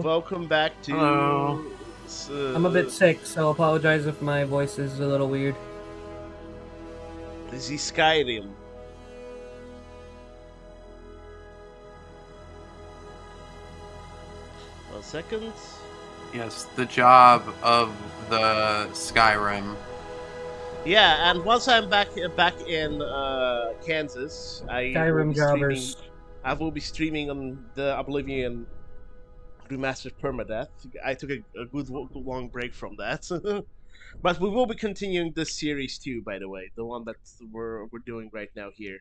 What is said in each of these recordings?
Welcome back Hello. to I'm a bit sick, so apologize if my voice is a little weird. the Skyrim. One second. Yes, the job of the Skyrim. Yeah, and once I'm back in Kansas, I will Skyrim be streaming. jobbers. I will be streaming on the Oblivion remastered permadeath. I took a good long break from that, but we will be continuing this series too. By the way, the one that we're doing right now here.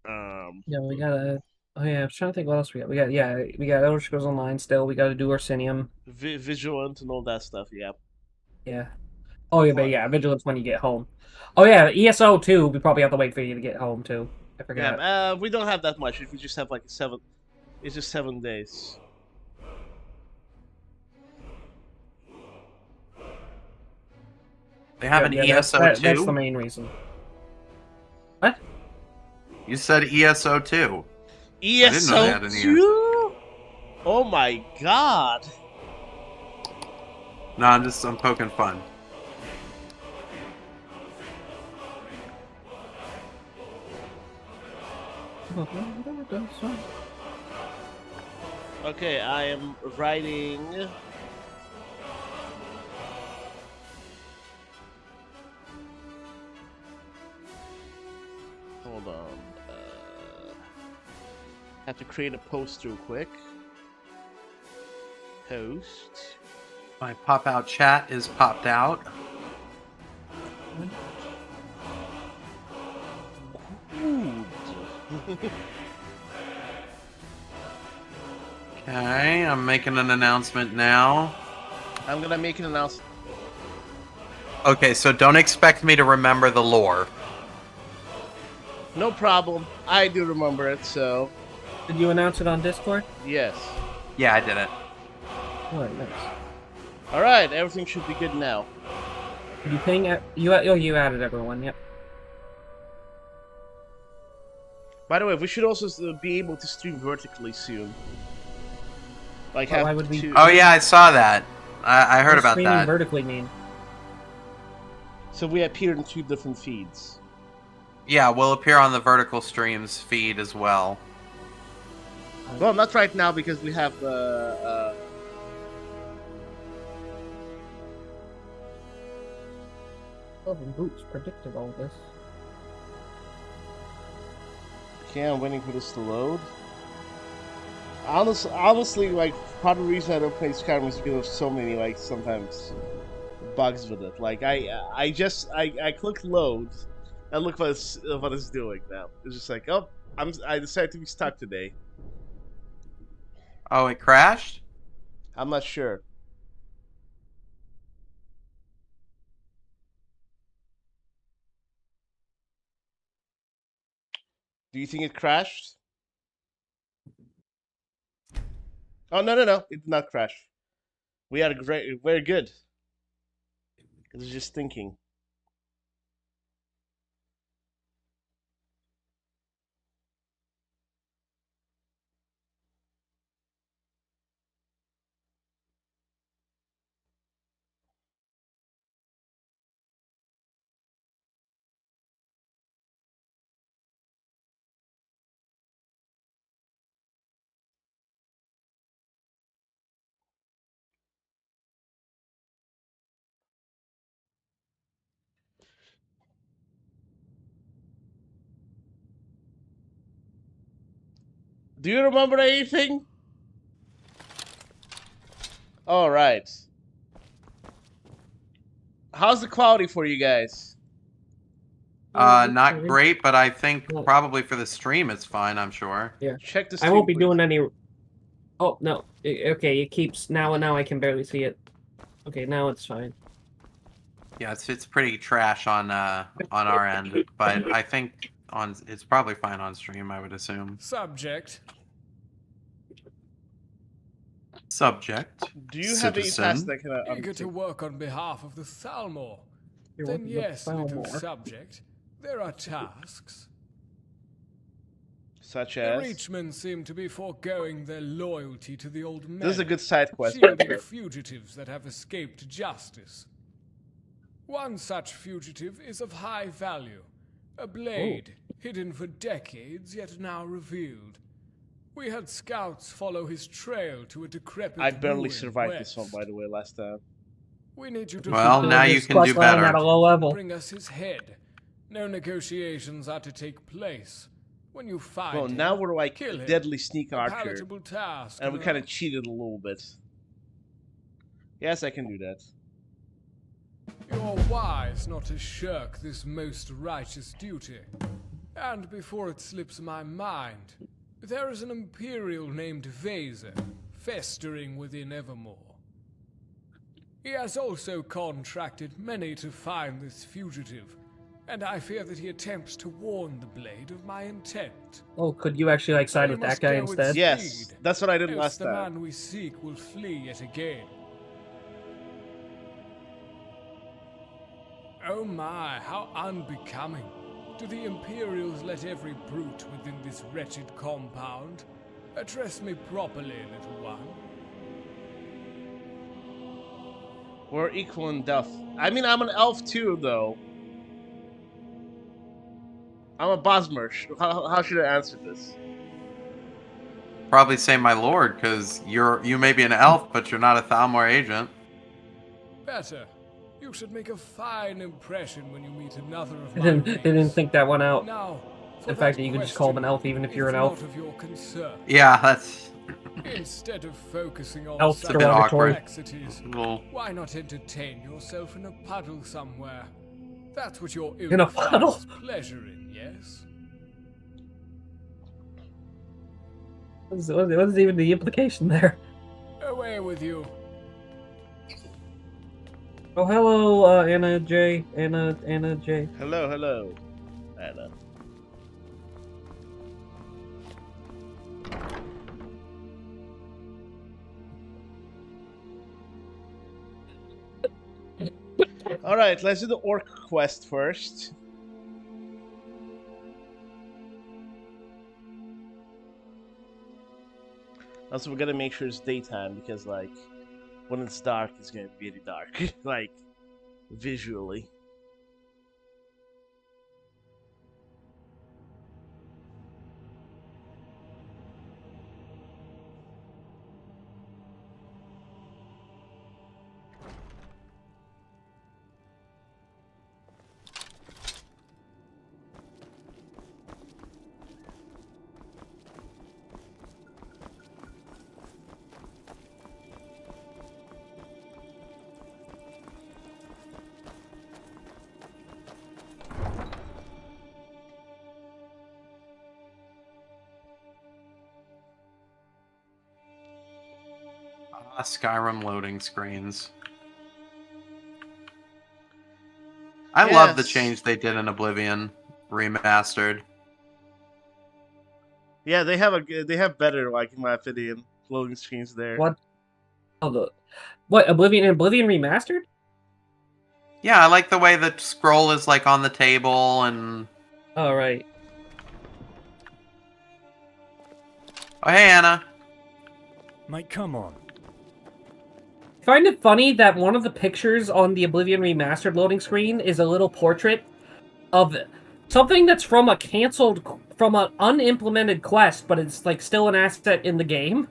Um, Yeah, we gotta. Oh yeah, I was trying to think what else we got. We got Elder Scrolls Online still. We gotta do Orsinium. Vigilant and all that stuff. Yeah. Yeah. Oh yeah, but yeah, Vigilance when you get home. Oh yeah, ESO too. We probably have to wait for you to get home too. I Yeah, forgot. we don't have that much. If we just have like 7, it's just 7 days. They have an Yeah, that's ESO that's the 2? main reason. What? You said ESO 2. I didn't know they ESO had an ESO. 2? Oh my god! No, I'm poking fun. Okay, I am writing. Hold on. Have to create a post real quick. Post. My pop-out chat is popped out. Good. Okay, I'm making an announcement now. I'm gonna make an announcement. Okay, so don't expect me to remember the lore. No problem. I do remember it, so Did you announce it on Discord? yes. Yeah, I did it. Oh, nice. Alright, everything should be good now. Did you ping? You added everyone. Yep. By the way, we should also be able to stream vertically soon. Like have Why would we? two. Oh yeah, I saw that. I heard What does about streaming that. vertically mean? So we appear in 2 different feeds. Yeah, we'll appear on the vertical streams feed as well. Well, not right now because we have Elven Boots predicted all this. okay, I'm waiting for this to load. Honestly, like part of the reason I don't play Skyrim is because of so many like sometimes bugs with it. Like I click load and look what it's doing now. It's just like I decided to be stuck today. Oh, it crashed? I'm not sure. Do you think it crashed? Oh no, it did not crash. We had a great, very good. It was just thinking. Do you remember anything? All right. How's the quality for you guys? Not great, but I think probably for the stream it's fine, I'm sure. Yeah. Check the I stream, won't be please. doing any. Oh no. Okay, it keeps now. And now I can barely see it. Okay, now it's fine. Yeah, it's pretty trash on our end, but I think it's probably fine on stream, I would assume. Subject. Subject. Do you have any tasks that can Eager to work on behalf of the Thalmor. You're Then working with yes, little Thalmor. subject. There are tasks. Such The as... Reachmen seem to be foregoing their loyalty to the old men. This is a good side quest. Shielding fugitives that have escaped justice. One such fugitive is of high value. A blade, hidden for decades, yet now revealed. We had scouts follow his trail to a decrepit I barely ruin survived this one, west. by the way, last time. We need you to Well, fulfill now this you can do quest line better. at a low level. Bring us his head. No negotiations are to take place. When you find Well, him, now we're like kill him. deadly sneak A archer. palatable task, And we no? kind of cheated a little bit. Yes, I can do that. You're wise not to shirk this most righteous duty. And before it slips my mind, there is an Imperial named Vaser, festering within Evermore. He has also contracted many to find this fugitive, and I fear that he attempts to warn the Blade of my intent. Oh, could you actually like side We with that must guy go with instead? Yes, Speed. that's what I did Else last the time. man we seek will flee yet again. Oh my, how unbecoming. Do the Imperials let every brute within this wretched compound? Address me properly, little one. We're equal in depth. I mean, I'm an elf too, though. I'm a Bosmersh. How should I answer this? Probably say my lord, because you may be an elf, but you're not a Thalmor agent. Better. You should make a fine impression when you meet another of I my didn't race. think that one out. Now, for The fact that that you can just call him an elf question, even if you're an it's elf. not of your concern. Yeah, that's Instead of focusing on Elf such a bit awkward. complexities, well. why not entertain yourself in a puddle somewhere? That's what your In a ilk puddle? finds pleasure in, yes? What is even the implication there? Away with you. Oh, hello, Anna J. Anna J. Hello, hello, Anna. Alright, let's do the orc quest first. Also, we gotta make sure it's daytime because, like, when it's dark, it's gonna be really dark. Like, visually. Skyrim loading screens. I love the Yes. change they did in Oblivion remastered. Yeah, they have better, like, in my opinion, loading screens there. What? Oh, what? Oblivion remastered? Yeah, I like the way the scroll is like on the table and. Oh, right. Oh, hey, Anna. Mate, come on. I find it funny that one of the pictures on the Oblivion remastered loading screen is a little portrait of something that's from an unimplemented quest, but it's like still an asset in the game.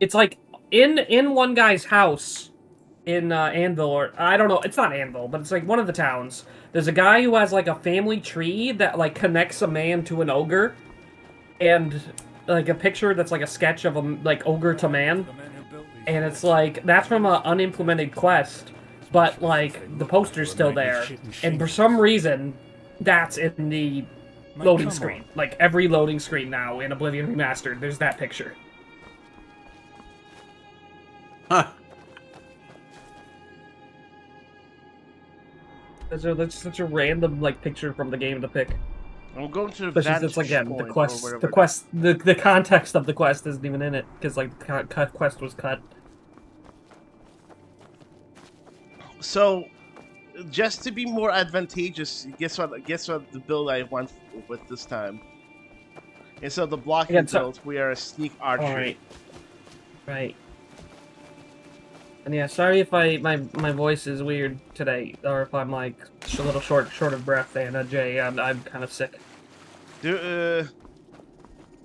It's like in one guy's house in Anvil, or I don't know, it's not Anvil, but it's like one of the towns. There's a guy who has like a family tree that like connects a man to an ogre, and like a picture that's like a sketch of a like ogre to man. And it's like, that's from an unimplemented quest, but like, the poster's still there. And for some reason, that's in the loading screen. Like, every loading screen now in Oblivion Remastered, there's that picture. Huh. That's such a random, like, picture from the game to pick. I'm going to the Especially vantage since, again, point the or quest, whatever the context of the quest isn't even in it, because, like, the quest was cut. So, just to be more advantageous, guess what the build I went with this time? Instead of the blocking Again, so- build, we are a sneak archer. All right. Right. And yeah, sorry if my voice is weird today, or if I'm like a little short of breath. And Jay, I'm kind of sick. Do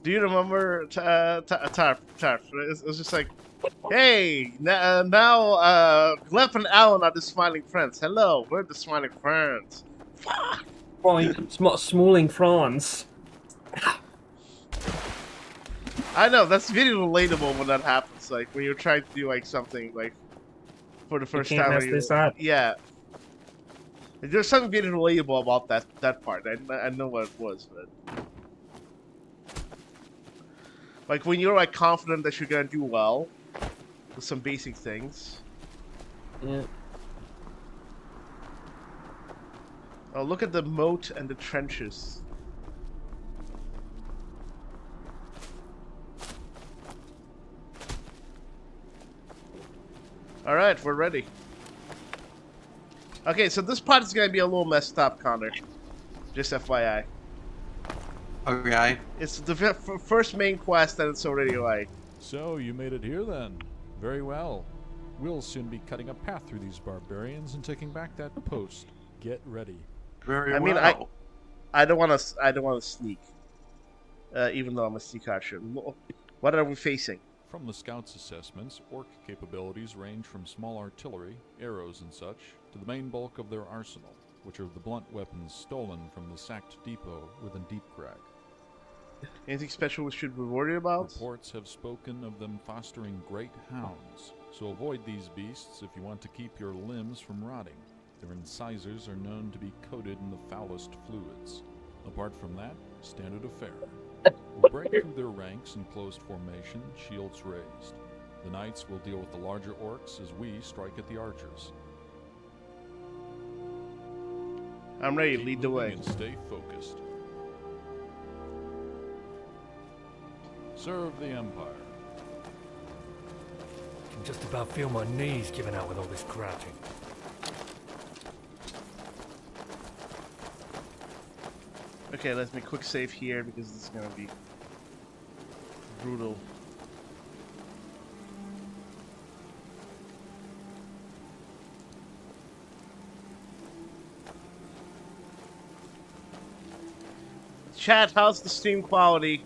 you remember Tarp? It was just like, hey, now Glep and Alan are the smiling friends. Hello, we're the smiling friends. Smooling Franz. I know that's really relatable when that happens. Like when you're trying to do like something like for the first can't time. mess this up. Yeah. There's something really relatable about that part. I know what it was, but like when you're like confident that you're gonna do well with some basic things. Yeah. Oh, look at the moat and the trenches. All right, we're ready. Okay, so this part is gonna be a little messed up, Connor. Just FYI. Okay. It's the first main quest, and it's already like. So, you made it here then. Very well. We'll soon be cutting a path through these barbarians and taking back that post. Get ready. Very I mean, well. I don't want to sneak. Even though I'm a sneak archer. What are we facing? From the scouts' assessments, orc capabilities range from small artillery, arrows and such, to the main bulk of their arsenal, which are the blunt weapons stolen from the sacked depot within Deep Crag. Anything special we should be worried about? Reports have spoken of them fostering great hounds, so avoid these beasts if you want to keep your limbs from rotting. Their incisors are known to be coated in the foulest fluids. Apart from that, standard affair. We'll break through their ranks in closed formation, shields raised. The knights will deal with the larger orcs as we strike at the archers. I'm ready. Keep Lead the moving way. and stay focused. Serve the Empire. I can just about feel my knees giving out with all this crouching. Okay, let's make a quick save here because this is gonna be brutal. Chat, how's the stream quality?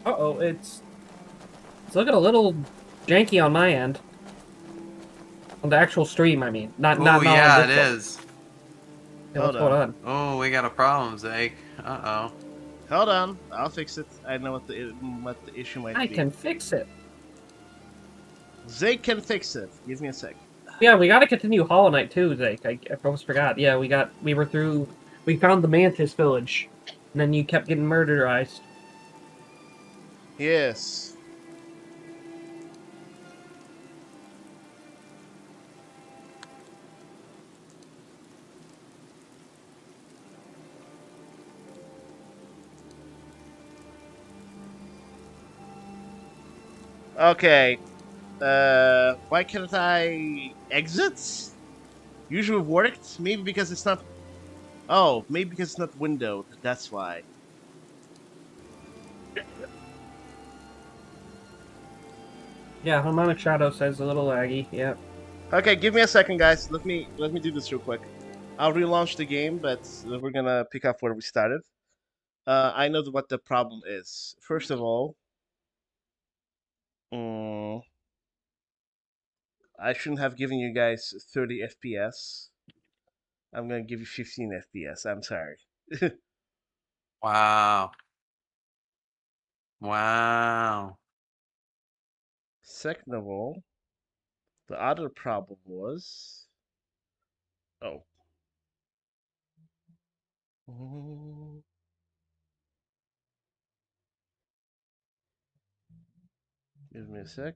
Uh-oh, it's looking a little janky on my end. On the actual stream, I mean. Not Oh on yeah, it this one. is. Yeah, what's going on? Oh, we got a problem, Zake. Uh-oh. Hold on, I'll fix it. I know what the issue might I be. can fix it. Zake can fix it. Give me a sec. Yeah, we gotta continue Hollow Knight too, Zake. I almost forgot. Yeah, we found the Mantis village. And then you kept getting murderized. Yes. Okay. Why can't I exit? Usually worked. Maybe because it's not. Oh, maybe because it's not windowed. That's why. Yeah, Harmonic Shadow says a little laggy. Yeah. Okay, give me a second, guys. Let me do this real quick. I'll relaunch the game, but we're gonna pick up where we started. I know what the problem is. First of all, I shouldn't have given you guys 30 FPS. I'm gonna give you 15 FPS. I'm sorry. Wow. Wow. Second of all, the other problem was. Oh. Give me a sec.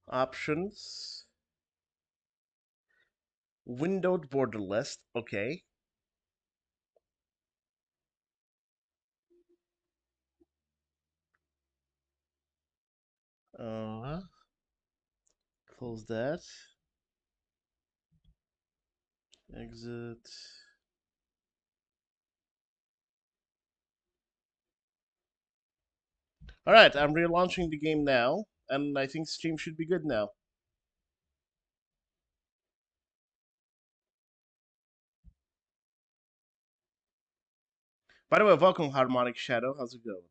Options. Windowed border list. Okay. Close that. Exit. Alright, I'm relaunching the game now, and I think stream should be good now. By the way, welcome Harmonic Shadow. How's it going?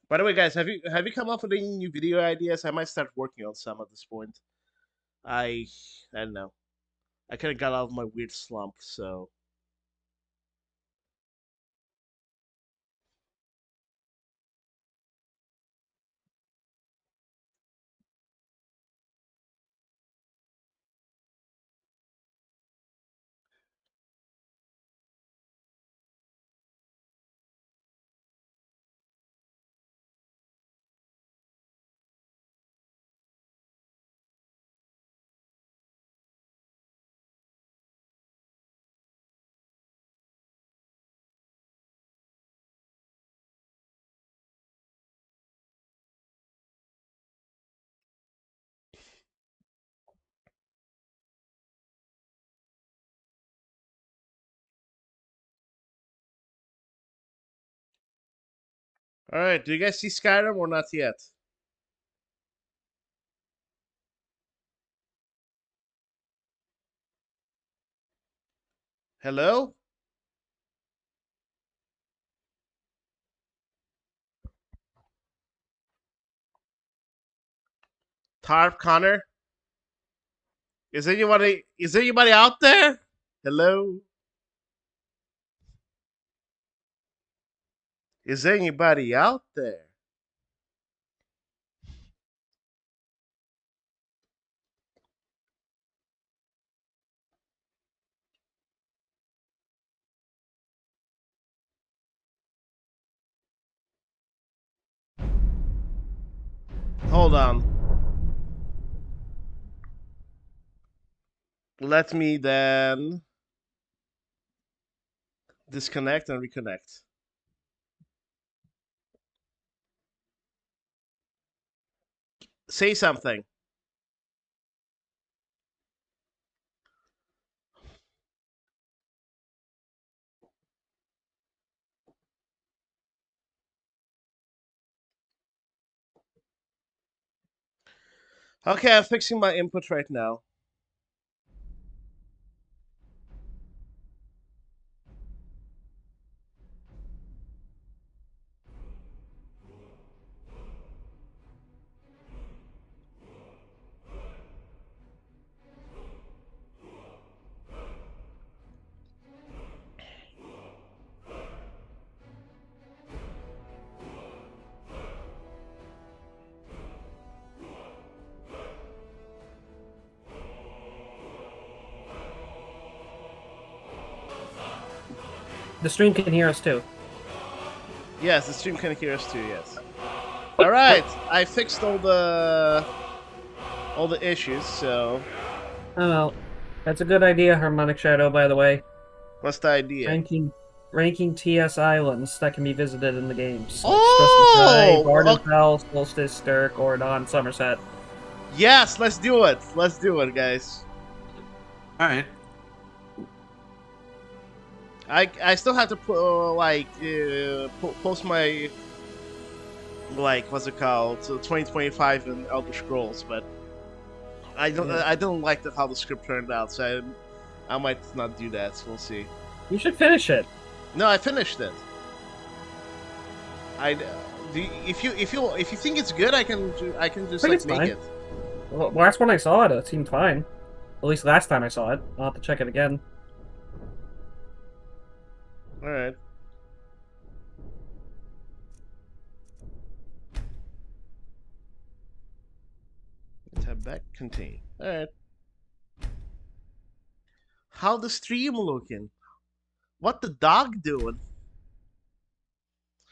By the way, guys, have you come up with any new video ideas? I might start working on some at this point. I don't know. I kind of got out of my weird slump, so all right. Do you guys see Skyrim or not yet? Hello? Tarp Connor? Is anybody out there? Hello? Is anybody out there? Hold on. Let me then disconnect and reconnect. Say something. Okay, I'm fixing my input right now. The stream can hear us too. Yes, the stream can hear us too, yes. Alright, I fixed all the issues, so Oh, that's a good idea, Harmonic Shadow, by the way. what's the idea? Ranking TS islands that can be visited in the games. Like Oh! Vardenfell, Solstice, Stirk, Ordon, Somerset. Yes, let's do it. Let's do it, guys. All right. I still have to post my what's it called? So 2025 in Elder Scrolls, but I don't like how the script turned out, so I might not do that. So we'll see. You should finish it. No, I finished it. If you think it's good, I can just I think make fine. it. Well, last when I saw it, it seemed fine. At least last time I saw it. I'll have to check it again. All right. Tab back, continue. All right. How the stream looking? What the dog doing?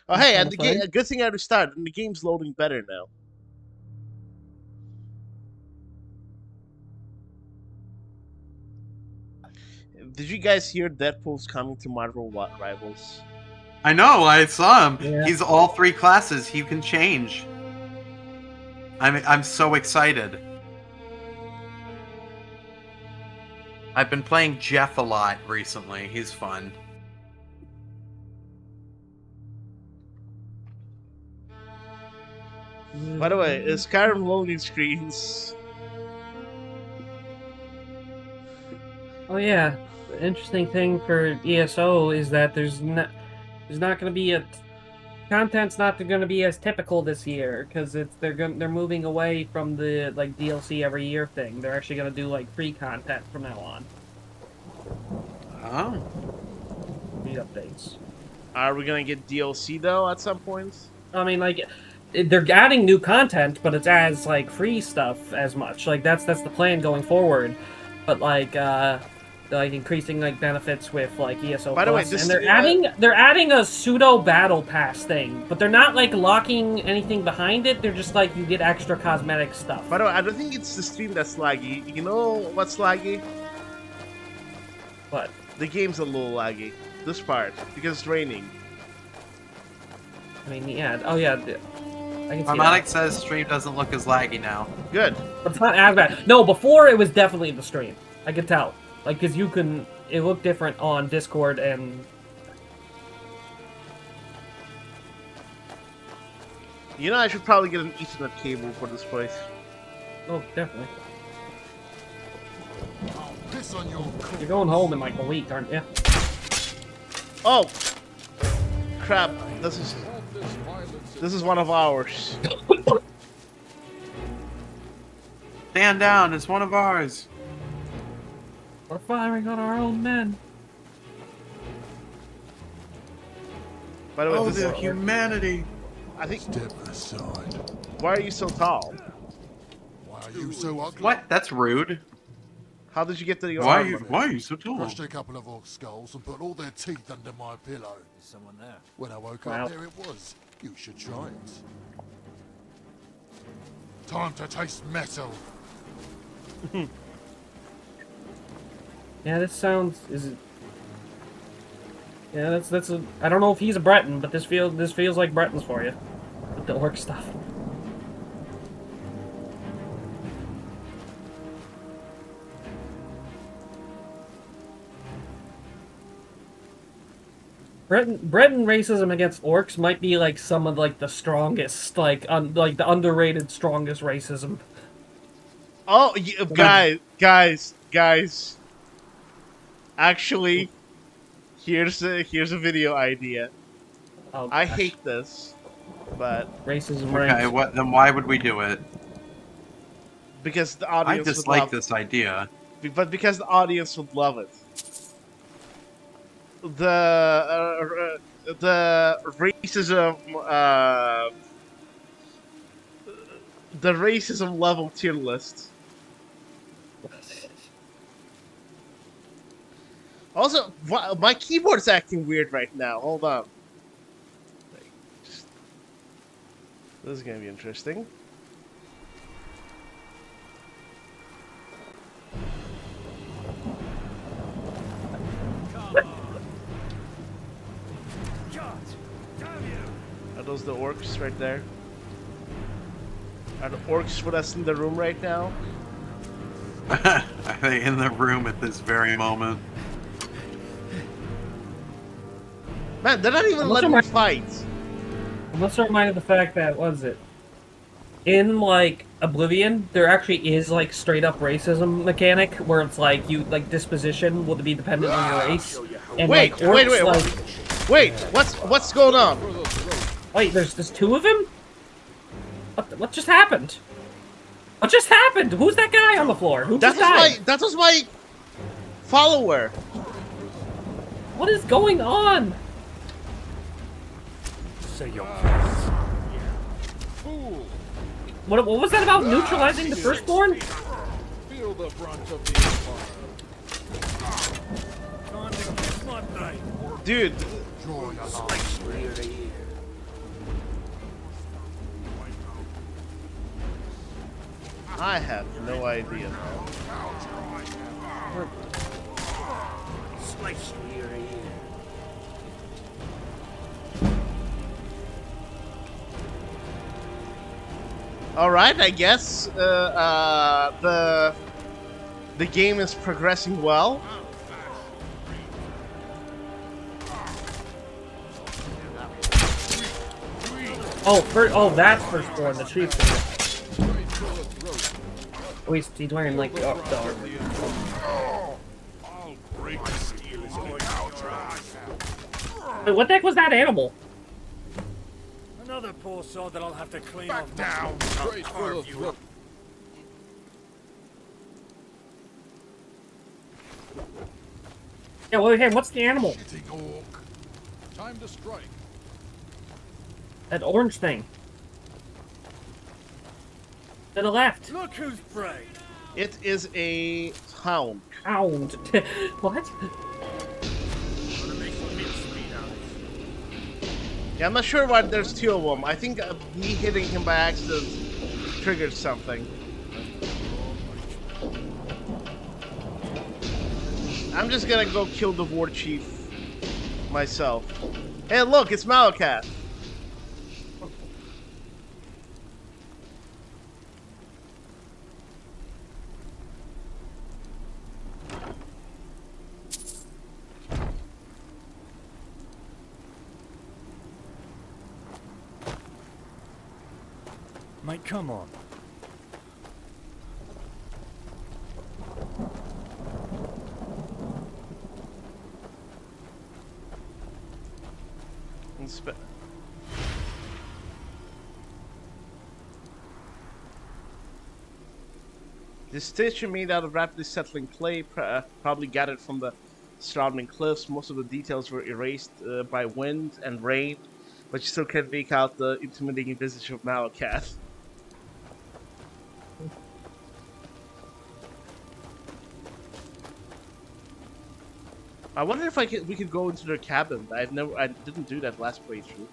Oh, hey, and the game. Good thing I restarted, and the game's loading better now. Did you guys hear Deadpool's coming to Marvel Rivals? I know, I saw him. Yeah. He's all 3 classes. He can change. I'm so excited. I've been playing Jeff a lot recently. He's fun. By the way, is Skyrim loading screens? Oh yeah, the interesting thing for ESO is that there's not going to be content's not going to be as typical this year because they're moving away from the like DLC every year thing. They're actually going to do like free content from now on. Oh. Free updates. Are we gonna get DLC though at some point? I mean, like, they're adding new content, but it's as like free stuff as much. Like that's the plan going forward. But like increasing like benefits with like ESO By the way, Plus. this and they're adding a pseudo battle pass thing, but they're not like locking anything behind it. They're just like you get extra cosmetic stuff. By the way, I don't think it's the stream that's laggy. You know what's laggy? But The game's a little laggy. This part because it's raining. I mean, yeah. Oh yeah. I can see that. Harmonic says stream doesn't look as laggy now. Good. But it's not as bad. No, before it was definitely the stream. I could tell. Like, because you can... It looked different on Discord and... You know, I should probably get an Ethernet cable for this place. Oh, definitely. Piss on your You're going home in like a week, aren't you? Oh! Crap. This is one of ours. Stand down, it's one of ours. We're firing on our own men. By the way, Oh, this the is, humanity. I think. step aside. Why are you so tall? Why are you so ugly? What? That's rude. How did you get to the Why armor? are you so tall? Crushed a couple of orc skulls and put all their teeth under my pillow. There's someone there. When I woke Wow. up, there it was. You should try it. Time to taste metal. Yeah, this sounds... Is it... Yeah, that's a... I don't know if he's a Breton, but this feels like Bretons for you. With the orc stuff. Breton racism against orcs might be like some of like the strongest, like the underrated strongest racism. Oh, guys! Actually, here's a video idea. Oh, I gosh. hate this, but racism. Okay, Right. then why would we do it? because the I audience would dislike love, this idea. but because the audience would love it. The racism level tier list. Also, my keyboard is acting weird right now. Hold on. This is gonna be interesting. Are those the orcs right there? Are the orcs with us in the room right now? Are they in the room at this very moment? Man, they're not even letting me fight. I'm also reminded of the fact that, what is it? In, like, Oblivion, there actually is, like, straight-up racism mechanic, where it's like, disposition will be dependent on your race. And, Wait, like, orcs, wait, what's going on? Wait, there's two of him? What just happened? What just happened? Who's that guy on the floor? Who just died? That was my follower. What is going on? Say your piece. What was that about neutralizing the firstborn? Feel the brunt of the empire. Dude, Draw your last. I have no idea. All right, I guess the game is progressing well. Oh, that's firstborn, the chief. Oh, he's wearing like the armor. Wait, what the heck was that animal? Another poor sod that I'll have to clean Back off. down. Straight for the throat. Yeah, well, hey, what's the animal? Shitting orc. Time to strike. That orange thing. To the left. Look who's prey. It is a hound. Hound. What? Yeah, I'm not sure why there's two of them. I think me hitting him by accident triggered something. I'm just gonna go kill the war chief myself. Hey, look, it's Malacath. Mate, come on. This station made out of rapidly settling clay, probably gathered from the surrounding cliffs. Most of the details were erased by wind and rain, but you still can make out the intimidating visage of Malacath. I wonder if we could go into their cabin. I didn't do that last playthrough.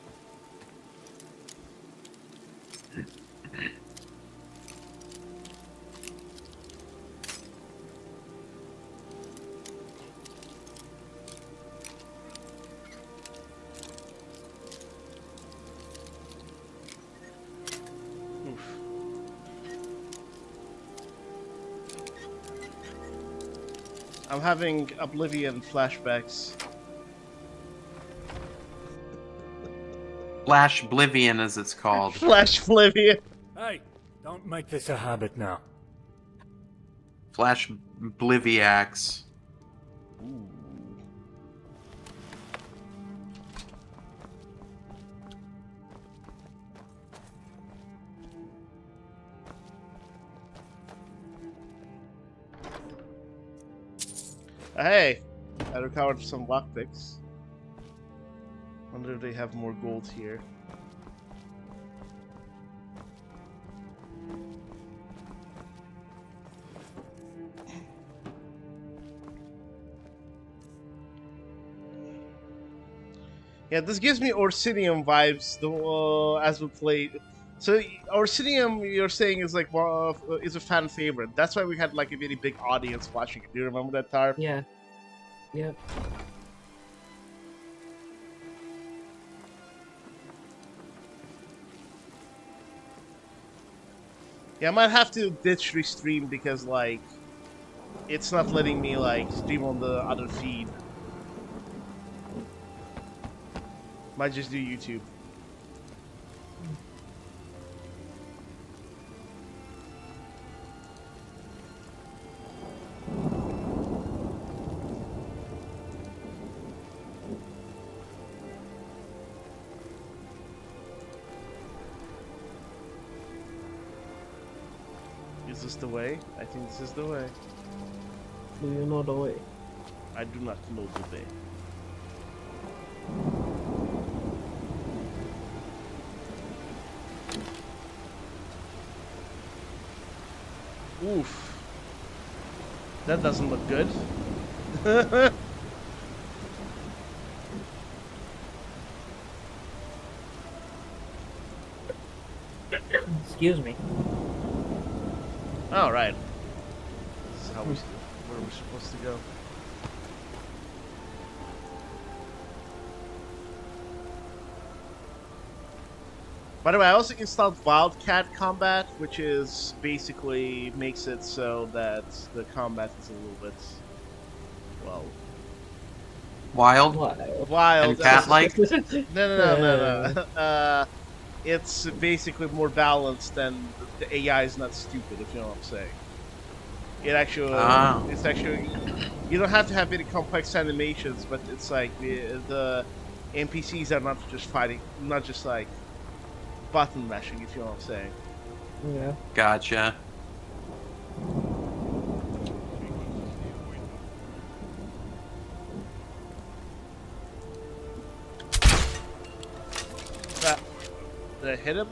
I'm having Oblivion flashbacks. Flash Oblivion, as it's called. Flash Oblivion. Hey, don't make this a habit now. Flash Obliviacs. Hey, I recovered some lockpicks. Wonder if they have more gold here. Yeah, this gives me Orsinium vibes. As we play, so Orsinium, you're saying is like is a fan favorite. That's why we had like a really big audience watching it. Do you remember that, Tarp? Yeah. Yeah. Yeah, I might have to ditch restream because like it's not letting me like stream on the other feed. Might just do YouTube. Is this the way? I think this is the way. Do you know the way? I do not know the way. Oof. That doesn't look good. Excuse me. All right. This is how where we're supposed to go. By the way, I also installed Wildcat Combat, which is basically makes it so that the combat is a little bit, well, Wild wild. and cat-like. No. It's basically more balanced, and the AI is not stupid. If you know what I'm saying. It's actually, you don't have to have very complex animations, but it's like the NPCs are not just fighting, not just like button mashing. If you know what I'm saying. Yeah. Gotcha. Did I hit him?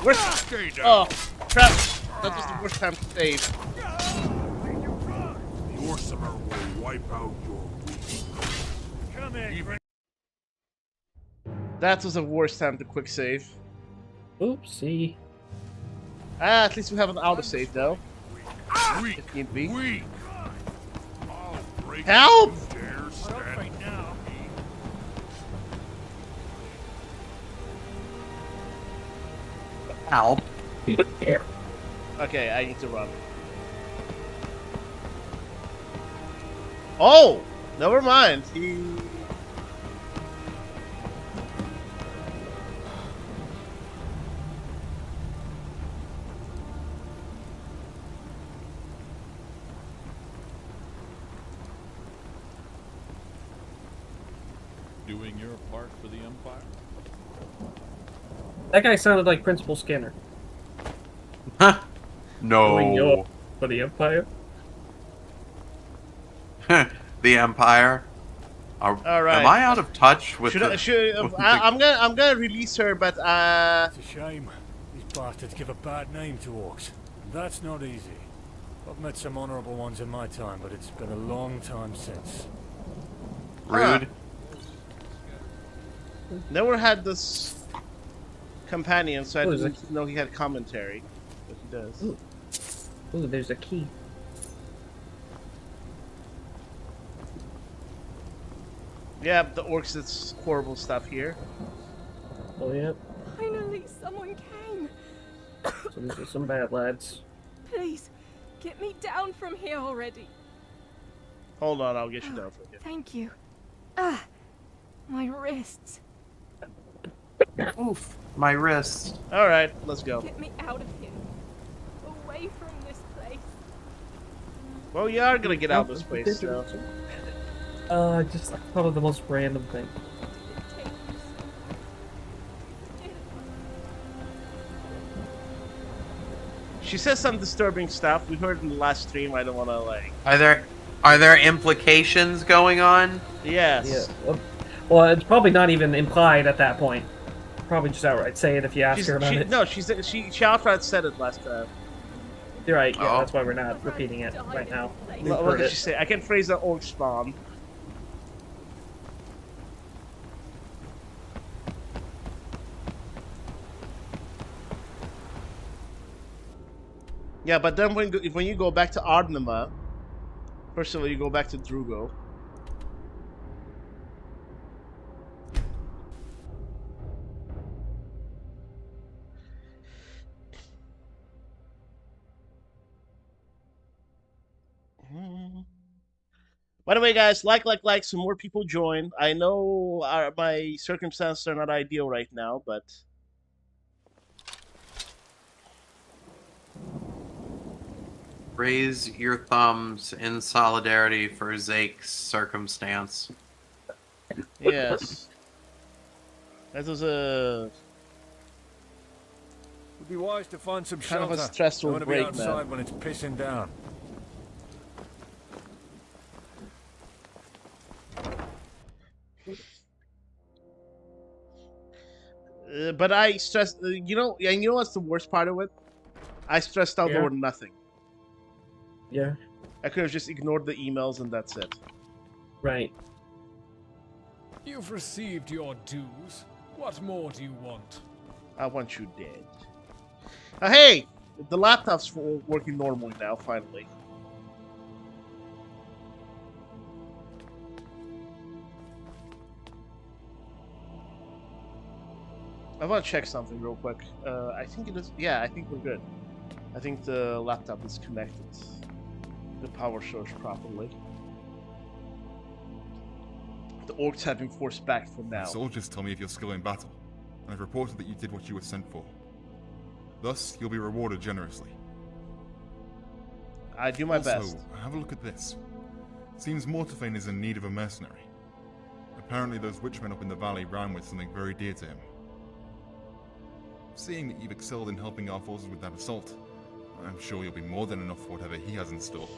Where's... Oh, crap! That was the worst time to save. Your summer will wipe out your weak. Come here, That was the worst time to quick save. Oopsie. Ah, at least we have an autosave though. Weak. If need be. Weak. I'll break Help! you dare stand right now. Help. Okay, I need to run. Oh! Never mind. He... Doing your part for the Empire? That guy sounded like Principal Skinner. Doing No. your for the Empire. The Empire. All right. Am I out of touch with Should the... I, should, with the- I'm gonna release her, but It's a shame. These bastards give a bad name to orcs. That's not easy. I've met some honorable ones in my time, but it's been a long time since. Rude. never had this companion, so I Oh, is didn't know he had commentary. But he does. Ooh. Ooh, there's a key. Yeah, the orcs. It's horrible stuff here. Oh yeah. Finally, someone came. So these are some bad lads. Please, get me down from here already. Hold on, I'll get you down for you. Thank you. Ah, my wrists. Oof. My wrist. All right, let's go. Get me out of here. Away from this place. Well, you are gonna get out of this place, so. Just thought of the most random thing. Take you She says some disturbing stuff. We heard in the last stream. I don't want to like. Are there implications going on? Yes. Yeah. Well, it's probably not even implied at that point. Probably just outright say it if you ask her about it. No, she outright said it last time. You're right. Yeah, Oh. that's why we're not repeating it right now. We've What heard did it. she say? I can phrase that orc spawn. Yeah, but then when you go back to Ardnema, first of all, you go back to Drugo. By the way, guys, like, some more people join. I know my circumstances are not ideal right now, but Raise your thumbs in solidarity for Zake's circumstance. yes, that was a Would be wise to find some kind of shelter. a stressful I want to be break, outside man. when it's pissing down. But I stressed, you know, and you know what's the worst part of it? I stressed out Yeah. over nothing. Yeah. I could have just ignored the emails and that's it. Right. You've received your dues. What more do you want? I want you dead. Hey, the laptop's working normally now. Finally. I want to check something real quick. I think it is. Yeah, I think we're good. I think the laptop is connected. The power source properly. The orcs have been forced back for now. Soldiers tell me of your skill in battle, and have reported that you did what you were sent for. Thus, you'll be rewarded generously. I do my best. Have a look at this. Seems Mortefane is in need of a mercenary. Apparently those witchmen up in the valley ran with something very dear to him. Seeing that you've excelled in helping our forces with that assault, I'm sure you'll be more than enough for whatever he has in store.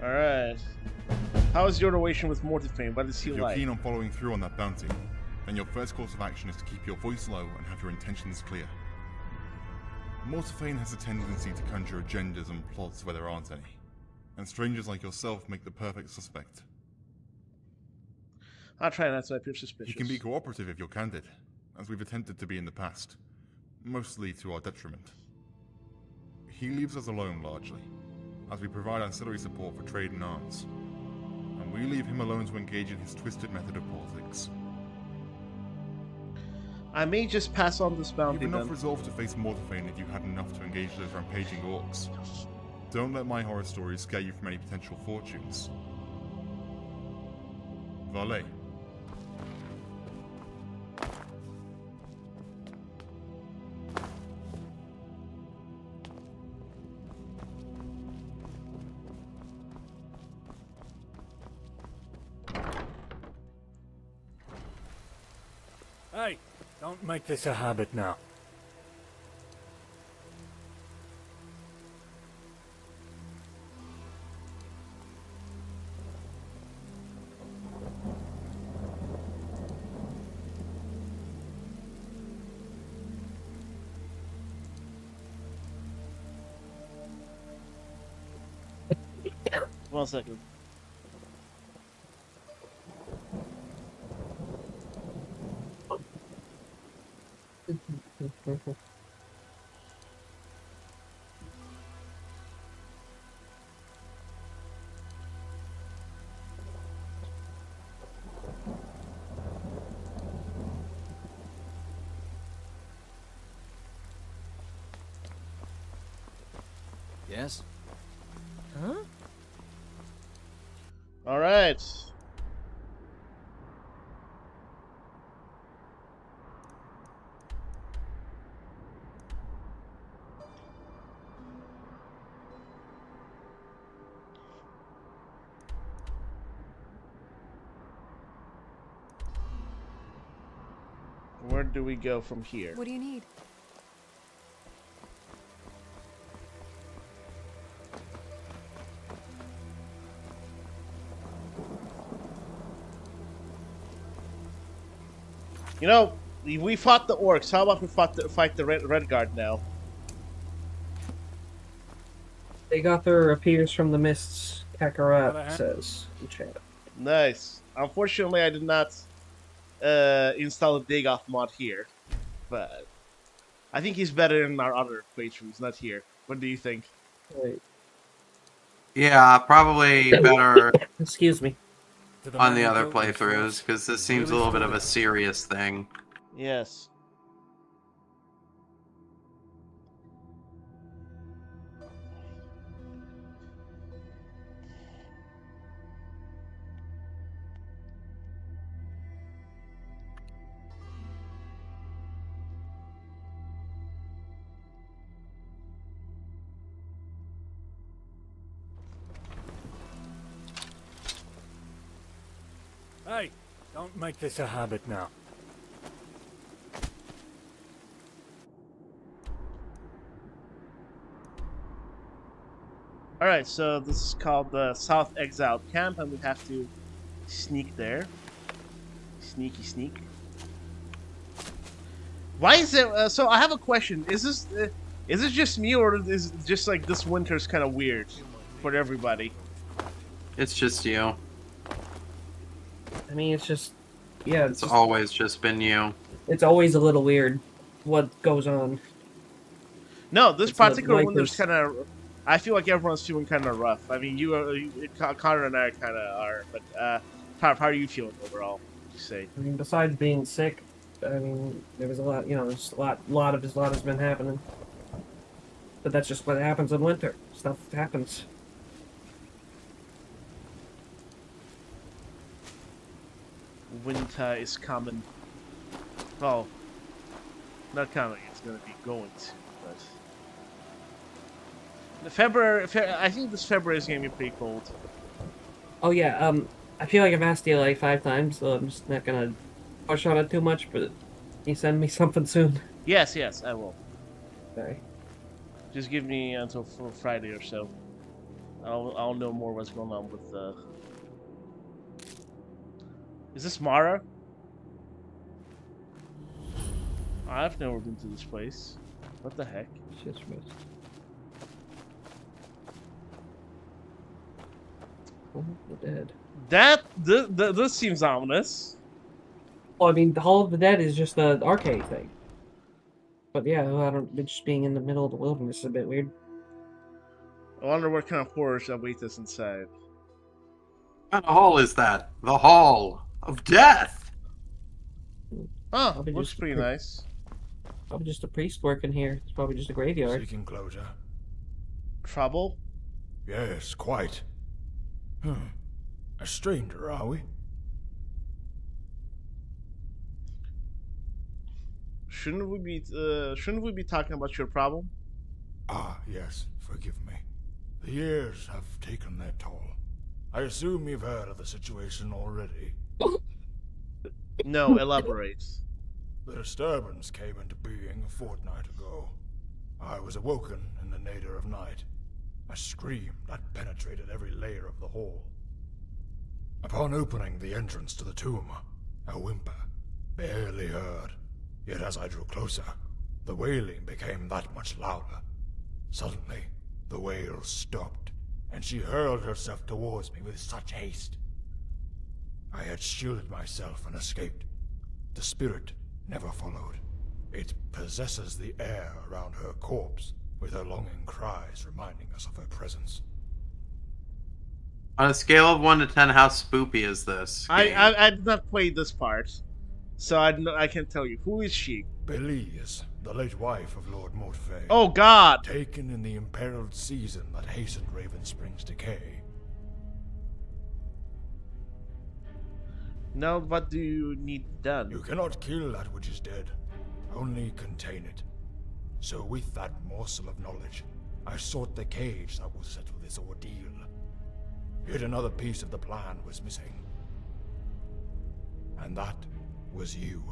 Alright. How is your relation with Mortefane? What is he If you're like? keen on following through on that bounty, then your first course of action is to keep your voice low and have your intentions clear. Mortefane has a tendency to conjure agendas and plots where there aren't any, and strangers like yourself make the perfect suspect. I'll try not to appear suspicious. He can be cooperative if you're candid, as we've attempted to be in the past, mostly to our detriment. He leaves us alone largely, as we provide ancillary support for trade and arms, and we leave him alone to engage in his twisted method of politics. I may just pass on this bounty You've enough then. resolve to face Mortefane if you had enough to engage those rampaging orcs. Don't let my horror stories scare you from any potential fortunes. Valet. Hey, don't make this a habit now. One second. Yes? Huh? All right. Where do we go from here? What do you need? You know, we fought the orcs. How about we fight the red guard now? They got their appears from the mists, Kakarot says in chat. Nice. Unfortunately, I did not install a dig off mod here, but I think he's better in our other playthroughs, not here. What do you think? Wait. Yeah, probably better Excuse me. on the other playthroughs, because this seems a little bit of a serious thing. Yes. Hey, don't make this a habit now. Alright, so this is called the South Exiled Camp, and we have to sneak there. Sneaky sneak. Why is it... so I have a question. Is this just me, or is it just like this winter's kind of weird for everybody? It's just you. I mean, it's just, yeah, It's always just been you. it's always a little weird what goes on. No, this It's not particular like winter's this. kind of... I feel like everyone's feeling kind of rough. I mean, Connor and I kind of are, but Tarp, how are you feeling overall? say? I mean, besides being sick, I mean, there was a lot. You know, there's a lot has been happening. But that's just what happens in winter. Stuff happens. Winter is coming. Well, not coming. It's gonna be going to, but the February. I think this February is gonna be pretty cold. Oh yeah. I feel like I've asked you like 5 times, so I'm just not gonna push on it too much. But can you send me something soon? Yes, I will. Sorry. Just give me until Friday or so. I'll know more what's going on with Is this Mara? I've never been to this place. What the heck? Shit's missed. Oh, the dead. This seems ominous. Well, I mean, the Hall of the Dead is just the arcade thing. But yeah, I don't. Just being in the middle of the wilderness is a bit weird. I wonder what kind of horrors await us inside. What kind of hall is that? The Hall of Death! Oh, Probably looks just pretty nice. Probably just a priest working here. It's probably just a graveyard. Seeking closure. Trouble? Yes, quite. A stranger, are we? Shouldn't we be talking about your problem? Ah, yes, forgive me. The years have taken their toll. I assume you've heard of the situation already. No, elaborate. The disturbance came into being a fortnight ago. I was awoken in the nadir of night. A scream that penetrated every layer of the hall. Upon opening the entrance to the tomb, a whimper, barely heard. Yet as I drew closer, the wailing became that much louder. Suddenly, the wail stopped, and she hurled herself towards me with such haste. I had shielded myself and escaped. The spirit never followed. It possesses the air around her corpse, with her longing cries reminding us of her presence. On a scale of 1 to 10, how spoopy is this game? I did not play this part, so I can't tell you. Who is she? Belize, the late wife of Lord Mortfay. Oh God! Taken in the imperiled season that hastened Raven Spring's decay. Now what do you need done? You cannot kill that which is dead, only contain it. So with that morsel of knowledge, I sought the cage that will settle this ordeal. Yet another piece of the plan was missing. And that was you,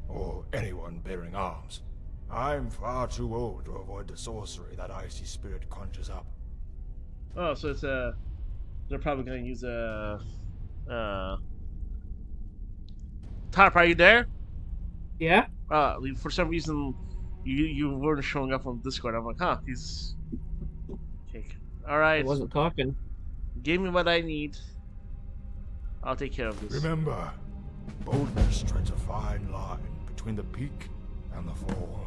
or anyone bearing arms. I'm far too old to avoid the sorcery that icy spirit conjures up. Oh, so it's they're probably gonna use a Tarp, are you there? Yeah? For some reason, you weren't showing up on Discord. I'm like, huh, he's... Okay. Alright. I wasn't talking. Give me what I need. I'll take care of this. Remember, boldness treads a fine line between the peak and the fall.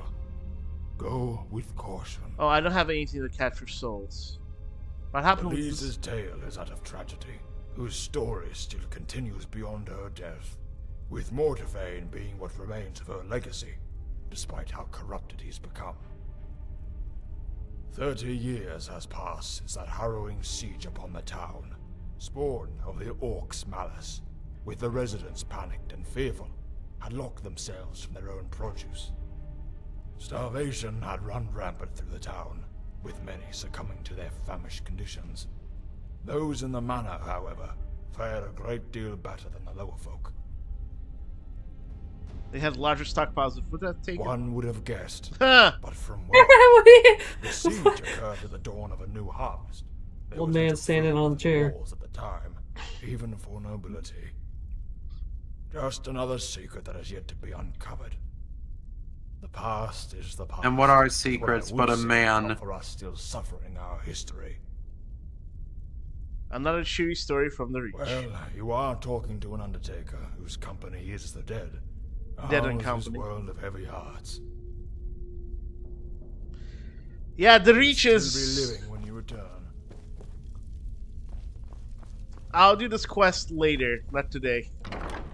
Go with caution. Oh, I don't have anything to capture souls. What happened with this? Elise's tale is that of tragedy, whose story still continues beyond her death, with Mortfay being what remains of her legacy, despite how corrupted he's become. 30 years has passed since that harrowing siege upon the town, spawn of the Orcs' malice, with the residents panicked and fearful, had locked themselves from their own produce. Starvation had run rampant through the town, with many succumbing to their famished conditions. Those in the manor, however, fared a great deal better than the lower folk. They had larger stockpiles of food that taken. One would have guessed, Huh. but from where? The siege occurred at the dawn of a new harvest. There Old was man little standing food on the within chair. walls at the time, even for nobility. Just another secret that is yet to be uncovered. The past is the past. And what are What I secrets would but a say man? For us still suffering our history. Another cheery story from the Reach. Well, you are talking to an undertaker whose company is the dead. Dead and Ours is company. world of heavy hearts. Yeah, the Reach Still is... be living when you return. I'll do this quest later, not today.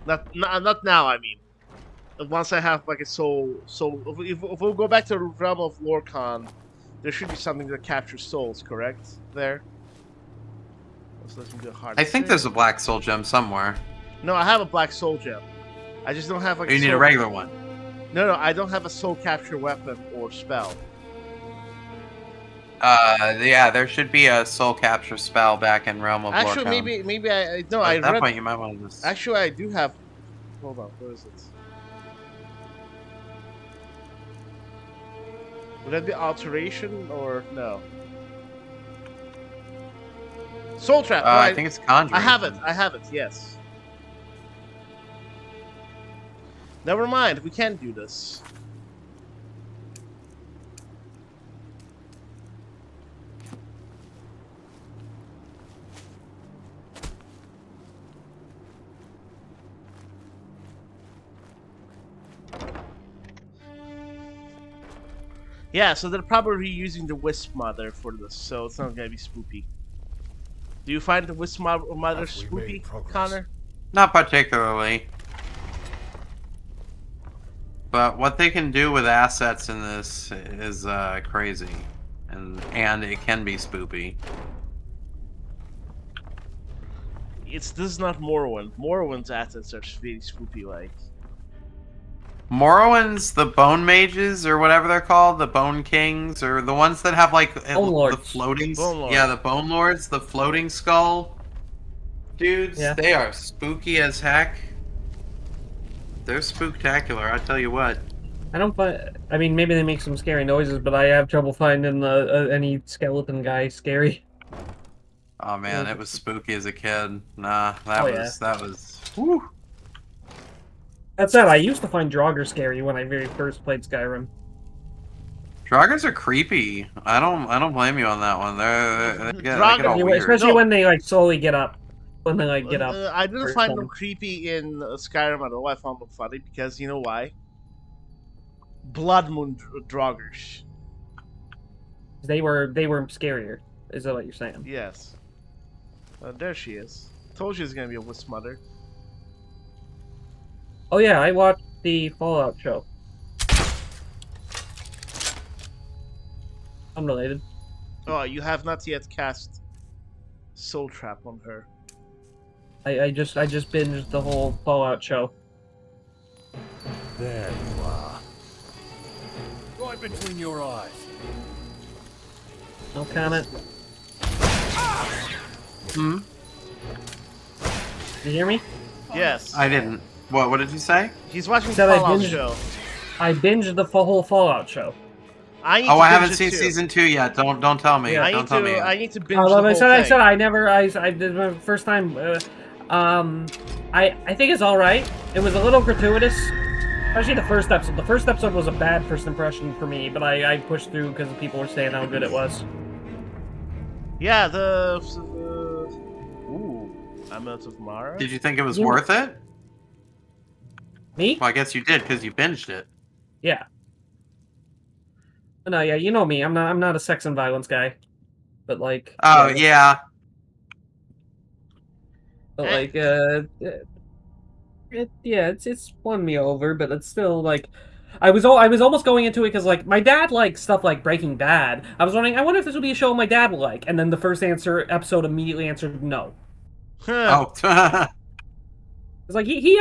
Not now. I mean, once I have like a soul. If we'll go back to the realm of Lorcan, there should be something that captures souls. Correct? There. So let me do a hard I think save. there's a black soul gem somewhere. No, I have a black soul gem. I just don't have like. Or you need a soul... regular one. No, I don't have a soul capture weapon or spell. Yeah, there should be a soul capture spell back in Realm of Actually, Lorcan. maybe I no. At I that read. point, you might want to just. Actually, I do have. Hold on, where is it? Would that be alteration or no? Soul trap. No, I think it's conjuring. I have it. I have it. Yes. Never mind. We can do this. Yeah, so they're probably using the Wisp Mother for this, so it's not gonna be spoopy. Do you find the Wisp Mother Have we spoopy, made progress? Connor? Not particularly. But what they can do with assets in this is crazy. And it can be spoopy. This is not Morrowind. Morrowind's assets are really spoopy like. Morrowind's the Bone Mages, or whatever they're called, the Bone Kings, or the ones that have like the Lords. floating... Bone Lords. Yeah, the Bone Lords, the floating skull dudes. Yeah. They are spooky as heck. They're spooktacular, I tell you what. I don't find. I mean, maybe they make some scary noises, but I have trouble finding any skeleton guy scary. Oh man, it was spooky as a kid. Nah, that Oh, was... That was... Whew. That said, I used to find Draugr scary when I very first played Skyrim. Draugrs are creepy. I don't blame you on that one. They get Draugr- all weird. Especially No. when they like slowly get up. When they like get up. I didn't or find them something. creepy in Skyrim at all. I found them funny because you know why? Blood Moon Draugrs. They were scarier. Is that what you're saying? Yes. There she is. Told you it's gonna be a Wisp Mother. Oh yeah, I watched the Fallout show. Unrelated. Oh, you have not yet cast Soul Trap on her. I just binged the whole Fallout show. There you are. Right between your eyes. No comment. Hmm? Did you hear me? Yes. I didn't. What did you say? He's watching Said I Fallout binged- show. I binged the whole Fallout show. I need Oh, to I haven't binge seen it too. season 2 yet. Don't tell me. Yeah. I Don't need tell to. me. I need to binge Oh, the whole I thing. said I never. I did my first time. I think it's all right. It was a little gratuitous, especially the first episode. The first episode was a bad first impression for me, but I pushed through because people were saying how good it was. Yeah, ooh, Amulet of Mara. Did you think it was Yeah. worth it? Me? Well, I guess you did because you binged it. Yeah. No, yeah, you know me. I'm not a sex and violence guy, but like. Oh yeah. But like, it's won me over, but it's still like, I was almost going into it because like my dad likes stuff like Breaking Bad. I was wondering, I wonder if this would be a show my dad would like, and then the first episode immediately answered no. Huh. Oh. It's like he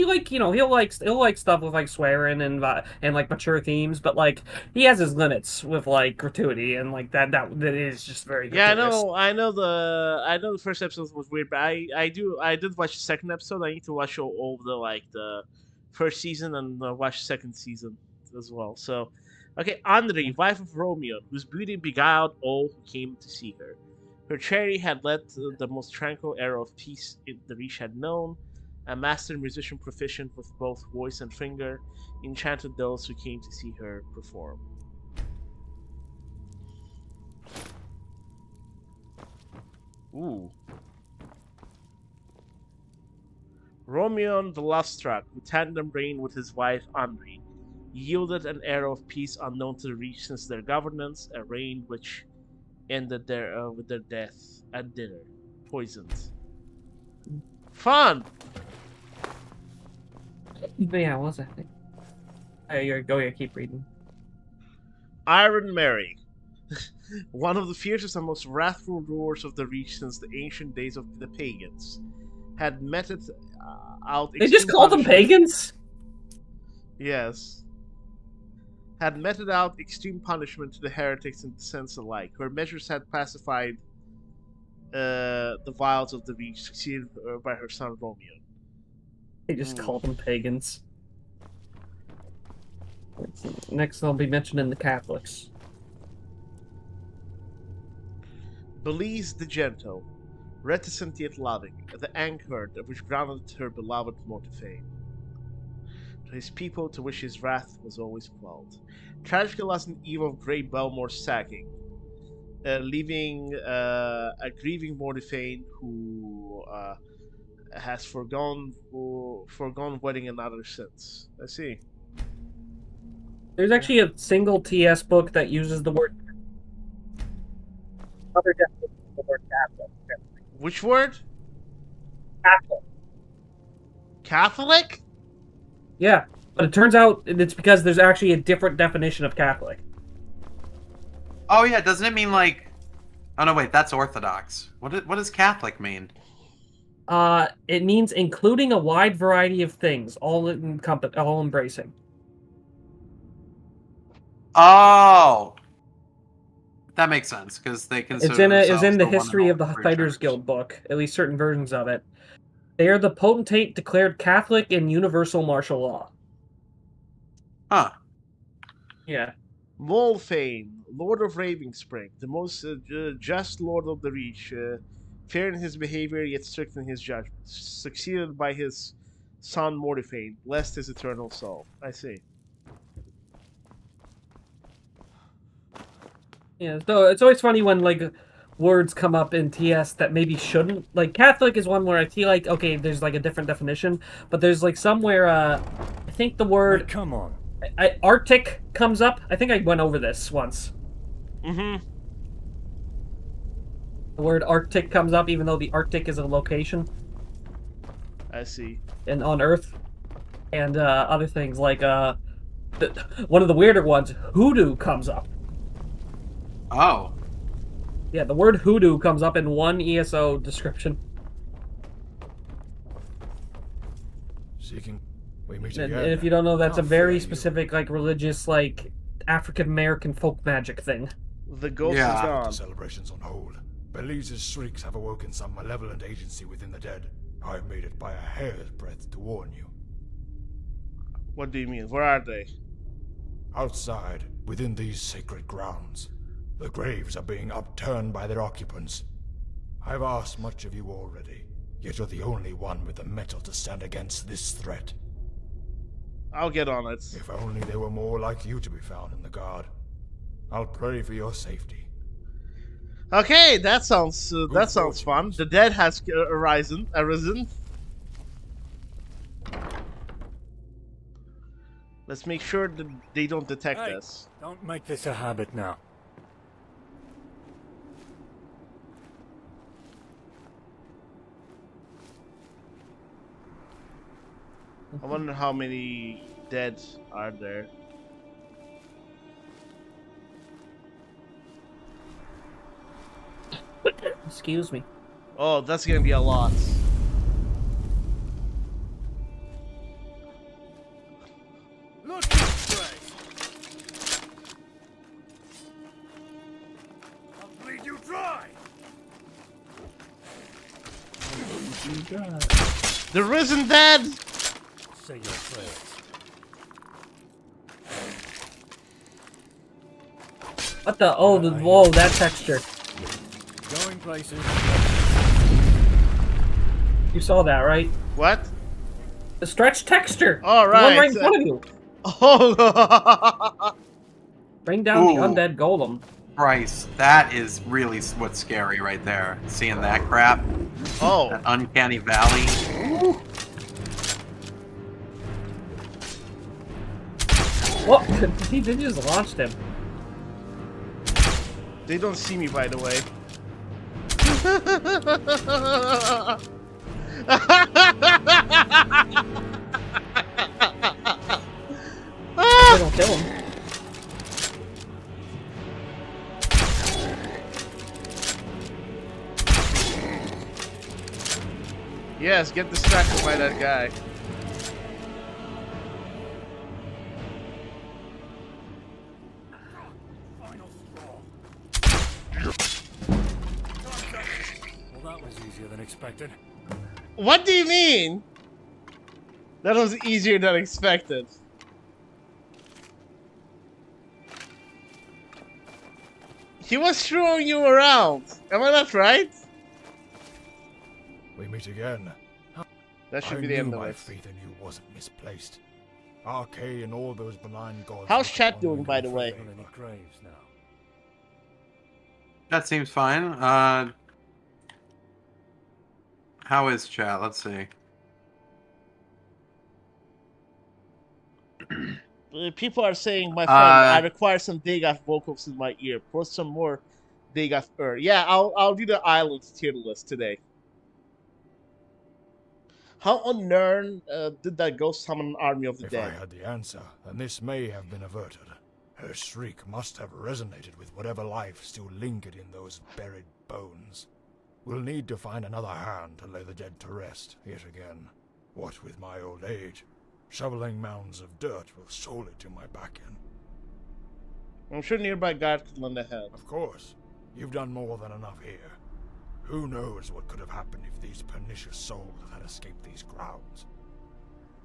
like, you know, he'll like stuff with like swearing and like mature themes, but like he has his limits with like gratuity and like that is just very Yeah, gratuitous. I know the first episode was weird, but I did watch the second episode. I need to watch all the first season and watch the second season as well. So, okay, Andre, wife of Romeo, whose beauty beguiled all who came to see her. Her charity had led to the most tranquil era of peace the Reach had known. A master musician proficient with both voice and finger, enchanted those who came to see her perform. Ooh. Romeo the Love-Struck, who tandem reigned with his wife Andre, yielded an era of peace unknown to the Reach since their governance, a reign which ended with their death at dinner, poisoned. Fun! Yeah, what was that thing? Go here, keep reading. Iron Mary. One of the fiercest and most wrathful rulers of the Reach since the ancient days of the pagans. Had meted out... They just called them pagans? Yes. Had meted out extreme punishment to the heretics and dissents alike. Her measures had pacified the vials of the Reach, succeeded by her son Romeo. They just called them pagans. Next, they'll be mentioning the Catholics. Belize the gentle, reticent yet loving, the anchor which grounded her beloved Mortifain. To his people, to which his wrath was always quelled. Tragically lost an eve of great Belmore sacking, leaving a grieving Mortifain who has forgone wedding another since. I see. There's actually a single TS book that uses the word. Other definition of the word Catholic. Which word? Catholic. Catholic? Yeah, but it turns out it's because there's actually a different definition of Catholic. Oh yeah, doesn't it mean like? Oh no, wait, that's Orthodox. What does Catholic mean? It means including a wide variety of things, all embracing. Oh, that makes sense because they consider It's in the themselves history of the one and all Fighters church. Guild book, at least certain versions of it. They are the potentate declared Catholic in universal martial law. Huh. Yeah. Wolfane, Lord of Ravenspring, the most just Lord of the Reach, fair in his behavior yet strict in his judgment, succeeded by his son Mortifain, blessed his eternal soul. I see. Yeah, so it's always funny when like words come up in TS that maybe shouldn't. Like Catholic is one where I feel like okay, there's like a different definition, but there's like somewhere I think the word Wait, come on. Arctic comes up. I think I went over this once. Mm-hmm. The word Arctic comes up, even though the Arctic is a location I see. and on Earth, and other things like one of the weirder ones, hoodoo comes up. Oh. Yeah, the word hoodoo comes up in one ESO description. Seeking, we meet And again. if you don't know, that's How a very fair you. specific, like, religious, like, African-American folk magic thing. The ghost Yeah. is The gone. celebrations on hold. Belize's shrieks have awoken some malevolent agency within the dead. I made it by a hair's breadth to warn you. What do you mean? Where are they? Outside, within these sacred grounds, the graves are being upturned by their occupants. I've asked much of you already, yet you're the only one with the mettle to stand against this threat. I'll get on it. If only there were more like you to be found in the Guard. I'll pray for your safety. Okay, that sounds fun. The dead has arisen. Let's make sure that they don't detect Hey, us. don't make this a habit now. I wonder how many dead are there. Excuse me. Oh, that's gonna be a lot. Look this way! I'll bleed you dry! The risen dead! Say your prayers. What the? Oh, whoa, that texture. Going places. You saw that, right? What? The stretch texture. All The one right right. in front of you. Oh! Bring down the Ooh. undead golem. Christ, that is really what's scary right there. Seeing that crap. Oh. That uncanny valley. What? He did just launched him. They don't see me, by the way. Yes, get distracted by that guy. Well, that was easier than expected. What do you mean? That was easier than expected. He was throwing you around. Am I not right? We meet again. That should I be the knew end of my it. faith in you wasn't misplaced. Arcay and all those benign gods. How's look chat upon doing, you by with the way? favor. On any graves now. That seems fine. How is chat? Let's see. People are saying, my friend, I Uh, require some Dagoth vocals in my ear. Post some more Dagoth. Yeah, I'll do the island tier list today. How on Nern did that ghost summon an army of the If I dead? had the answer, then this may have been averted. Her shriek must have resonated with whatever life still lingered in those buried bones. We'll need to find another hand to lay the dead to rest, yet again. What with my old age, shoveling mounds of dirt will surely do my back in. I'm sure nearby guard could lend a hand. Of course, you've done more than enough here. Who knows what could have happened if these pernicious souls had escaped these grounds?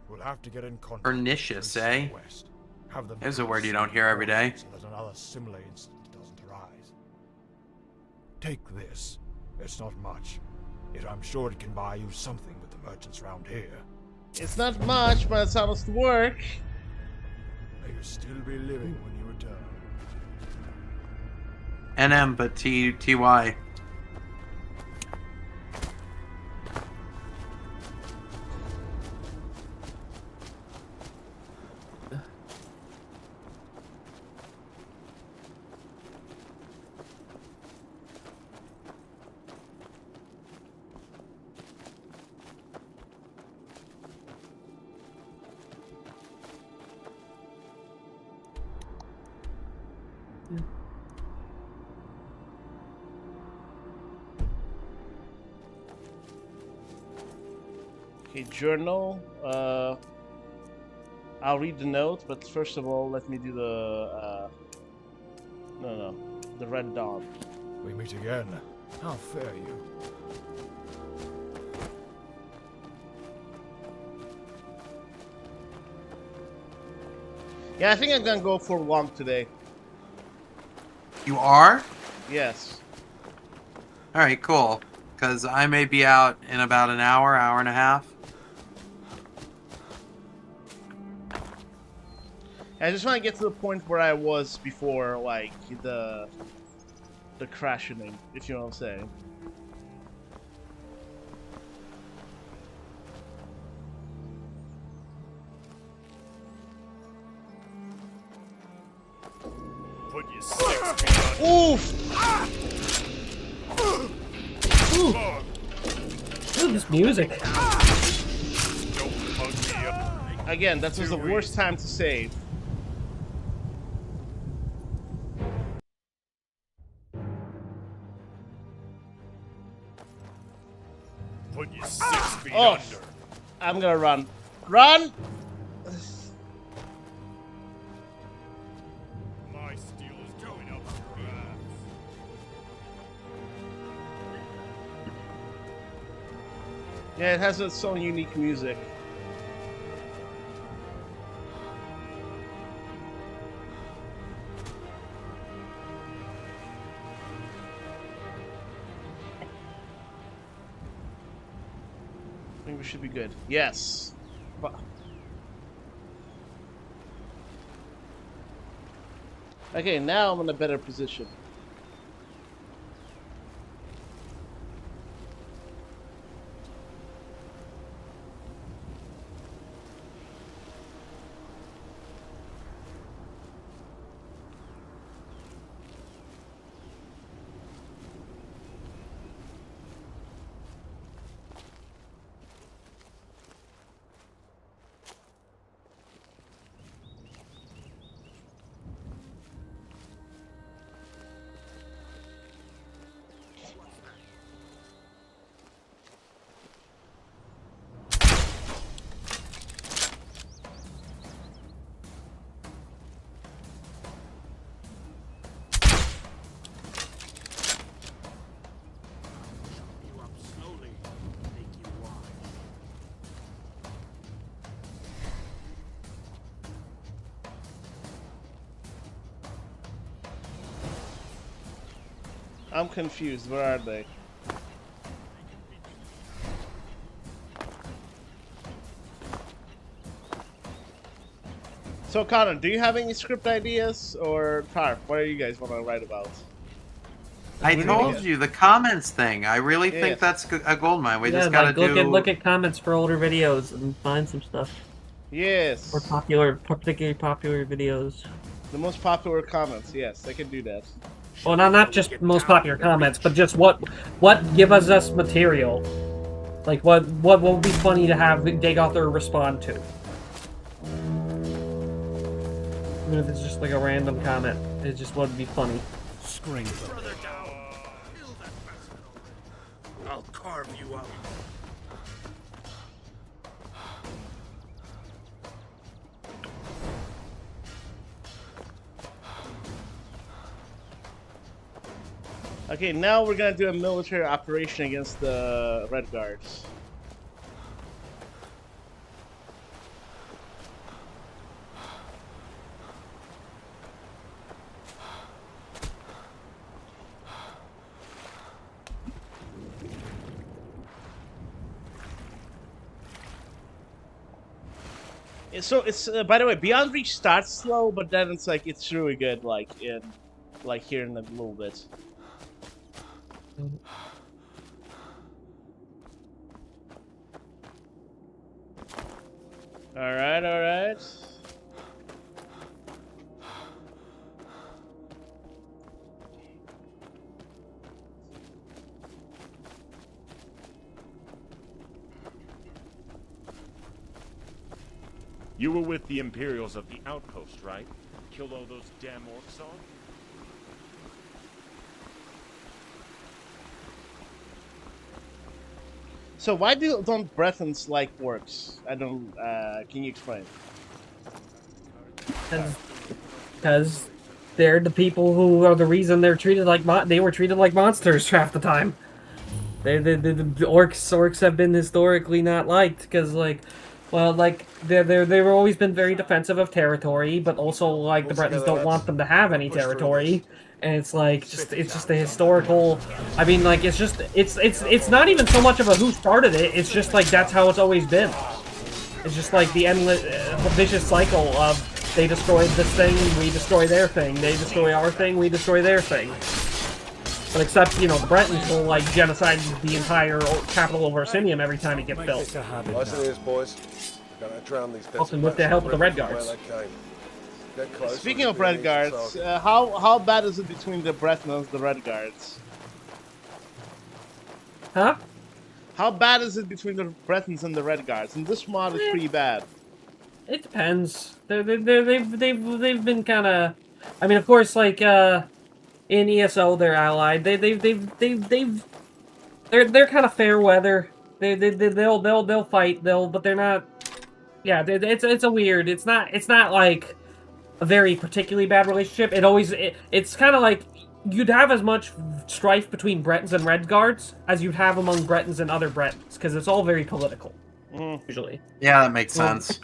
We'll have to get in contact. Pernicious, with eh? the West. Have them There's a word you don't hear every day. so that another similar incident doesn't arise. Take this. It's not much, yet I'm sure it can buy you something with the merchants round here. It's not much, but it's honest work. May you still be living when you return. NM, but TY. Okay, journal. I'll read the note, but first of all, let me do the. No, the Red Dawn. We meet again. How fare you? Yeah, I think I'm gonna go for one today. You are? Yes. All right, cool. Because I may be out in about an hour, hour and a half. I just want to get to the point where I was before, like the crashing, if you know what I'm saying. Put your 6 feet on. Oof! Ooh. Ooh, this music. Don't hug me up. Again, that was the worst time to save. Put your 6 feet Oh, under. I'm gonna run. Run! My steel is going up your ass. Yeah, it has its own unique music. I think we should be good. Yes. Okay, now I'm in a better position. I'm confused. Where are they? So, Connor, do you have any script ideas? Or Tarf, what do you guys want to write about? I told you the comments thing. I really think that's a goldmine. We just gotta look at comments for older videos and find some stuff. Yes. Or particularly popular videos. The most popular comments. Yes, I can do that. Well, not just most popular comments, but just what give us material. Like what would be funny to have Dig Author respond to. Even if it's just like a random comment, it just would be funny. Scream. I'll carve you up. Okay, now we're gonna do a military operation against the Red Guards. So it's by the way, Beyond Reach starts slow, but then it's really good. Like here in a little bit. All right. You were with the Imperials of the Outpost, right? Killed all those damn orcs on? So why don't Brethans like orcs? I don't. Can you explain? Because they're the people who are the reason they're treated like they were treated like monsters half the time. The orcs have been historically not liked because they've always been very defensive of territory, but also like the Bretons don't want them to have any territory. And it's like it's just a historical. I mean, like it's not even so much of a who started it. It's just like that's how it's always been. It's just like the endless, vicious cycle of they destroyed this thing, we destroy their thing. They destroy our thing, we destroy their thing. But except the Bretons will like genocide the entire capital of Orsinium every time it gets built. Nice it is, boys. We're gonna drown these Also with the help of the Red Guards. Speaking of Red Guards, how bad is it between the Bretons and the Red Guards? Huh? How bad is it between the Bretons and the Red Guards? And this mod is pretty bad. It depends. They've been kind of. I mean, of course, like in ESO, they're allied. They're kind of fair weather. They'll fight. But they're not. Yeah, it's a weird. It's not like a very particularly bad relationship. It's kind of like you'd have as much strife between Bretons and Red Guards as you'd have among Bretons and other Bretons, because it's all very political, usually. Yeah, that makes sense.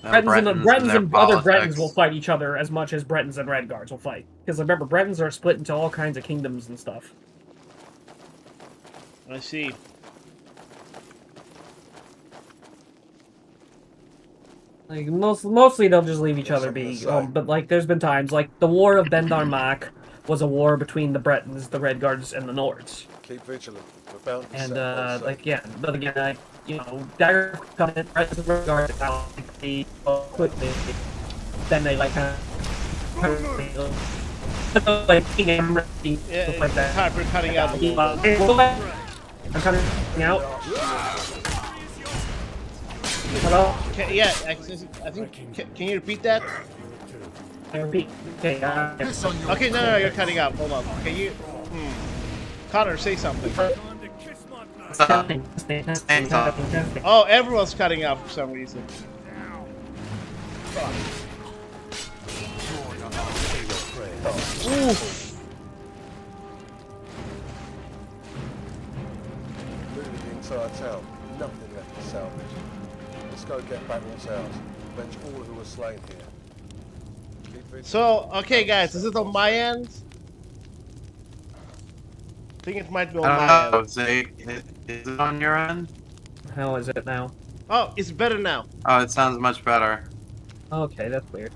Bretons and other Bretons will fight each other as much as Bretons and Red Guards will fight. Because remember, Bretons are split into all kinds of kingdoms and stuff. I see. Like mostly they'll just leave each other be. But like there's been times like the War of Bendarmach was a war between the Bretons, the Red Guards, and the Nords. Keep vigilant. We're bound to And like yeah, but again, Dagger Covenant, Bretons and Red Guards out quickly. Then they like kind of like King Amber, stuff like that. We're cutting out. I'm cutting out. Hello? Yeah, I think. Can you repeat that? I repeat. Okay. Okay, no, you're cutting out. Hold on. Can you? Connor, say something. Oh, everyone's cutting out for some reason. Oof. Looted the entire town. Nothing left to salvage. Let's go get back one's house. Avenge all who were slain here. So, okay, guys, is it on my end? think it might be on I my don't know. end. Is it on your end? How is it now? Oh, it's better now. Oh, it sounds much better. Okay, that's weird.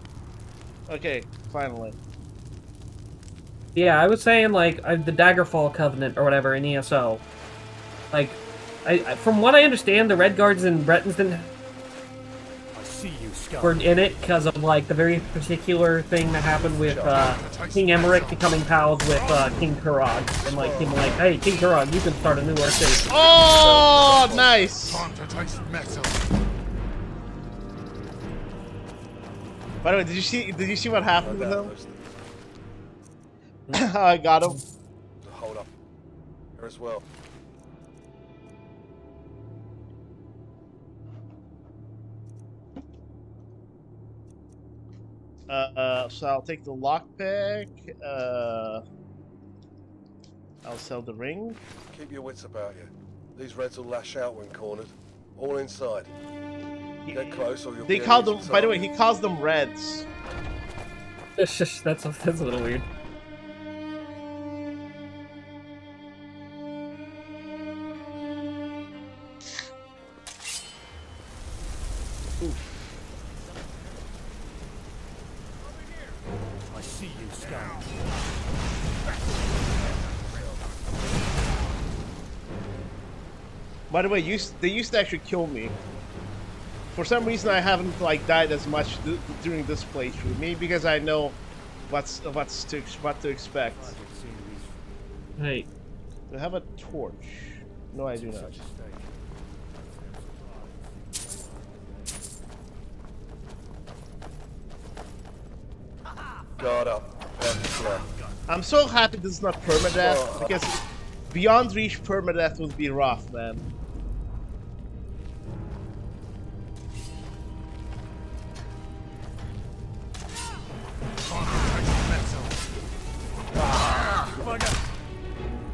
Okay, finally. Yeah, I was saying, like, the Daggerfall Covenant or whatever in ESO. Like, from what I understand, the Red Guards and Bretons didn't I see you, Sky. were in it because of, like, the very particular thing that happened with King Emmerich becoming pals with King Kurog. And, like, him like, hey, King Kurog, you can start a new Earth. Oh, nice! By the way, did you see what happened with him? How I got him? Hold up. Here as well. So I'll take the lockpick. I'll sell the ring. Keep your wits about you. These Reds will lash out when cornered. All inside. Get close or you'll They be called an them. easy By the way, target. he calls them Reds. that's a little weird. I see you, Sky. By the way, they used to actually kill me. For some reason, I haven't like died as much during this playthrough. Maybe because I know what to expect. Hey, Do I have a torch? No, I do not. Guard up. Prepare. I'm so happy this is not permadeath because Beyond Reach permadeath would be rough, man.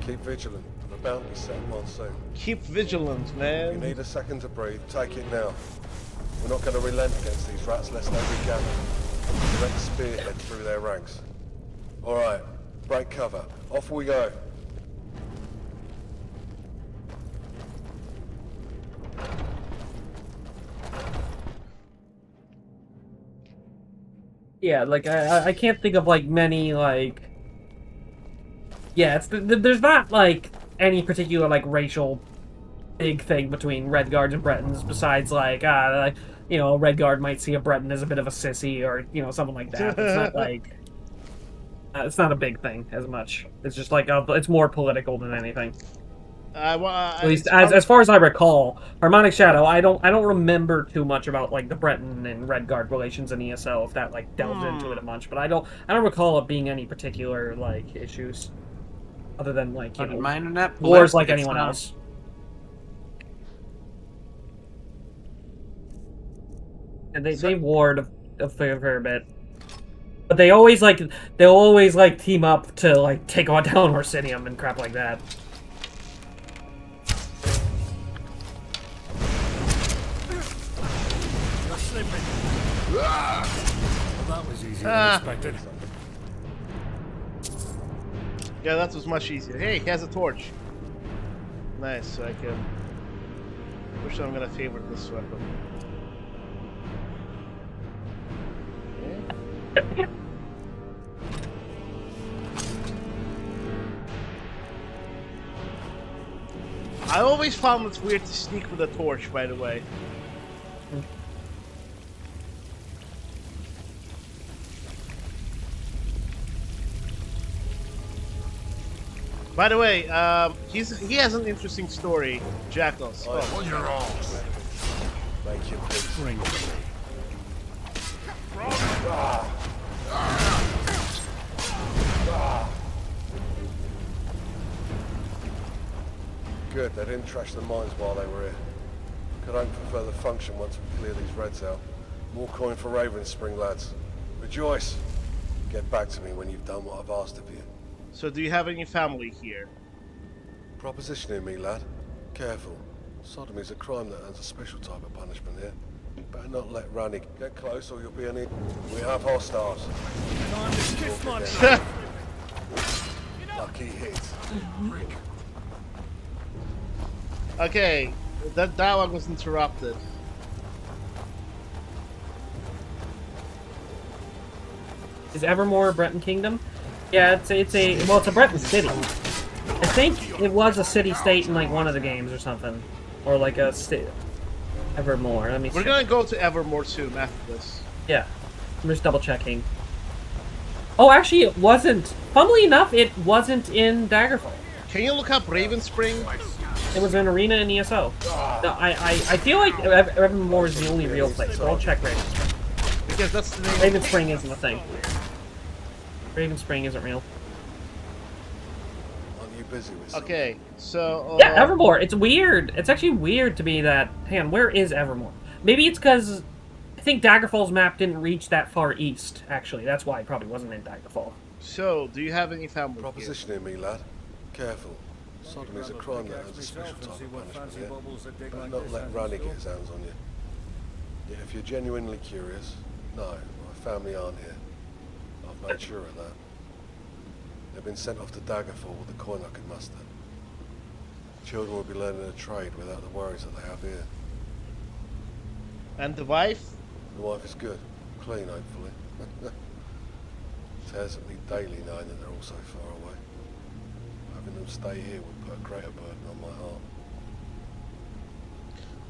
Keep vigilant. The bounty's setting one soon. Keep vigilant, You man. need a second to breathe. Take it now. We're not going to relent against these rats lest they regather. Direct spearhead through their ranks. All right. Break cover. Off we go. yeah, like I can't think of like many like. Yeah, there's not like any particular like racial big thing between Red Guards and Bretons besides like you know, a Red Guard might see a Breton as a bit of a sissy or you know something like that. It's not like it's not a big thing as much. It's just like it's more political than anything. At least as far as I recall, Harmonic Shadow. I don't remember too much about like the Breton and Red Guard relations in ESO if that like delves into it a bunch. But I don't recall it being any particular like issues other than like you know wars like anyone else. And they warred a fair bit, but they'll always like team up to like take on down Orsinium and crap like that. You're slipping. Well, that was easier than expected. Yeah, that was much easier. Hey, he has a torch. Nice, so I can. Which I'm gonna favor this weapon. Okay. I always found it weird to sneak with a torch, by the way. By the way, he has an interesting story, Jackals. Oh. On your arms. Make your peace. Bring it. Good, they didn't trash the mines while they were here. Could hope for further function once we clear these Reds out. More coin for Raven Spring, lads. Rejoice! Get back to me when you've done what I've asked of you. So do you have any family here? Propositioning me, lad. Careful. Sodomy is a crime that earns a special type of punishment here. Better not let Ranny get close or you'll be an We have hostiles. Time to kiss my butt. Lucky hit. Rick. Okay, that dialogue was interrupted. Is Evermore a Breton kingdom? Yeah, it's a Breton city. I think it was a city-state in like one of the games or something, or like a state. Evermore. Let me. We're gonna go to Evermore soon after this. Yeah, I'm just double checking. Oh, actually, it wasn't. Funnily enough, it wasn't in Daggerfall. Can you look up Raven Spring? It was in Arena and ESO. No, I feel like Evermore is the only real place, but I'll check Raven Spring. Because that's the name. Raven Spring isn't a thing. Raven Spring isn't real. Aren't you busy with something? Okay, so... Yeah, Evermore. It's weird. It's actually weird to me that... Hang on, where is Evermore? Maybe it's because... I think Daggerfall's map didn't reach that far east, actually. That's why it probably wasn't in Daggerfall. So, do you have any family? Propositioning me, lad. Careful. Sodomy is a crime that has a special type of punishment here. But not let Randy get his hands on you. Yet if you're genuinely curious, no, my family aren't here. I've made sure of that. They've been sent off to Daggerfall with the coin I can muster. Children will be learning a trade without the worries that they have here. And the wife? The wife is good. Clean, hopefully. Tears at me daily knowing that they're all so far away. Having them stay here would put a greater burden on my heart.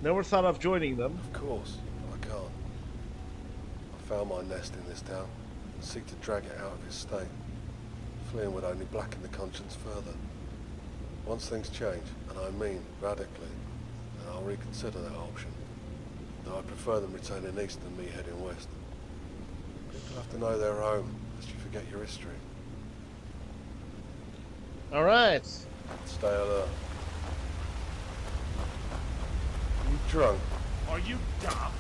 Never thought of joining them. Of course, I can't. I found my nest in this town and seek to drag it out of its state. Fleeing would only blacken the conscience further. Once things change, and I mean radically, then I'll reconsider that option. Though I prefer them returning east than me heading west. People have to know their home, lest you forget your history. Alright. Stay alert. You drunk? Are you daft?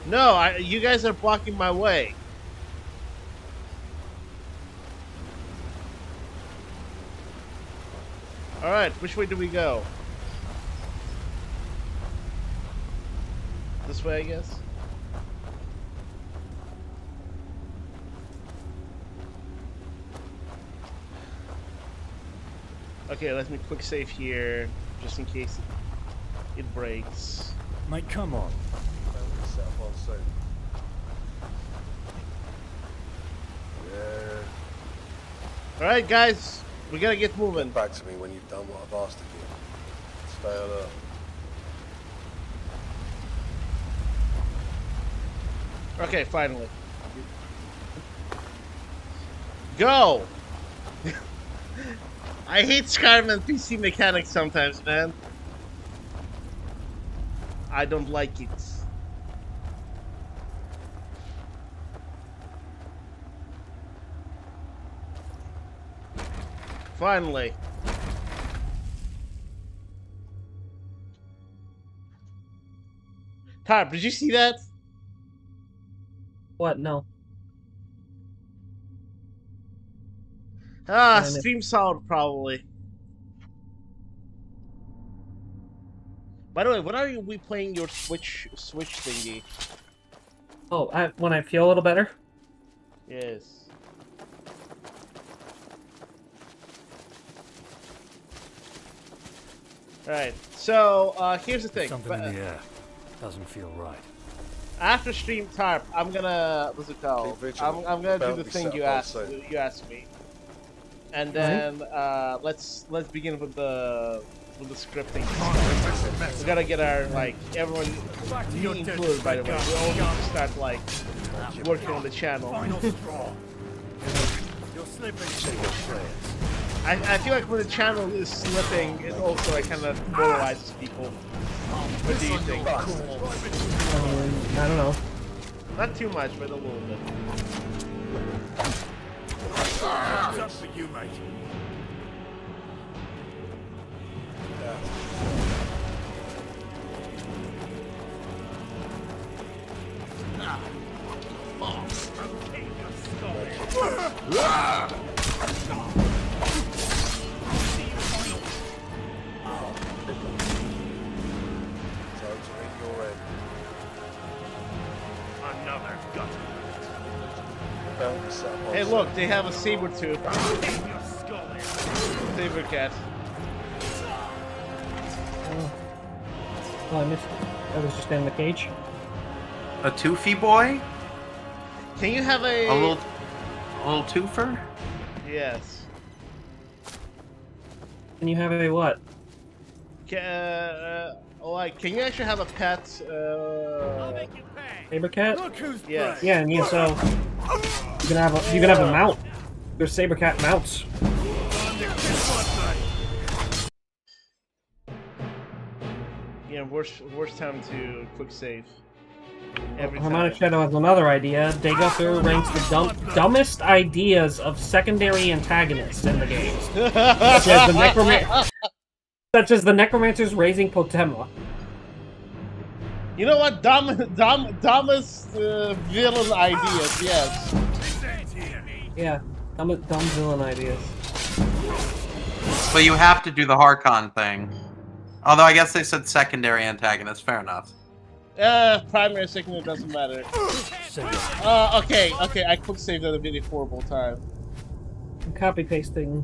No, you guys are blocking my way. Alright, which way do we go? This way, I guess? Okay, let me quick save here, just in case it breaks. Mate, come on. Set up on soon. Yeah. Alright, guys, we gotta get moving. Get back to me when you've done what I've asked of you. Stay alert. Okay, finally. Go! I hate Skyrim and PC mechanics sometimes, man. I don't like it. Finally. Tarp, did you see that? What? No. Ah, stream sound probably. By the way, when are we playing your Switch thingy? Oh, when I feel a little better? Yes. Right. So, here's the thing. Something in the air. Doesn't feel right. After stream Tarp, I'm gonna what's it called? I'm gonna do the thing you asked me. And then let's begin with the scripting. We gotta get our everyone me included, by the way. We all need to start working on the channel. You're slipping. I feel like when the channel is slipping, it also kind of demoralizes people. What do you think? I don't know. Not too much, but a little bit. It's up for you, mate. Hey, look, they have a saber tooth. Saber cat. Oh, I missed it. I was just in the cage. A toofy boy? Can you have A little twofer? Yes. Can you have a what? Can you actually have a pet? Saber cat? Look who's Yes. Yeah, and yeah, so you can have a mount. There's saber cat mounts. Yeah, worst time to quick save. Every Harmonic time. Shadow has another idea. Daguther ranks the dumbest ideas of secondary antagonists in the games. Such as the Necromancer's raising Potema. You know what? Dumbest villain ideas. Yes. Yeah, dumb villain ideas. But you have to do the Harkon thing. Although I guess they said secondary antagonist. Fair enough. Primary, secondary, doesn't matter. Okay. I quick saved at a really horrible time. I'm copy pasting.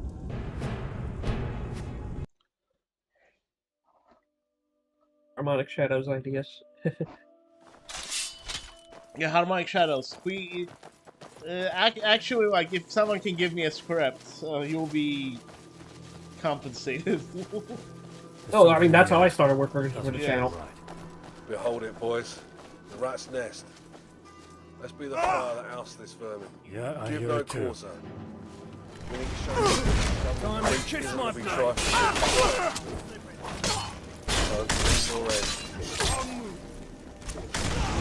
Harmonic Shadow's ideas. Yeah, Harmonic Shadows. Actually, like, if someone can give me a script, you'll be compensated. Oh, I mean, that's how I started working for the channel. Behold it, boys. The rat's nest. Let's be the fire that ousts this vermin. Yeah, I Give hear no it too. causa. We need to show Time to kiss my big face. try.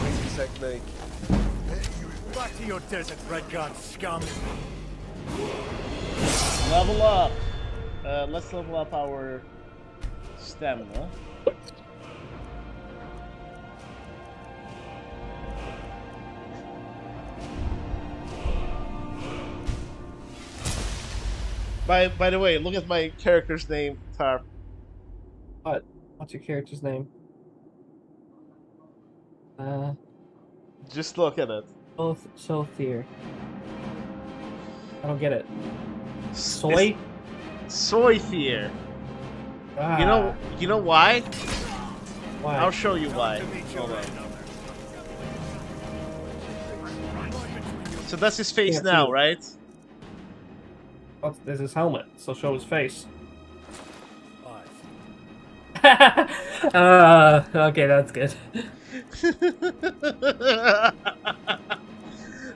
Easy technique. Back to your desert, Redguard scum. Level up. Let's level up our stamina. By the way, look at my character's name, Tar. What? What's your character's name? Just look at it. Sothier. I don't get it. Soy? Soy fear. Ah, You know why? why? I'll show you why. Hold on. So that's his face Can't now, see it. right? There's his helmet, so show his face. Okay, that's good.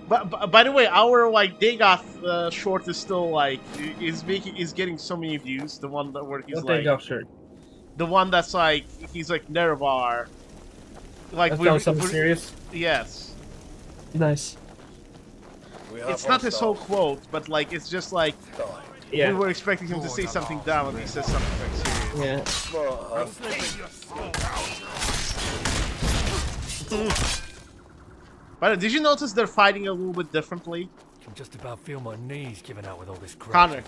But by the way, our like Dagoth short is still like is getting so many views. The one that where he's What like Dagoth shirt? the one that's like he's like Nerevar. Like That's something serious. Yes. Nice. It's not his whole quote, but like it's just like Yeah. we were expecting him to say something dumb and he says something like serious. Yeah. But did you notice they're fighting a little bit differently? I can just about feel my knees giving out with all this crap. Connor.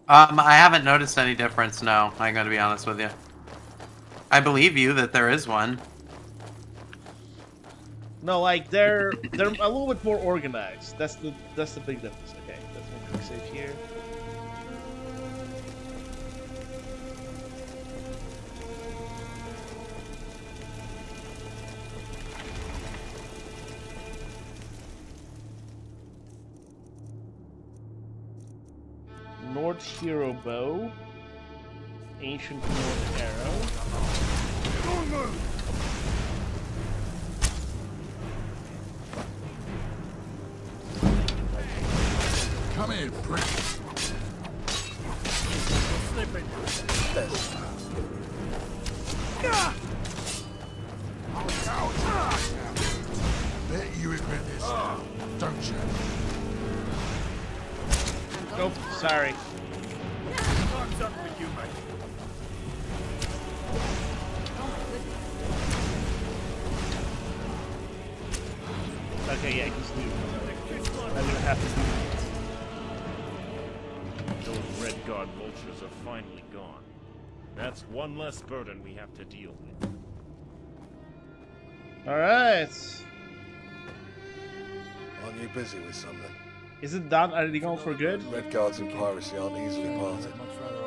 I haven't noticed any difference, no. I'm gonna be honest with you. I believe you that there is one. No, like they're a little bit more organized. That's the big difference. Okay, that's one quick save here. Nord Hero Bow, Ancient Nord Arrow. Come in, prick. Bet you regret this now, don't you? Nope, sorry. Time's up for you, mate. Okay, yeah, he's new. I didn't have to do Those Red Guard vultures are finally gone. That's one less burden we have to deal with. Alright. Aren't you busy with something? Is it done? Are they going for good? Red Guards and piracy aren't easily parted.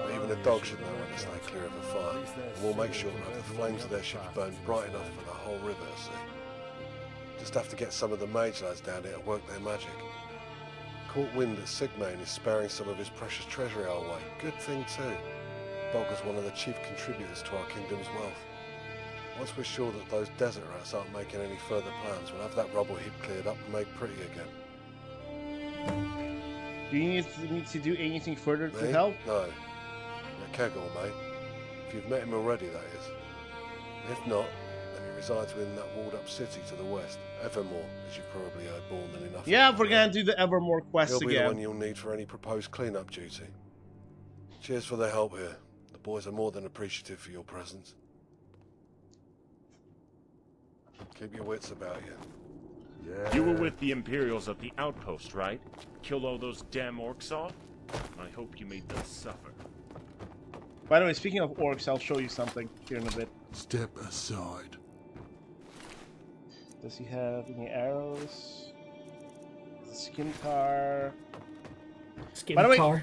But even a dog should know when to stay clear of a fire, and we'll make sure to have the flames of their ships burn bright enough for the whole river to see. Just have to get some of the mage lads down here to work their magic. Caught wind that Sigmane is sparing some of his precious treasury our way. Good thing too. Bolger's one of the chief contributors to our kingdom's wealth. Once we're sure that those desert rats aren't making any further plans, we'll have that rubble heap cleared up and made pretty again. Do you need to do anything further to Me? help? No. You're Kegel, mate. If you've met him already, that is. If not, then he resides within that walled-up city to the west, Evermore, as you've probably heard more than enough. Yeah, we're gonna do the Evermore quest He'll be the again. one you'll need for any proposed clean-up duty. Cheers for the help here. The boys are more than appreciative for your presence. Keep your wits about you. Yeah. You were with the Imperials at the outpost, right? Killed all those damn orcs off? I hope you made them suffer. By the way, speaking of orcs, I'll show you something here in a bit. Step aside. Does he have any arrows? The skin tar. By the way,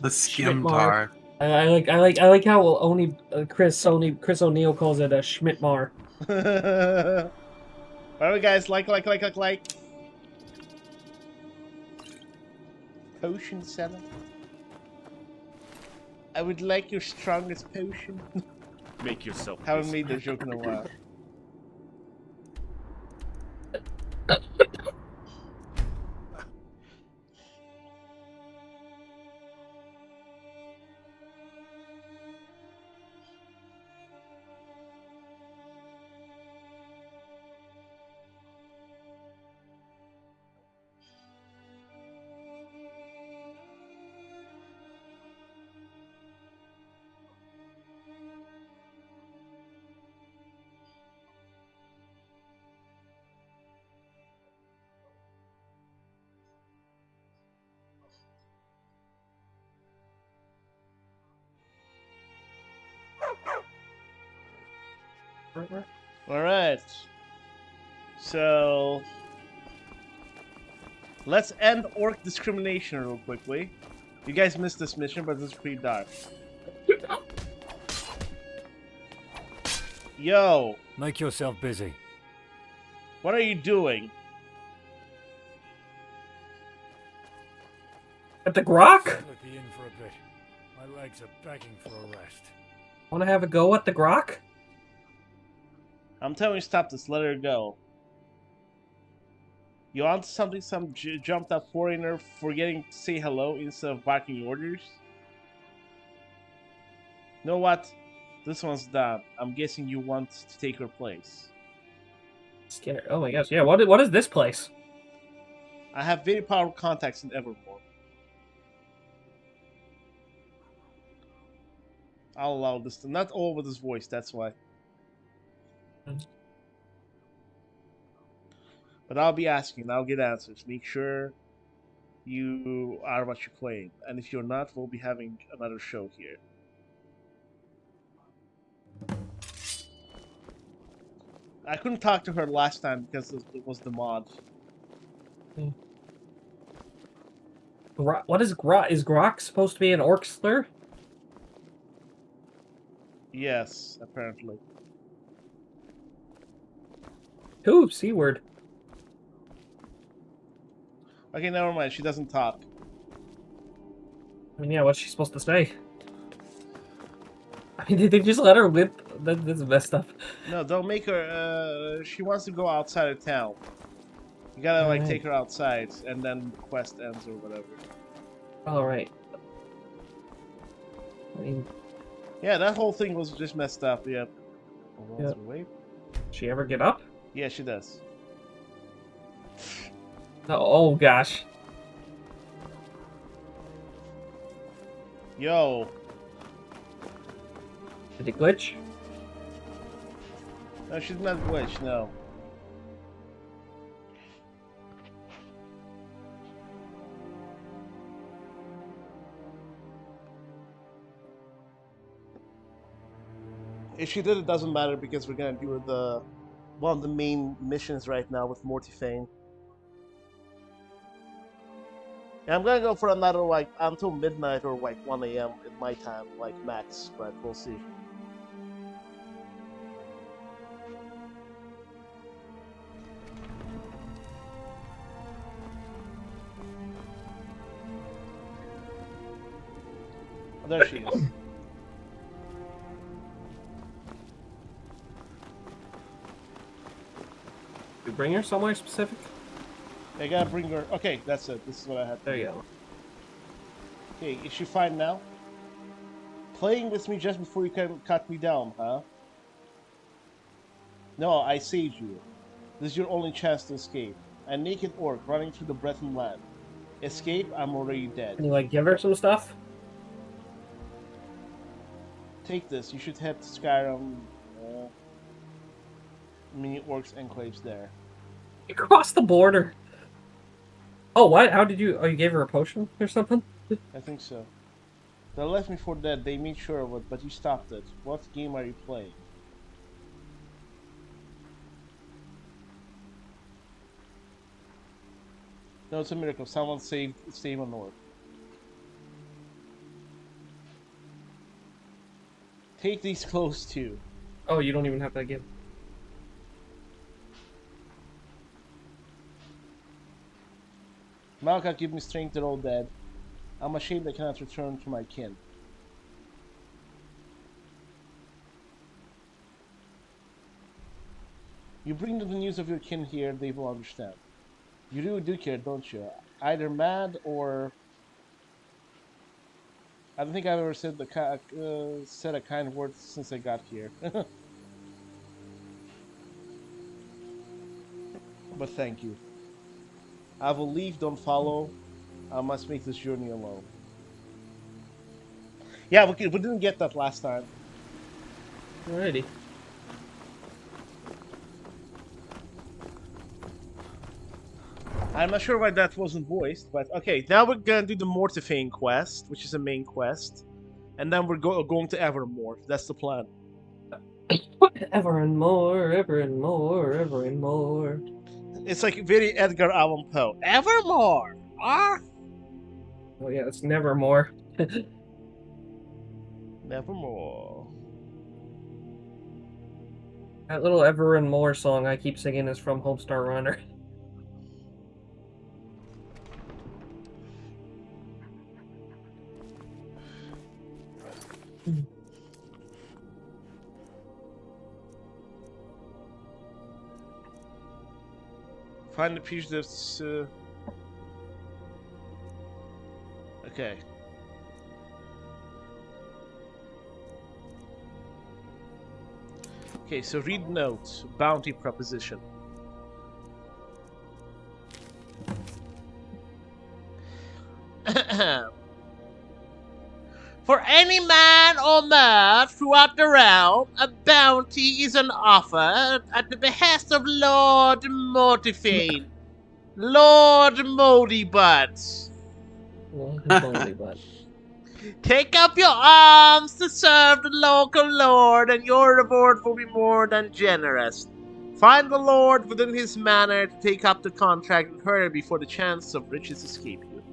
The skimtar. I like how only Chris O'Neill calls it a Schmidtmar. By the way, guys, like. Potion seller. I would like your strongest potion. Make yourself. Haven't made that joke in a while. Alright. So let's end orc discrimination real quickly. You guys missed this mission, but it's pretty dark. Yo. Make yourself busy. What are you doing? At the grok? Let be in for a bit. My legs are begging for a rest. Want to have a go at the grok? I'm telling you, stop this. Let her go. You want something? Some jumped up foreigner forgetting to say hello instead of barking orders? You know what? This one's done. I'm guessing you want to take her place. Scared. Oh my gosh. Yeah. What is this place? I have very powerful contacts in Evermore. I'll allow this to not all with his voice. That's why. But I'll be asking, I'll get answers. Make sure you are what you claim. And if you're not, we'll be having another show here. I couldn't talk to her last time because it was the mod. What is grok? Is grok supposed to be an orc slur? Yes, apparently. Ooh, C word. Okay, never mind. She doesn't talk. I mean, yeah, what's she supposed to say? I mean, did they just let her whip? That's messed up. No, don't make her. She wants to go outside of town. You gotta like take her outside, and then the quest ends or whatever. All right. I mean, yeah, that whole thing was just messed up. Yep. Yeah. Wait. She ever get up? Yeah, she does. Oh gosh. Yo. Did it glitch? No, she's not glitch. No. If she did, it doesn't matter because we're gonna do the one of the main missions right now with Morty Fane. Yeah, I'm gonna go for another like until midnight or like 1 a.m. in my time, like max, but we'll see. Oh, there she is. You bring her somewhere specific? I gotta bring her. Okay, that's it. This is what I had. There you go. Okay, is she fine now? Playing with me just before you can cut me down, huh? No, I saved you. This is your only chance to escape. A naked orc running through the Breton land. Escape, I'm already dead. Can you like give her some stuff? Take this. You should head to Skyrim. Mini orcs enclaves there. You crossed the border. Oh, what? How did you? Oh, you gave her a potion or something? I think so. They left me for dead. They made sure of it, but you stopped it. What game are you playing? No, it's a miracle. Someone saved an orc. Take these clothes too. Oh, you don't even have to give. Malka, give me strength, they're all dead. I'm ashamed I cannot return to my kin. You bring them the news of your kin here, they will understand. You really do care, don't you? Either mad or... I don't think I've ever said said a kind word since I got here. But thank you. I will leave, don't follow. I must make this journey alone. Yeah, we didn't get that last time. Alrighty. I'm not sure why that wasn't voiced, but okay. Now we're gonna do the Mortifane quest, which is a main quest. And then we're going to Evermore. That's the plan. Ever and more, ever and more, ever and more. It's like very Edgar Allan Poe. Evermore! Ah! Oh yeah, it's Nevermore. Nevermore. That little Ever and More song I keep singing is from Homestar Runner. Find the fugitives. Okay. Okay, so read notes. Bounty proposition. For any man or man throughout the realm, a bounty is an offer at the behest of Lord Mortifane. Lord Modybutt. Lord Modybutt. Take up your arms to serve the local lord, and your reward will be more than generous. Find the lord within his manor to take up the contract and hurry before the chance of riches escape you.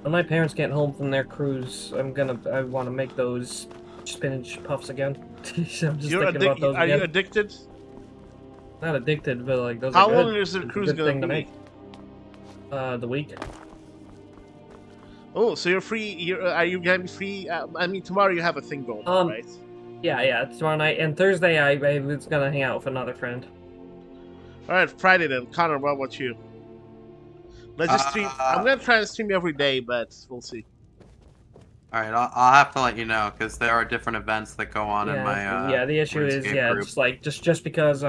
When my parents get home from their cruise, I want to make those spinach puffs again. I'm just thinking about those Are again. you addicted? Not addicted, but like those. How are good. long is the It's a cruise good gonna thing to be? make. The week. Oh, so you're free. Are you gonna be free? I mean, tomorrow you have a thing going on, right? Yeah, tomorrow night and Thursday. I was gonna hang out with another friend. All right, Friday then. Connor, what about you? Let's just stream. I'm gonna try to stream every day, but we'll see. All right, I'll have to let you know because there are different events that go on in my yeah. The issue is RuneScape group. just like just because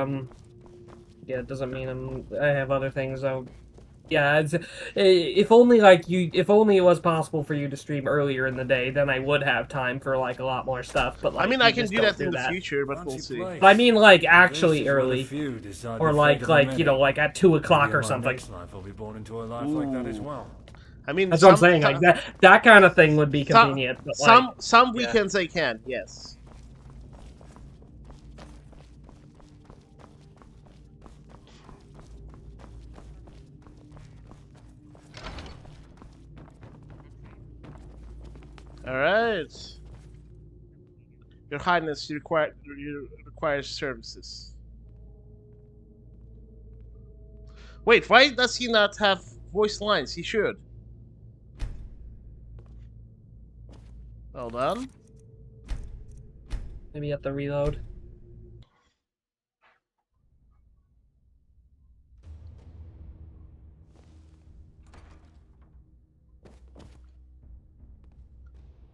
it doesn't mean I have other things. Yeah, if only if only it was possible for you to stream earlier in the day, then I would have time for like a lot more stuff. But like, I mean, you I can just do don't that in the future, but we'll see. But I mean, like actually early, or like you know, like at 2 o'clock or something. I'll be born into a life like that as well. I mean, that's what I'm saying. Like that kind of thing would be convenient. But some weekends I can, yes. All right. Your Highness, you requires services. Wait, why does he not have voice lines? He should. Hold on. Maybe you have to reload.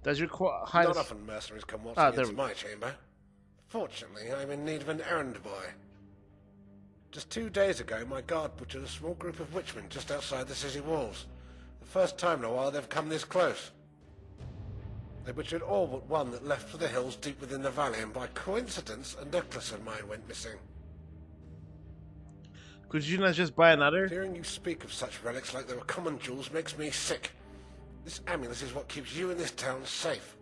Does your Not Highness... often mercenaries come waltzing there into we my chamber. Fortunately, I'm in need of an errand boy. Just 2 days ago, my guard butchered a small group of witchmen just outside the city walls. The first time in a while they've come this close. They butchered all but one that left for the hills deep within the valley, and by coincidence, a necklace of mine went missing. Could you not just buy another? Hearing you speak of such relics like they were common jewels makes me sick. This amulet is what keeps you in this town safe.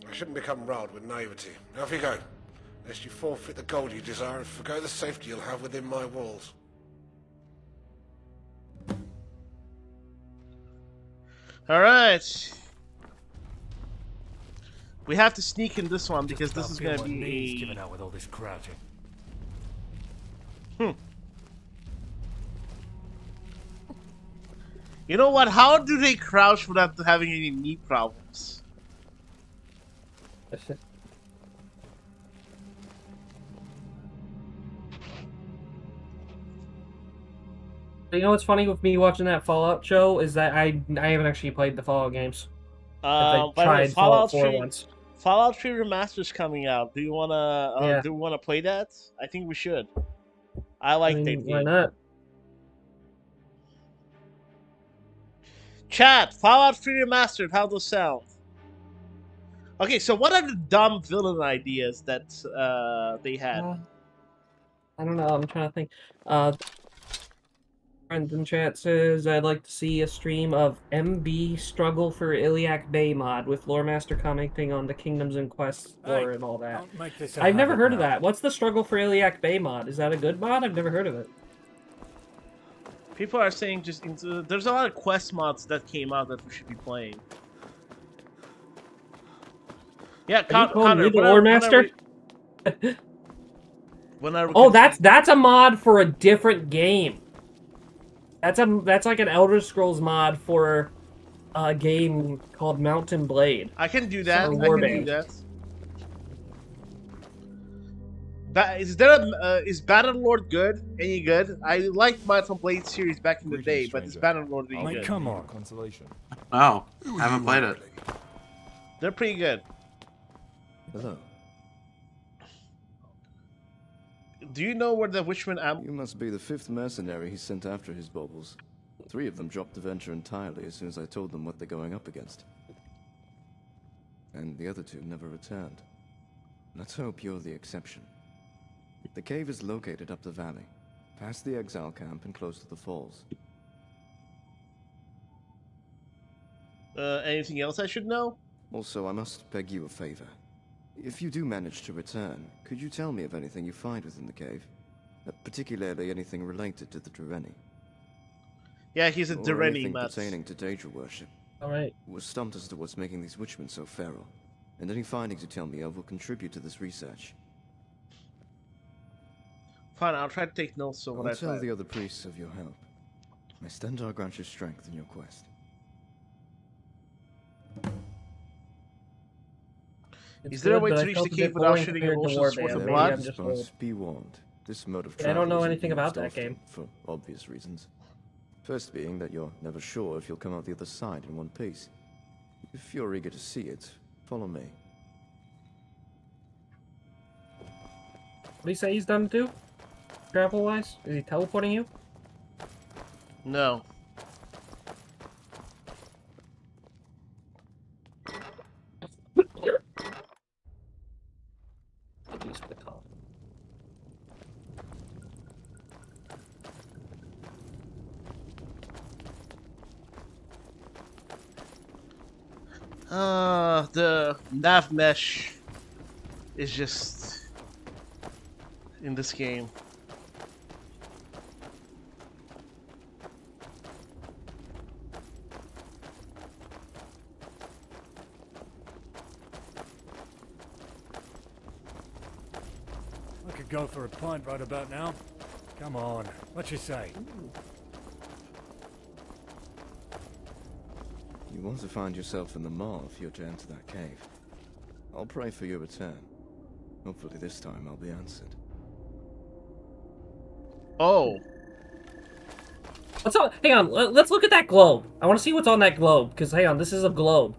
I shouldn't become riled with naivety. Now off you go, lest you forfeit the gold you desire and forgo the safety you'll have within my walls. Alright. We have to sneak in this one because this is going to be giving out with all this crouching. You know what? How do they crouch without having any knee problems? You know what's funny with me watching that Fallout show is that I haven't actually played the Fallout games. By the way, Fallout 3 Remaster's coming out. Do you wanna do we wanna play that? I think we should. I like that game. Why not? Chat, Fallout 3 Remastered, how does sound? Okay, so what are the dumb villain ideas that they had? I don't know, I'm trying to think. Friend in chat says, I'd like to see a stream of MB Struggle for Iliac Bay mod with Loremaster commenting on the Kingdoms and Quests lore and all that. I've never heard of that. What's the Struggle for Iliac Bay mod? Is that a good mod? I've never heard of it. People are saying there's a lot of quest mods that came out that we should be playing. Yeah, Connor, the Loremaster? Oh, that's a mod for a different game. That's like an Elder Scrolls mod for a game called Mountain Blade. I can do that. Is Bannerlord good? Any good? I liked Mountain Blade series back in the day, but is Bannerlord any good? Come on, consolation. Oh, I haven't played it. They're pretty good. Hello. Do you know where the Witchman am? You must be the 5th mercenary he sent after his baubles. 3 of them dropped the venture entirely as soon as I told them what they're going up against. And the other 2 never returned. Let's hope you're the exception. The cave is located up the valley, past the exile camp and close to the falls. Anything else I should know? Also, I must beg you a favor. If you do manage to return, could you tell me of anything you find within the cave? Particularly anything related to the Dureni? Yeah, he's a Dureni, anything Matt. pertaining to Daedra worship. Alright. We're stumped as to what's making these witchmen so feral, and any findings you tell me of will contribute to this research. Fine, I'll try to take notes of what I I'll tell find. the other priests of your help. May Stendarr grant you strength in your quest. Is there a way to reach the cave without shooting emotions worth of blood? But be warned, this mode of I travel don't know isn't anything about used that often, game. for obvious reasons. First being that you're never sure if you'll come out the other side in one piece. If you're eager to see it, follow me. What do you say he's done to? Travel-wise? Is he teleporting you? No. The nav mesh is just in this game. go for a pint right about now? Come on, what you say? You want to find yourself in the mall if you're to enter that cave. I'll pray for your return. Hopefully this time I'll be answered. Oh. What's on? Hang on, let's look at that globe. I want to see what's on that globe, because hang on, this is a globe.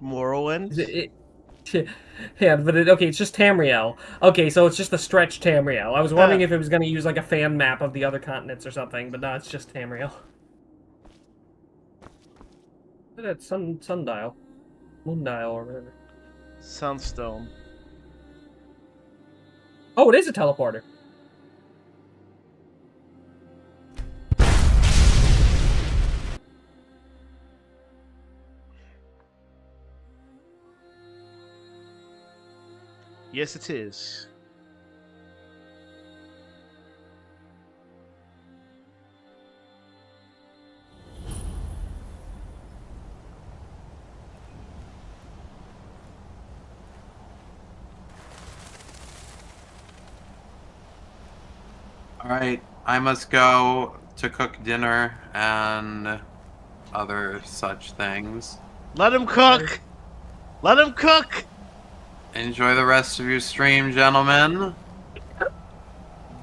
Morrowind? Yeah, but okay, it's just Tamriel. Okay, so it's just a stretched Tamriel. I was wondering if it was going to use like a fan map of the other continents or something, but no, it's just Tamriel. Look at that sundial. Moondial or whatever. Sunstone. Oh, it is a teleporter. Yes, it is. Alright, I must go to cook dinner and other such things. Let him cook! Let him cook! Enjoy the rest of your stream, gentlemen.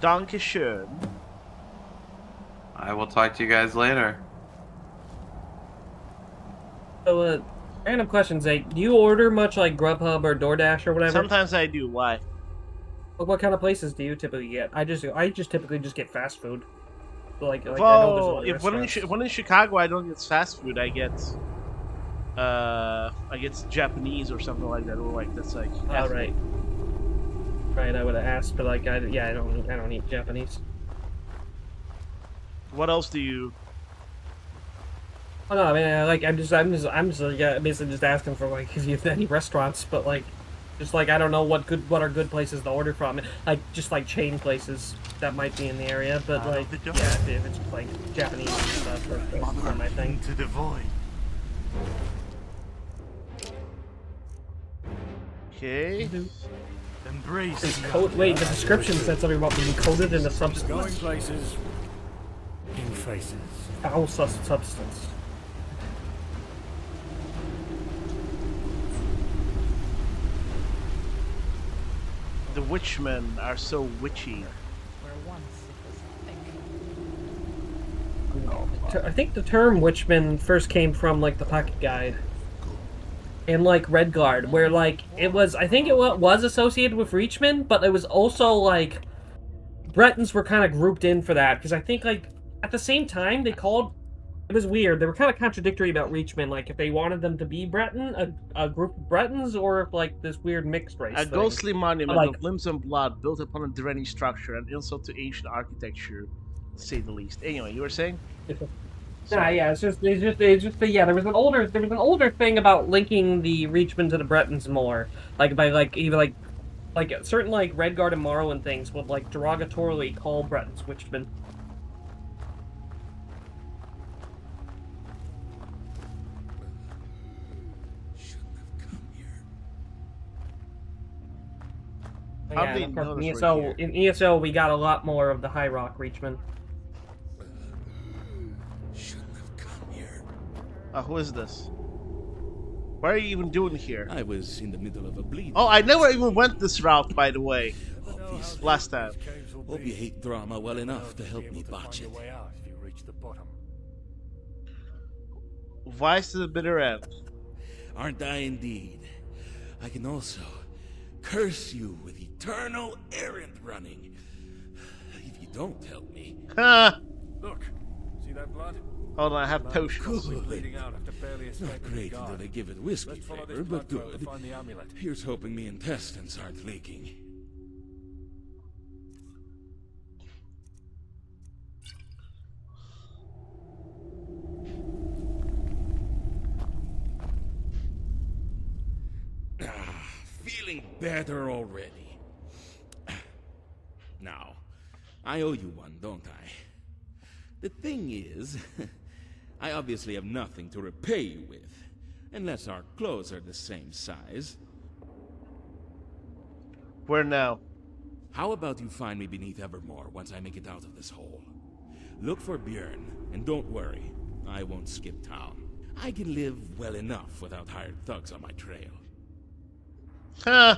Dankeschön. I will talk to you guys later. So, random question, Zach. Do you order much like Grubhub or DoorDash or whatever? Sometimes I do. Why? What kind of places do you typically get? I just typically just get fast food. Like Well, I know there's if when in Chicago, I don't get fast food. I get Japanese or something like that, or like that's like. Oh, right. Right, I would have asked, but like I don't eat Japanese. What else do you? Oh no, I mean, like I'm just like, basically just asking for like if you have any restaurants, but like, just like I don't know what are good places to order from, like just like chain places that might be in the area, but like yeah, if it's like Japanese and stuff, that's not my thing. To the void. Okay. Embrace. Wait, the description said something about being coated in a substance. Going places. In faces. Foul substance. The witchmen are so witchy. I think the term witchman first came from like the pocket guide. And like Redguard, where like it was, I think it was associated with Reachmen, but it was also like Bretons were kind of grouped in for that because I think like at the same time they called it was weird. They were kind of contradictory about Reachmen, like if they wanted them to be Breton, a group of Bretons, or if like this weird mixed race. A thing. ghostly monument like, of limbs and blood built upon a draining structure, an insult to ancient architecture, to say the least. Anyway, you were saying? Nah, yeah, it's just yeah. There was an older thing about linking the Reachmen to the Bretons more, like by like even like certain like Redguard and Morrowind things would like derogatorily call Bretons witchmen. How Yeah, do they and of course, know in this ESO, right here? in ESO, we got a lot more of the High Rock Reachmen. Who is this? What are you even doing here? I was in the middle of a bleed. Oh, I never even went this route, by the way. Last time. Hope you hate drama well enough to help me botch it. Vice to the bitter end. Aren't I indeed? I can also curse you with eternal errand running. If you don't help me. Ha! Look, see that blood? Hold on, I have potions. Bleeding out after barely Not escaping great the until guard. they give it whiskey Let's follow flavor, this but blood trail to good. find the amulet. Here's hoping me intestines aren't leaking. Feeling better already. Now, I owe you one, don't I? The thing is, I obviously have nothing to repay you with, unless our clothes are the same size. Where now? How about you find me beneath Evermore once I make it out of this hole? Look for Björn, and don't worry, I won't skip town. I can live well enough without hired thugs on my trail. Huh.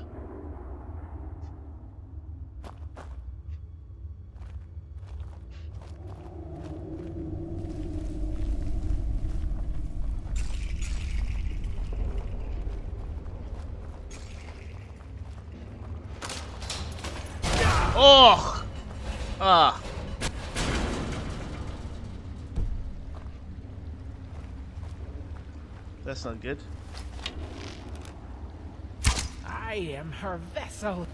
Oh! Ah. That's not good. I am her vessel.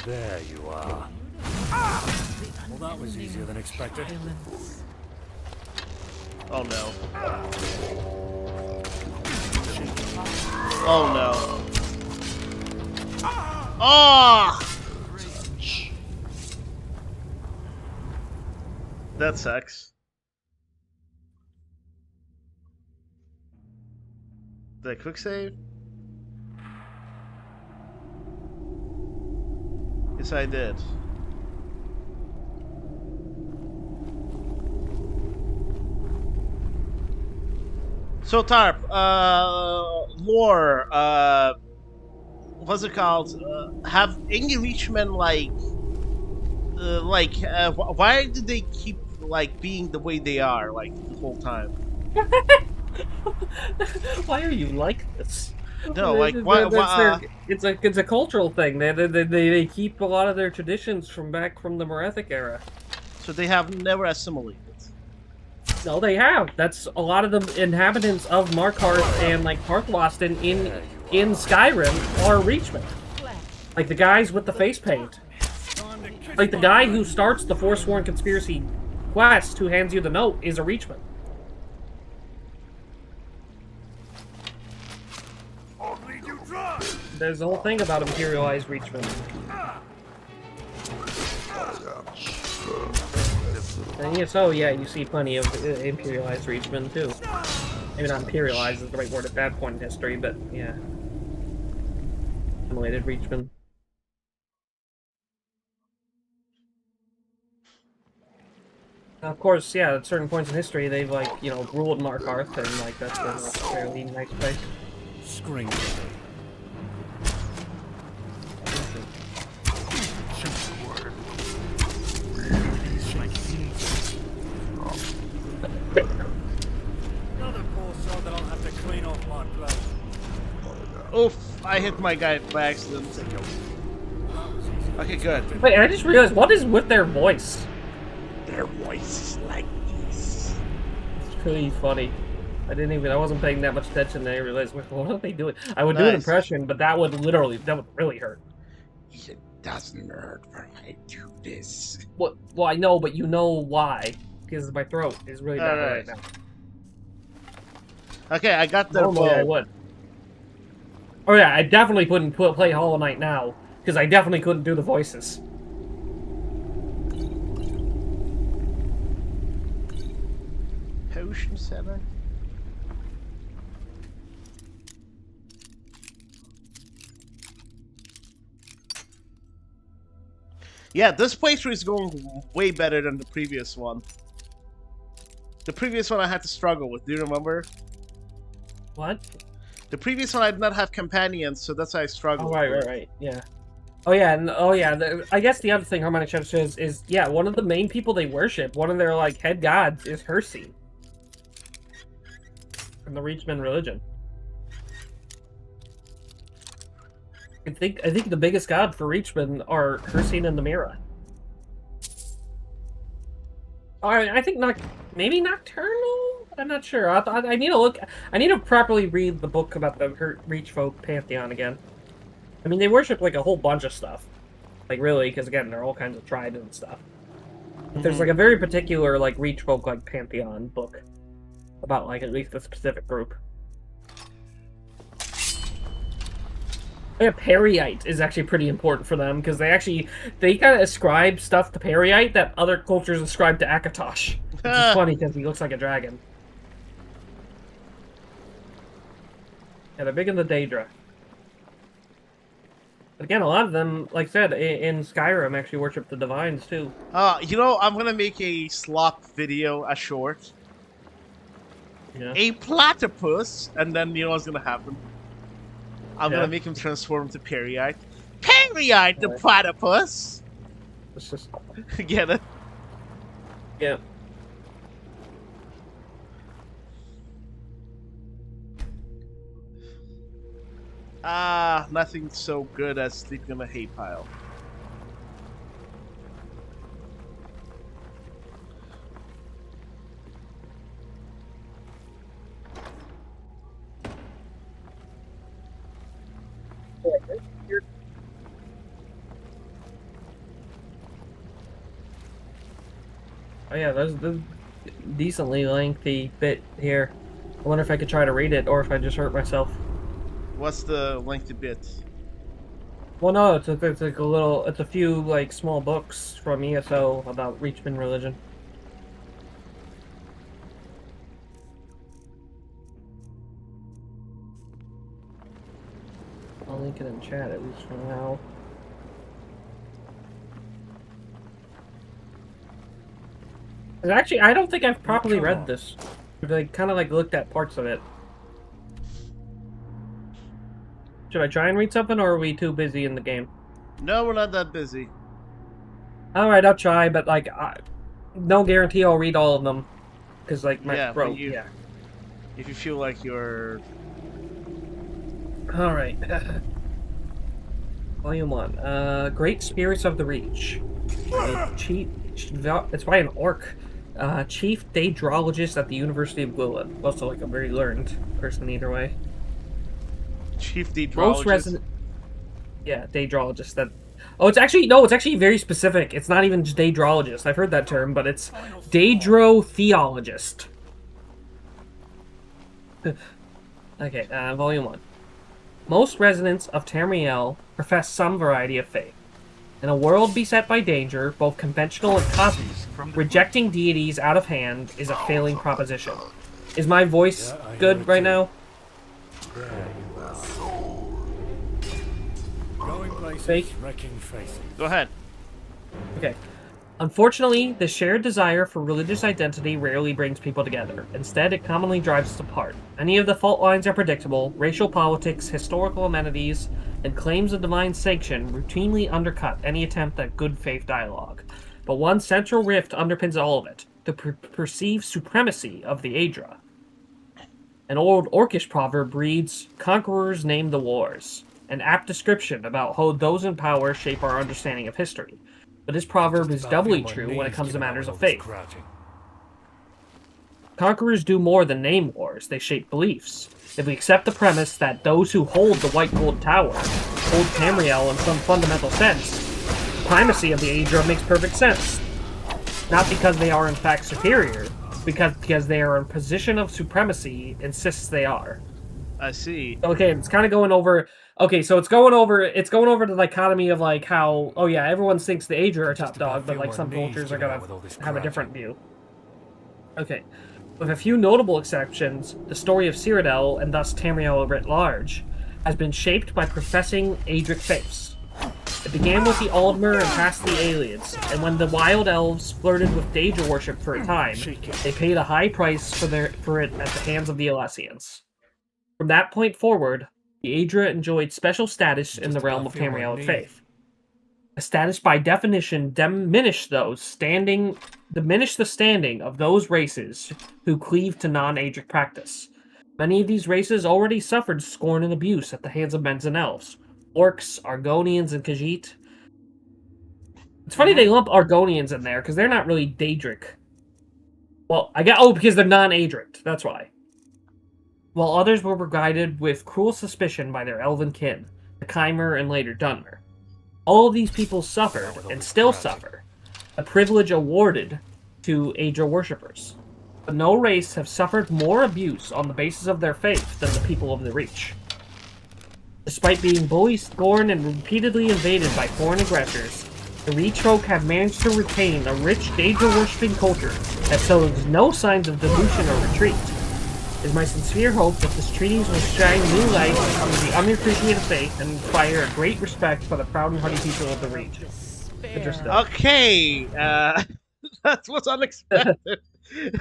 There you are. Well, that was easier than expected. Oh no. Oh no. Oh! That sucks. Did I quick save? Yes, I did. So Tarp, lore, what's it called? Have any Reachmen why did they keep like being the way they are like the whole time? Why are you like this? No, like why? It's a cultural thing. They keep a lot of their traditions from back from the Merethic era. So they have never assimilated. No, they have. That's a lot of the inhabitants of Markarth and like Hearthlost in Skyrim are Reachmen. Like the guys with the face paint. Like the guy who starts the Forsworn Conspiracy quest, who hands you the note, is a Reachman. There's a whole thing about imperialized Reachmen. And yeah, so yeah, you see plenty of imperialized Reachmen too. Maybe not imperialized is the right word at that point in history, but yeah. Assimilated Reachmen. Of course, yeah, at certain points in history, they've, like, you know, ruled Markarth, and, like, that's been a fairly nice place. Scream. Another poor soul that I'll have to clean off my plate. Oof, I hit my guy by accident. Okay, good. Wait, I just realized, what is with their voice? Their voice is like this. It's pretty funny. I wasn't paying that much attention, and I realized, what are they doing? I would do an impression, but that would really hurt. It doesn't hurt when I do this. Well, I know, but you know why. Because my throat is really bad right now. Okay, I got the Normally I would. Oh yeah, I definitely couldn't play Hollow Knight now, because I definitely couldn't do the voices. Potion 7. Yeah, this playthrough is going way better than the previous one. The previous one I had to struggle with. Do you remember? What? The previous one I did not have companions, so that's why I struggled. Oh, right, yeah. Oh yeah, and I guess the other thing Harmonic Shadow says is, yeah, one of the main people they worship, one of their like head gods, is Hersey. From the Reachman religion. I think the biggest god for Reachman are Hersey and the Mira. I think maybe Nocturnal? I'm not sure. I need to look. I need to properly read the book about the Reach folk pantheon again. I mean, they worship like a whole bunch of stuff, like really, because again, there are all kinds of tribes and stuff. But there's like a very particular like Reach folk like pantheon book about like at least a specific group. Yeah, Periite is actually pretty important for them because they kind of ascribe stuff to Periite that other cultures ascribe to Akatosh. Which is funny because he looks like a dragon. Yeah, they're big in the Daedra. Again, a lot of them, like I said, in Skyrim, actually worship the divines too. You know, I'm gonna make a slop video, a short. Yeah. A platypus, and then you know what's gonna happen? I'm Yeah. gonna make him transform to Periite. Periite, the platypus! It's just... Get it? Yeah. Nothing so good as sleeping in a hay pile. Oh yeah, there's a decently lengthy bit here. I wonder if I could try to read it, or if I just hurt myself. What's the lengthy bit? Well, no, it's like a little, it's a few like small books from ESO about Reachman religion. I'll link it in chat at least for now. Actually, I don't think I've properly read this. I kind of like looked at parts of it. Should I try and read something, or are we too busy in the game? No, we're not that busy. Alright, I'll try, but like, no guarantee I'll read all of them. Because like, my throat, yeah. If you feel like you're... Alright. Volume 1. Great Spirits of the Reach. It's by an orc. Chief Daedrologist at the University of Gwilyn. Also like a very learned person either way. Chief Daedrologist? Yeah, Daedrologist. That... Oh, it's actually... No, it's actually very specific. It's not even just Daedrologist. I've heard that term, but it's Daedrotheologist. Okay, Volume 1. Most residents of Tamriel profess some variety of faith. In a world beset by danger, both conventional and cosmic, rejecting deities out of hand is a failing proposition. Is my voice good right now? Going places, Fake? wrecking faces. Go ahead. Okay. Unfortunately, the shared desire for religious identity rarely brings people together. Instead, it commonly drives us apart. Many of the fault lines are predictable. Racial politics, historical amenities, and claims of divine sanction routinely undercut any attempt at good faith dialogue. But one central rift underpins all of it: the perceived supremacy of the Aedra. An old Orcish proverb reads, "Conquerors name the wars," an apt description about how those in power shape our understanding of history. But this proverb is doubly true when it comes to matters of faith. Conquerors do more than name wars, they shape beliefs. If we accept the premise that those who hold the White Gold Tower hold Tamriel in some fundamental sense, the primacy of the Aedra makes perfect sense. Not because they are in fact superior, because they are in position of supremacy insists they are. I see. Okay, it's kind of going over... Okay, so it's going over the dichotomy of like how, oh yeah, everyone thinks the Aedra are top dog, but like some cultures are gonna have a different view. Okay. With a few notable exceptions, the story of Cyrodiil, and thus Tamriel writ large, has been shaped by professing Aedric faiths. It began with the Aldmer and past the Aliens, and when the Wild Elves flirted with Daedra worship for a time, they paid a high price for it at the hands of the Alessians. From that point forward, the Aedra enjoyed special status in the realm of Tamrielic faith. A status by definition diminished the standing of those races who cleave to non-Aedric practice. Many of these races already suffered scorn and abuse at the hands of men and elves. Orcs, Argonians, and Khajiit. It's funny they lump Argonians in there, because they're not really Daedric. Well, because they're non-Aedric, that's why. While others were regarded with cruel suspicion by their elven kin, the Chimer and later Dunmer. All of these people suffered, and still suffer, a privilege awarded to Aedra worshippers. But no race have suffered more abuse on the basis of their faith than the people of the Reach. Despite being bullied, scorned, and repeatedly invaded by foreign aggressors, the Reach folk have managed to retain a rich Daedra worshipping culture that shows no signs of dilution or retreat. It is my sincere hope that this treatise will shine new light on the unappreciated faith and inspire a great respect for the proud and hardy people of the Reach. Interesting. Okay, that was unexpected.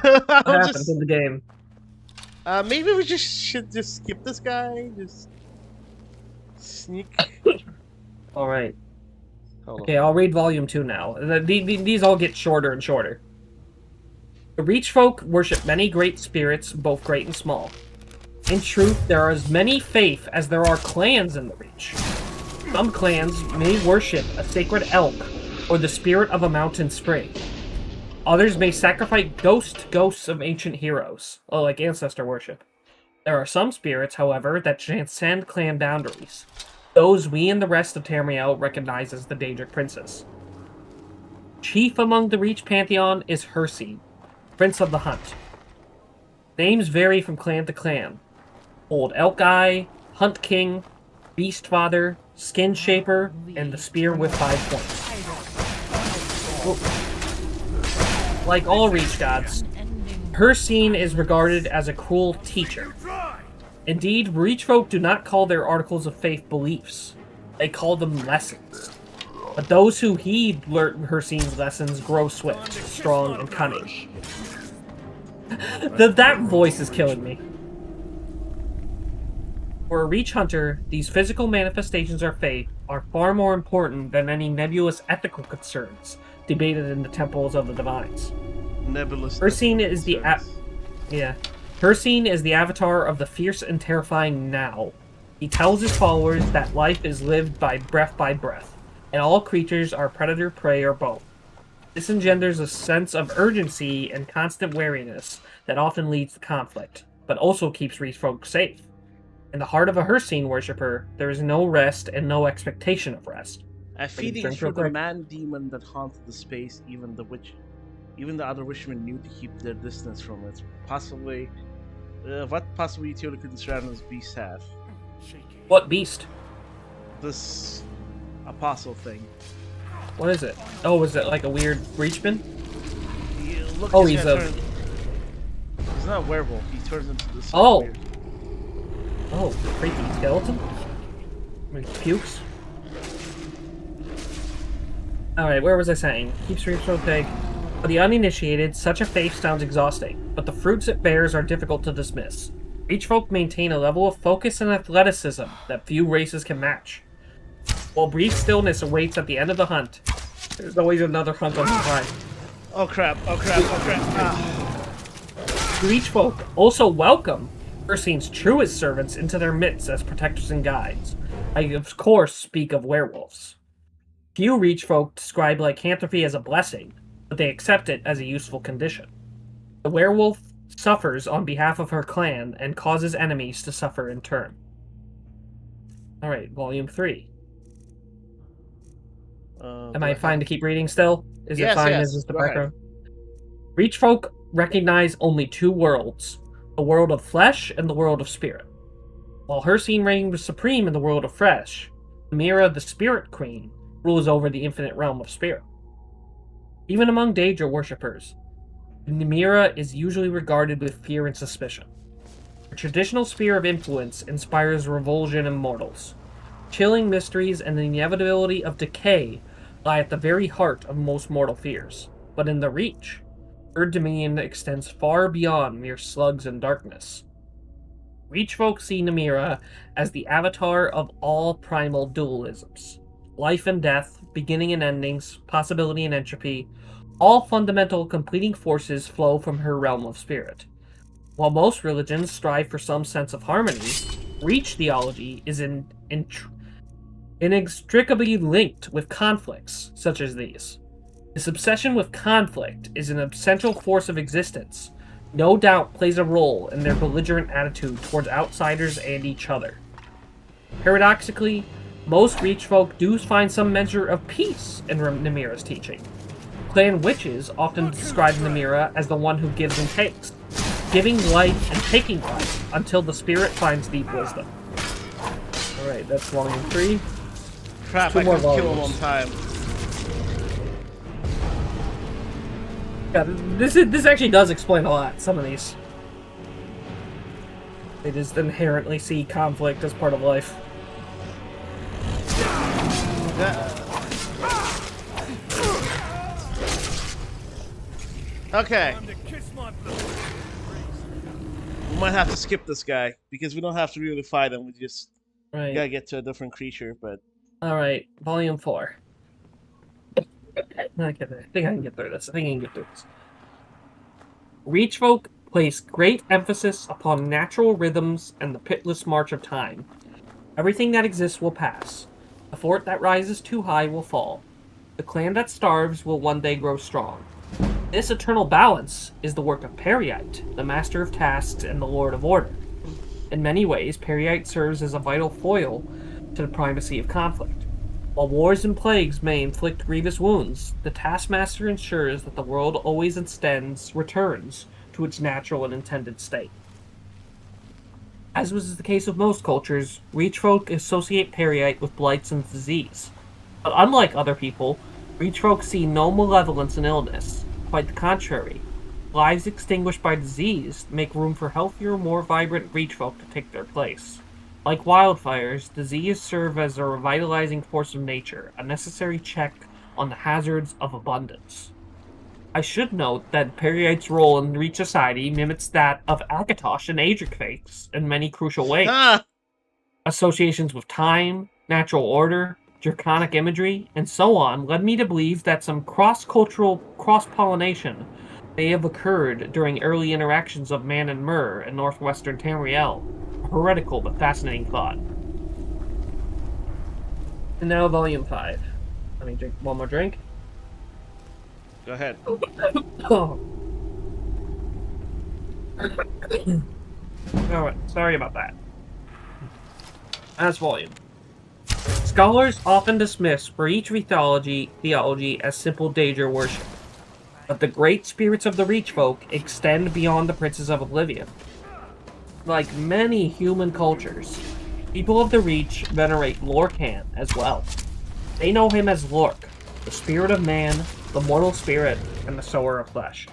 What happens in the game? Maybe we should just skip this guy. Just sneak. All right. Hold Okay, I'll read Volume 2 now. These all get shorter and shorter. The Reach folk worship many great spirits, both great and small. In truth, there are as many faith as there are clans in the Reach. Some clans may worship a sacred elk or the spirit of a mountain spring. Others may sacrifice ghosts of ancient heroes, like ancestor worship. There are some spirits, however, that transcend clan boundaries. Those we and the rest of Tamriel recognize as the Daedric Princess. Chief among the Reach pantheon is Hircine, Prince of the Hunt. Names vary from clan to clan. Old Elk Eye, Hunt King, Beast Father, Skin Shaper, and the Spear with 5 points. Like all Reach gods, Hircine is regarded as a cruel teacher. Indeed, Reach folk do not call their articles of faith beliefs. They call them lessons. But those who heed Hircine's lessons grow swift, strong, and cunning. That voice is killing me. For a Reach hunter, these physical manifestations of faith are far more important than any nebulous ethical concerns debated in the temples of the divines. Nebulous. Hircine is the Hircine is the avatar of the fierce and terrifying now. He tells his followers that life is lived by breath, and all creatures are predator, prey, or both. This engenders a sense of urgency and constant wariness that often leads to conflict, but also keeps Reach folk safe. In the heart of a Hircine worshipper, there is no rest and no expectation of rest. A feeding for the man-demon that haunted the space, even the other wishmen knew to keep their distance from it. Possibly, what possible utility could this ravenous beast have? What beast? This apostle thing. What is it? Oh, is it like a weird Reachman? Look, oh, he's a... He's not a werewolf. He turns into this. Oh! Weird... Oh, creepy skeleton? I mean, pukes? Alright, where was I saying? Keeps Reach folk big. For the uninitiated, such a faith sounds exhausting, but the fruits it bears are difficult to dismiss. Reach folk maintain a level of focus and athleticism that few races can match. While brief stillness awaits at the end of the hunt, there's always another hunt on the horizon. Oh crap, oh crap, oh crap. Ah. Reach folk also welcome Hircine's truest servants into their midst as protectors and guides. I, of course, speak of werewolves. Few Reach folk describe lycanthropy as a blessing, but they accept it as a useful condition. The werewolf suffers on behalf of her clan and causes enemies to suffer in turn. Alright, Volume 3. Am I fine to keep reading still? Is it fine? Is this the background? Reach folk recognize only two worlds, the world of flesh and the world of spirit. While Hircine reigns supreme in the world of flesh, Mira, the Spirit Queen, rules over the infinite realm of spirit. Even among Daedra worshippers, Mira is usually regarded with fear and suspicion. Her traditional sphere of influence inspires revulsion in mortals. Chilling mysteries and the inevitability of decay lie at the very heart of most mortal fears. But in the Reach, her dominion extends far beyond mere slugs and darkness. Reach folk see Namira as the avatar of all primal dualisms. Life and death, beginning and endings, possibility and entropy, all fundamental completing forces flow from her realm of spirit. While most religions strive for some sense of harmony, Reach theology is inextricably linked with conflicts such as these. This obsession with conflict is an essential force of existence, no doubt plays a role in their belligerent attitude towards outsiders and each other. Paradoxically, most Reach folk do find some measure of peace in Namira's teaching. Clan witches often describe Namira as the one who gives and takes, giving life and taking life until the spirit finds deep wisdom. Alright, that's volume 3. Crap, I couldn't kill him on time. Yeah, this actually does explain a lot, some of these. They just inherently see conflict as part of life. Okay. We might have to skip this guy because we don't have to really fight him. We just gotta get to a different creature. But all right, Volume 4. I think I can get through this. Reach folk place great emphasis upon natural rhythms and the pitiless march of time. Everything that exists will pass. The fort that rises too high will fall. The clan that starves will one day grow strong. This eternal balance is the work of Periite, the master of tasks and the lord of order. In many ways, Periite serves as a vital foil to the primacy of conflict. While wars and plagues may inflict grievous wounds, the taskmaster ensures that the world always returns to its natural and intended state. As was the case with most cultures, Reach folk associate Periite with blights and disease. But unlike other people, Reach folk see no malevolence in illness. Quite the contrary. Lives extinguished by disease make room for healthier, more vibrant Reach folk to take their place. Like wildfires, disease serve as a revitalizing force of nature, a necessary check on the hazards of abundance. I should note that Periite's role in Reach society mimics that of Akatosh and Adric faiths in many crucial ways. Associations with time, natural order, draconic imagery, and so on led me to believe that some cross-cultural cross-pollination may have occurred during early interactions of man and Mer in northwestern Tamriel. A heretical but fascinating thought. And now Volume 5. Let me drink one more drink. Go ahead. Oh. Alright, sorry about that. As Volume. Scholars often dismiss Reach theology as simple Daedra worship. But the great spirits of the Reach folk extend beyond the Princes of Oblivion. Like many human cultures, people of the Reach venerate Lorcan as well. They know him as Lork, the spirit of man, the mortal spirit, and the sower of flesh.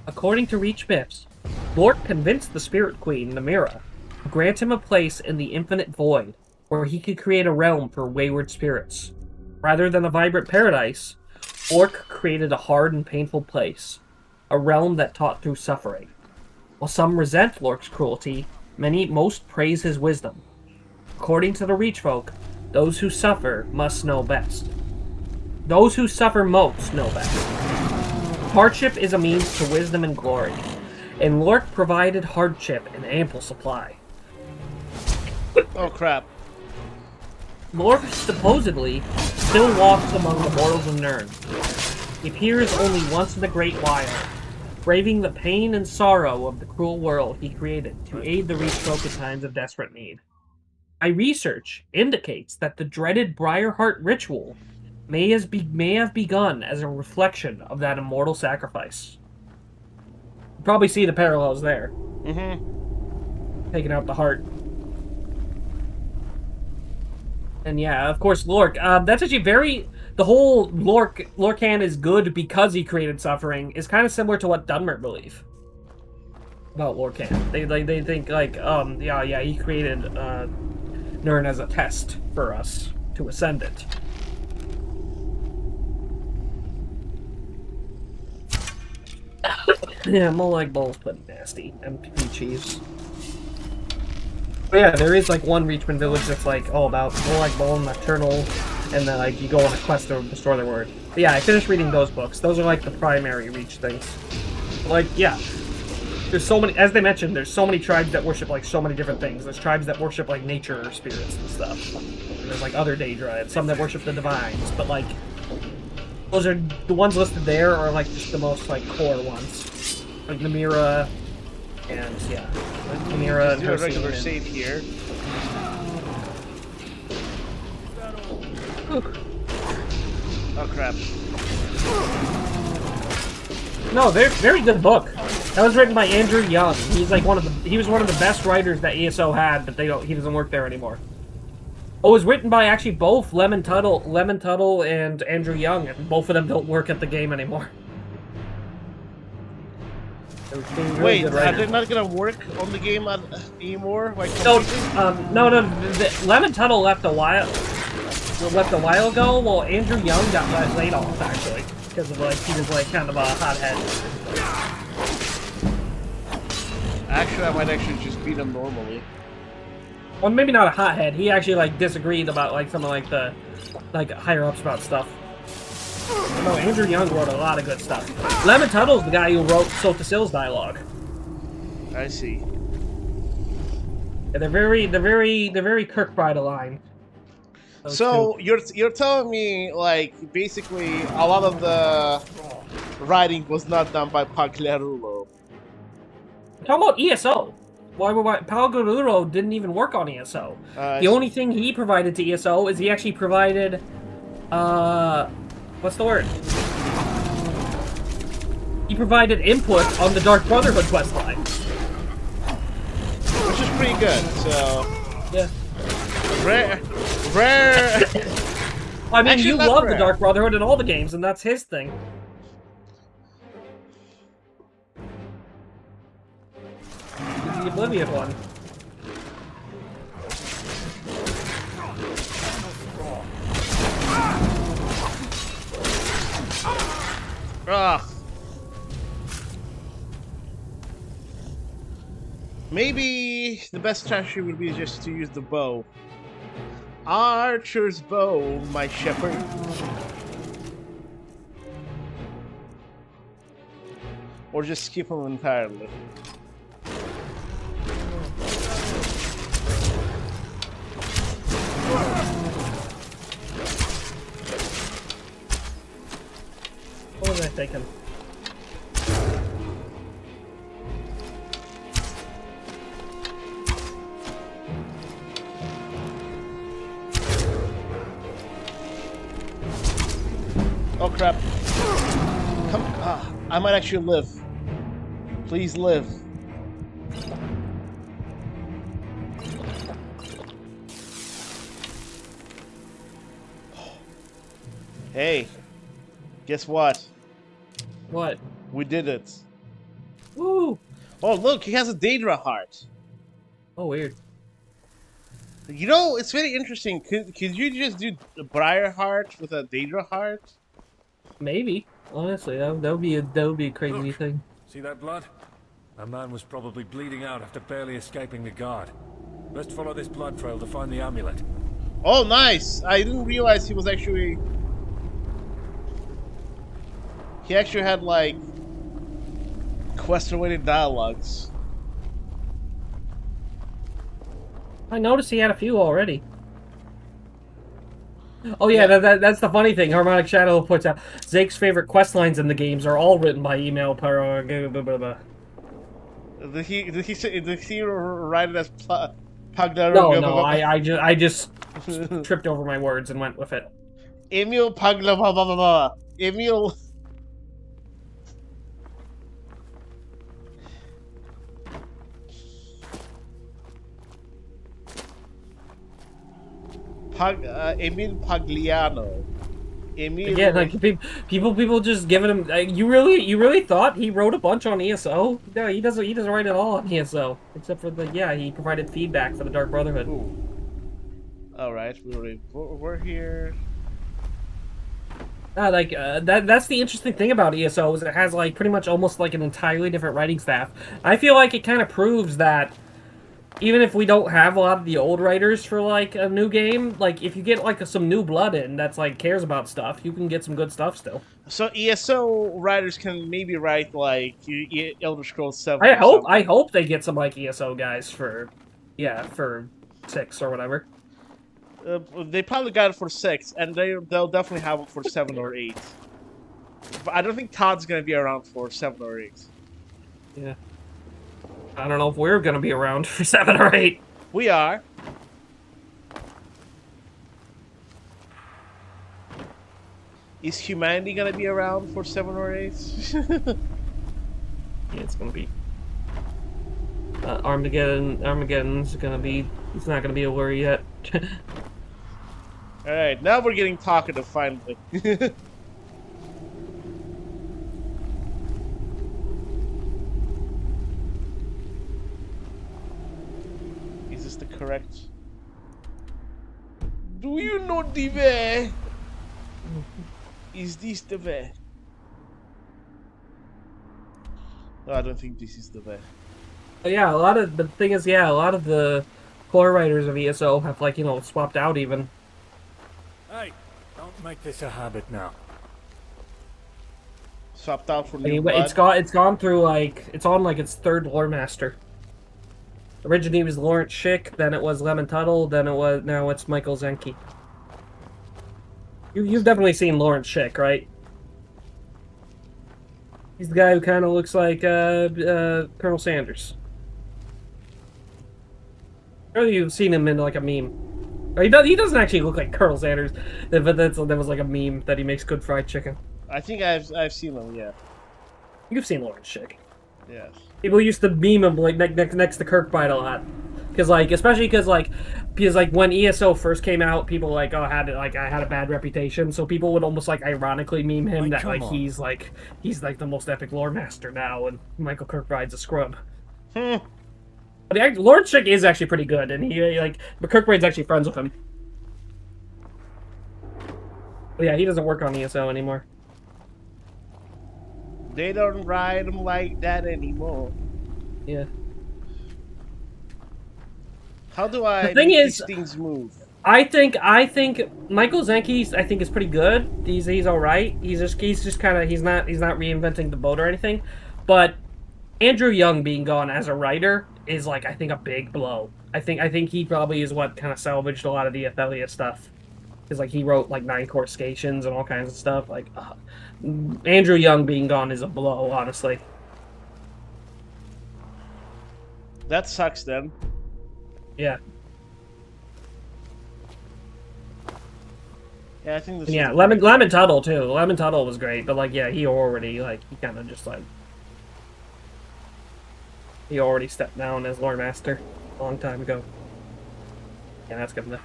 According to Reach myths, Lork convinced the Spirit Queen, Namira, to grant him a place in the infinite void, where he could create a realm for wayward spirits. Rather than a vibrant paradise, Lork created a hard and painful place, a realm that taught through suffering. While some resent Lork's cruelty, most praise his wisdom. According to the Reach folk, those who suffer must know best. Those who suffer most know best. Hardship is a means to wisdom and glory, and Lork provided hardship in ample supply. Oh crap. Lork supposedly still walks among the mortals of Nirn. He appears only once in the Great While, braving the pain and sorrow of the cruel world he created to aid the Reach folk in times of desperate need. My research indicates that the dreaded Briarheart ritual may have begun as a reflection of that immortal sacrifice. You probably see the parallels there. Mm-hmm. Taking out the heart. And yeah, of course, Lork. That's actually the whole Lorcan is good because he created suffering is kind of similar to what Dunmer believe about Lorcan. They think like, he created Nirn as a test for us to ascend it. Yeah, Molag Bol's pretty nasty. MP cheese. But yeah, there is like one Reachman village that's like all about Molag Bol and Nocturnal, and then like you go on a quest to destroy their word. But yeah, I finished reading those books. Those are like the primary Reach things. Like, yeah. There's so many, as they mentioned, there's so many tribes that worship like so many different things. There's tribes that worship like nature spirits and stuff. And there's like other Daedra, and some that worship the divines, but like those are the ones listed there are like just the most like core ones. Like Namira, and yeah, like Namira and do her a regular scene save here. Oh crap! No, very good book. That was written by Andrew Young. He was one of the best writers that ESO had, but he doesn't work there anymore. Oh, it was written by actually both Lemon Tuttle and Andrew Young, and both of them don't work at the game anymore. Really Wait, good are writing. they not gonna work on the game anymore? Like No, completely? no. Lemon Tuttle left a while ago. Well, Andrew Young got laid off actually because of like he was like kind of a hothead. Actually, I might actually just beat him normally. Well, maybe not a hothead. He actually like disagreed about like some of like the higher ups about stuff. No, Andrew Young wrote a lot of good stuff. Lemon Tuttle's the guy who wrote Sota Sill's dialogue. I see. Yeah, they're very Kirkbride aligned. So you're telling me like basically a lot of the writing was not done by Pagliarulo. I'm talking about ESO. Why Pagliarulo didn't even work on ESO. The only thing he provided to ESO is he actually provided what's the word? He provided input on the Dark Brotherhood questline. Which is pretty good, so... Yeah. Rare... I mean, Actually, you not love rare. the Dark Brotherhood in all the games, and that's his thing. The Oblivion one. Ugh. Maybe the best strategy would be just to use the bow. Archer's bow, my shepherd. Or just skip him entirely. What was I thinking? Oh crap. Come I might actually live. Please live. Hey. Guess what? What? We did it. Woo! Oh look, he has a Daedra heart. Oh weird. You know, it's very interesting. Could you just do the Briar heart with a Daedra heart? Maybe. Honestly, that would be a crazy Look, thing. See that blood? That man was probably bleeding out after barely escaping the guard. Best follow this blood trail to find the amulet. Oh, nice! I didn't realize he was actually... He actually had, like... quest-related dialogues. I noticed he had a few already. Oh yeah, that's the funny thing. Harmonic Shadow puts out Zake's favorite quest lines in the games are all written by email. Did he write it as Pagliarulo? No, I just tripped over my words and went with it. Emil Pagliarulo. Emil. Emil Pagliano. Emil. Again, like people just giving him. You really thought he wrote a bunch on ESO? No, he doesn't. He doesn't write at all on ESO, except for he provided feedback for the Dark Brotherhood. All right, we're here. That's the interesting thing about ESO is it has like pretty much almost like an entirely different writing staff. I feel like it kind of proves that even if we don't have a lot of the old writers for like a new game, like if you get like some new blood in that's like cares about stuff, you can get some good stuff still. So ESO writers can maybe write like Elder Scrolls 7. I hope they get some like ESO guys for 6 or whatever. They probably got it for 6, and they'll definitely have it for 7 or 8. But I don't think Todd's gonna be around for 7 or 8. Yeah. I don't know if we're gonna be around for 7 or 8. We are. Is humanity gonna be around for 7 or 8? Yeah, it's gonna be. Armageddon's gonna be. It's not gonna be a worry yet. All right, now we're getting talkative finally. correct? Do you know the way? Is this the way? No, I don't think this is the way. But yeah, a lot of the thing is, yeah, a lot of the core writers of ESO have like swapped out even. Hey, don't make this a habit now. Swapped out for I new mean, blood. it's gone through like it's on like its third lore master. Originally it was Lawrence Schick, then it was Lemon Tuttle, then now it's Michael Zenke. You've definitely seen Lawrence Schick, right? He's the guy who kind of looks like Colonel Sanders. Or you've seen him in like a meme. Or he doesn't actually look like Colonel Sanders, but that was like a meme that he makes good fried chicken. I think I've seen him. Yeah. You've seen Lawrence Schick. Yes. People used to meme him like next to Kirkbite a lot, especially because when ESO first came out, people I had a bad reputation, so people would almost like ironically meme him that he's the most epic lore master now, and Michael Kirkbride's a scrub. But Lawrence Schick is actually pretty good, and but Kirkbride's actually friends with him. But yeah, he doesn't work on ESO anymore. They don't ride them like that anymore. Yeah. How do I The thing make is, these things move? I think Michael Zenke is pretty good. He's all right. He's not reinventing the boat or anything, but Andrew Young being gone as a writer is I think a big blow. I think he probably is what kind of salvaged a lot of the Athelia stuff. Because he wrote 9 Court Stations and all kinds of stuff. Andrew Young being gone is a blow, honestly. That sucks then. Yeah. Yeah, I think this. Yeah, Lemon Tuttle too. Lemon Tuttle was great, but he already he kind of just he already stepped down as lore master a long time ago. Yeah, that's good enough.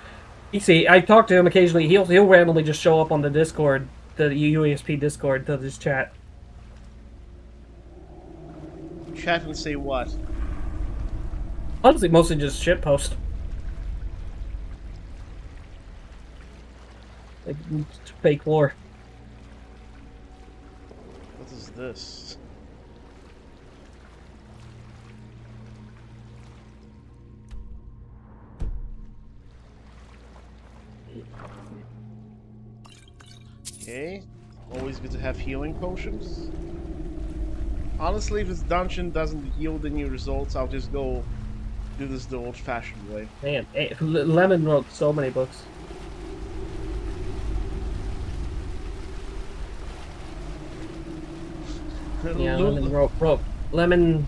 You see, I talk to him occasionally. He'll randomly just show up on the Discord, the UESP Discord, to just chat. Chat and say what? Honestly, mostly just shitpost. Fake lore. What is this? Okay, always good to have healing potions. Honestly, if this dungeon doesn't yield any results, I'll just go do this the old-fashioned way. Man, Lemon wrote so many books. Yeah, Lemon wrote Lemon.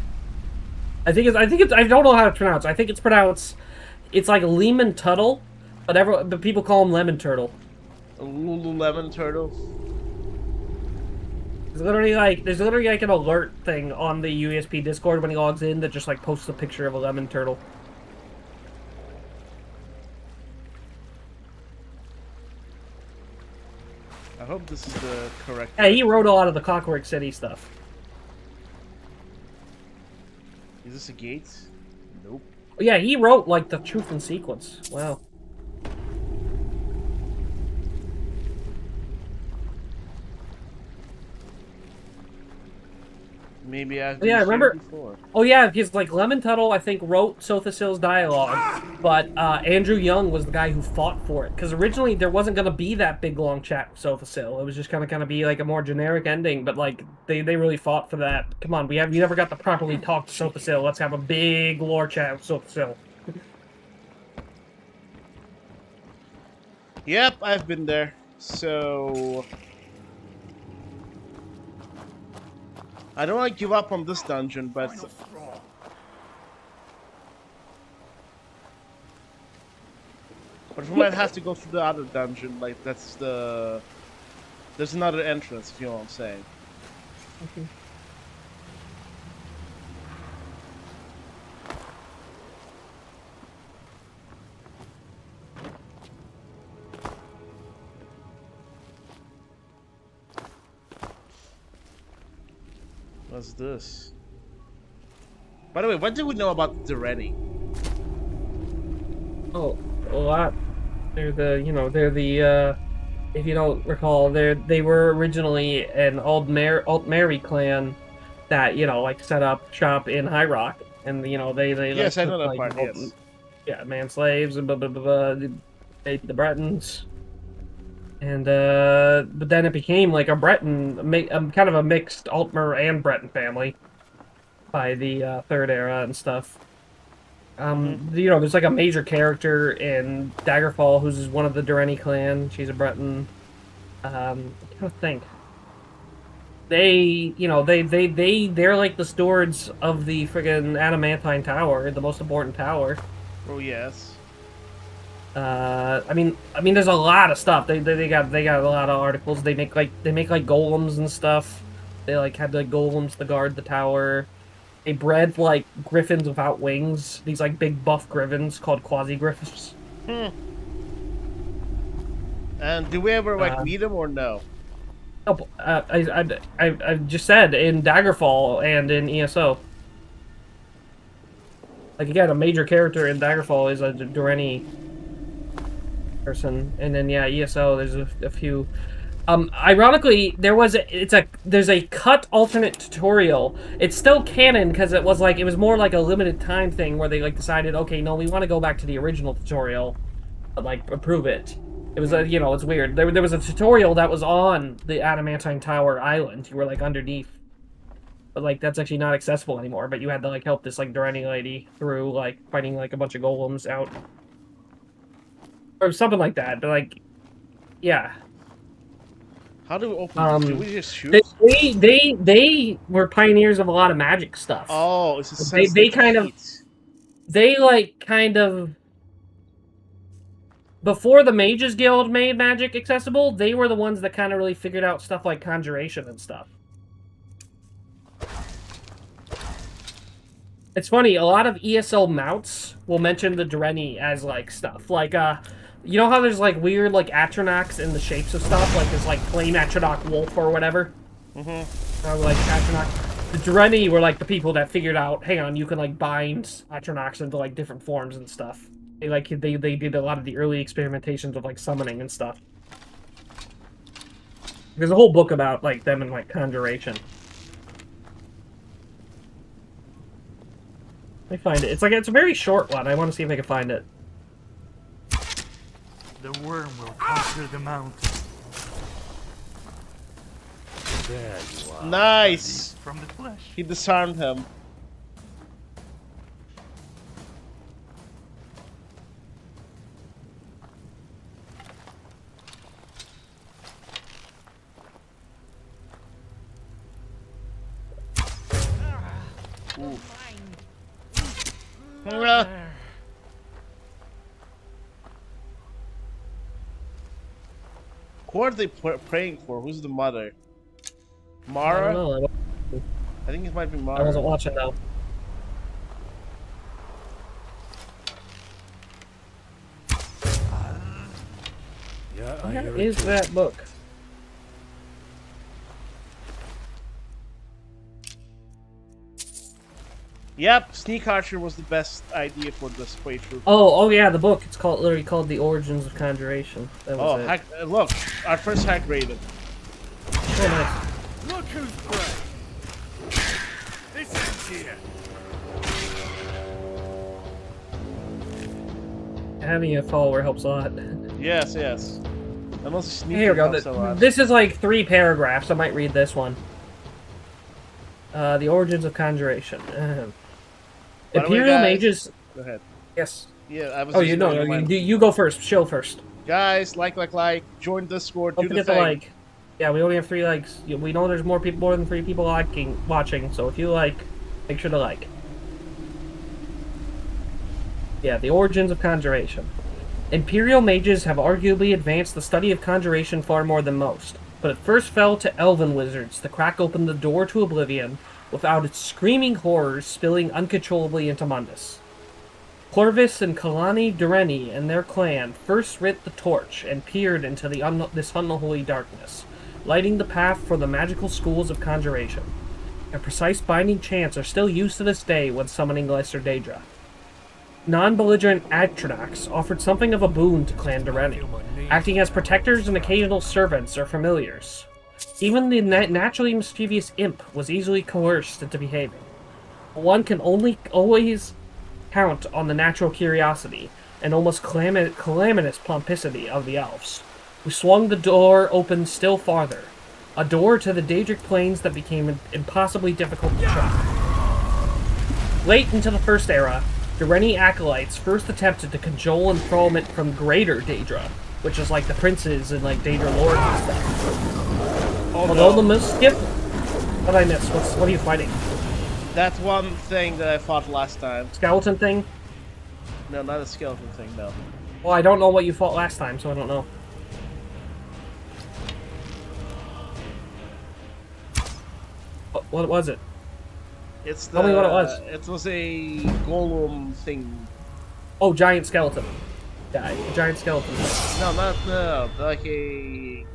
I don't know how to pronounce. I think it's pronounced. It's like Lemon Tuttle, but people call him Lemon Turtle. A Lululemon turtle. There's literally an alert thing on the UESP Discord when he logs in that just posts a picture of a lemon turtle. I hope this is the correct. Yeah, he wrote a lot of the Clockwork City stuff. Is this a gate? Nope. Yeah, he wrote the Truth in Sequence. Wow. Maybe I've Yeah, remember. Before. Oh yeah, because Lemon Tuttle I think wrote Sothasill's dialogue, but Andrew Young was the guy who fought for it. Because originally there wasn't gonna be that big long chat with Sothasil. It was just gonna be a more generic ending. But they really fought for that. Come on, we never got to properly talk to Sothasil. Let's have a big lore chat with Sothasil. Yep, I've been there. So I don't want to give up on this dungeon, but we might have to go through the other dungeon. There's another entrance, if you know what I'm saying. Okay. What's this? By the way, what do we know about the Ready? Oh, a lot. They're the if you don't recall, they were originally an Alt Mary clan that, like set up shop in High Rock, and they like Yes, I know took that like part. Yes. yeah, man slaves and blah blah blah, blah. They the Bretons, and but then it became like a kind of a mixed Altmer and Breton family by the Third Era and stuff. There's like a major character in Daggerfall who's one of the Durrani clan. She's a Breton. I'm trying to think. They're like the stewards of the friggin' Adamantine Tower, the most important tower. Oh yes. I mean, there's a lot of stuff. They got a lot of articles. They make like golems and stuff. They like had the golems to guard the tower. They bred like griffins without wings. These like big buff griffins called quasi-griffins. And do we ever meet them or no? I just said in Daggerfall and in ESO. Like again, a major character in Daggerfall is a Durrani person, and then ESO there's a few. Ironically, there's a cut alternate tutorial. It's still canon because it was more like a limited time thing where they like decided, okay, no, we want to go back to the original tutorial, but like approve it. It was it's weird. There was a tutorial that was on the Adamantine Tower Island. You were like underneath, but like that's actually not accessible anymore. But you had to like help this like Durrani lady through like fighting like a bunch of golems out or something like that. But like, yeah. How do we open? Do we just shoot? They were pioneers of a lot of magic stuff. Oh, it's a they kind of before the Mages Guild made magic accessible, they were the ones that kind of really figured out stuff like conjuration and stuff. It's funny, a lot of ESL mounts will mention the Durrani as like stuff. Like you know how there's like weird like Atronachs in the shapes of stuff, like this like plain Atronach wolf or whatever. Like Atronach. The Durrani were like the people that figured out, hang on, you can like bind Atronachs into like different forms and stuff. They did a lot of the early experimentations of like summoning and stuff. There's a whole book about like them and like conjuration. Let me find it. It's a very short one. I want to see if I can find it. The worm will conquer the mountain. There you are. Nice. From the flesh. He disarmed him. Who are they praying for? Who's the mother? Mara? I don't know. I think it might be Mara. I wasn't watching though. Where is that book? Yep, Sneak Archer was the best idea for this playthrough. Oh yeah, the book. It's literally called The Origins of Conjuration. That was it. Look, our first hack rated. Oh, nice. Look who's prey. This ends here. Having a follower helps a lot. Yes, yes. Unless Sneak Here we go. helps a lot. This is like 3 paragraphs. I might read this one. The Origins of Conjuration. Imperial Mages. Go ahead. Yes. Yeah, I was. Oh, you go first. Show first. Guys, like, join Discord. Don't do the forget thing. to like. Yeah, we only have 3 likes. We know there's more than 3 people watching. So if you like, make sure to like. Yeah, the Origins of Conjuration. Imperial mages have arguably advanced the study of conjuration far more than most, but it first fell to elven wizards to crack open the door to oblivion without its screaming horrors spilling uncontrollably into Mundus. Corvus and Kalani Durrani and their clan first lit the torch and peered into this unholy darkness, lighting the path for the magical schools of conjuration. Their precise binding chants are still used to this day when summoning Lesser Daedra. non-belligerent Atronachs offered something of a boon to Clan Durrani, acting as protectors and occasional servants or familiars. Even the naturally mischievous imp was easily coerced into behaving. One can always count on the natural curiosity and almost calamitous pomposity of the elves, who swung the door open still farther, a door to the Daedric plains that became impossibly difficult to track. Late into the First Era, Durrani acolytes first attempted to cajole enthrallment from Greater Daedra, which is like the princes and like Daedra lords and stuff. Although the most what did I miss? What are you fighting? That one thing that I fought last time. Skeleton thing? No, not a skeleton thing, no. Well, I don't know what you fought last time, so I don't know. What was it? It's the, Tell me what it was. It was a golem thing. Oh, giant skeleton. Yeah, a giant skeleton. No, like a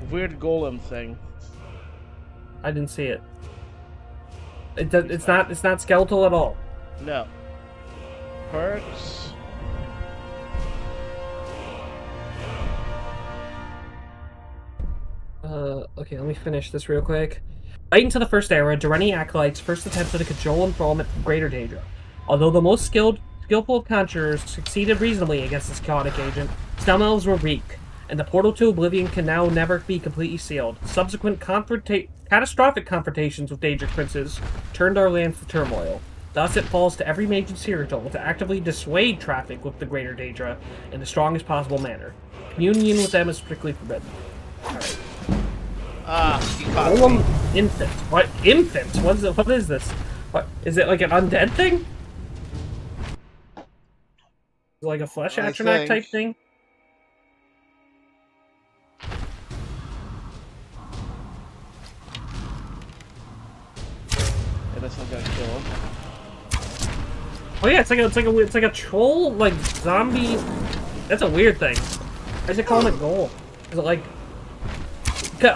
weird golem thing. I didn't see it. It's not skeletal at all. No. Perks. Okay, let me finish this real quick. Late into the First Era, Durrani acolytes first attempted to cajole enthrallment from Greater Daedra. Although the most skillful conjurers succeeded reasonably against this chaotic agent, some elves were weak, and the portal to Oblivion can now never be completely sealed. Subsequent catastrophic confrontations with Daedric princes turned our lands to turmoil. Thus, it falls to every mage in Cyrodiil to actively dissuade traffic with the Greater Daedra in the strongest possible manner. Communion with them is strictly forbidden. Alright. Golem infant. What? Infant? What is this? What? Is it like an undead thing? Like a flesh atronach type thing? Yeah, that's not gonna kill him. Oh yeah, it's like a troll, like zombie. That's a weird thing. Why is it calling it gold? Is it like?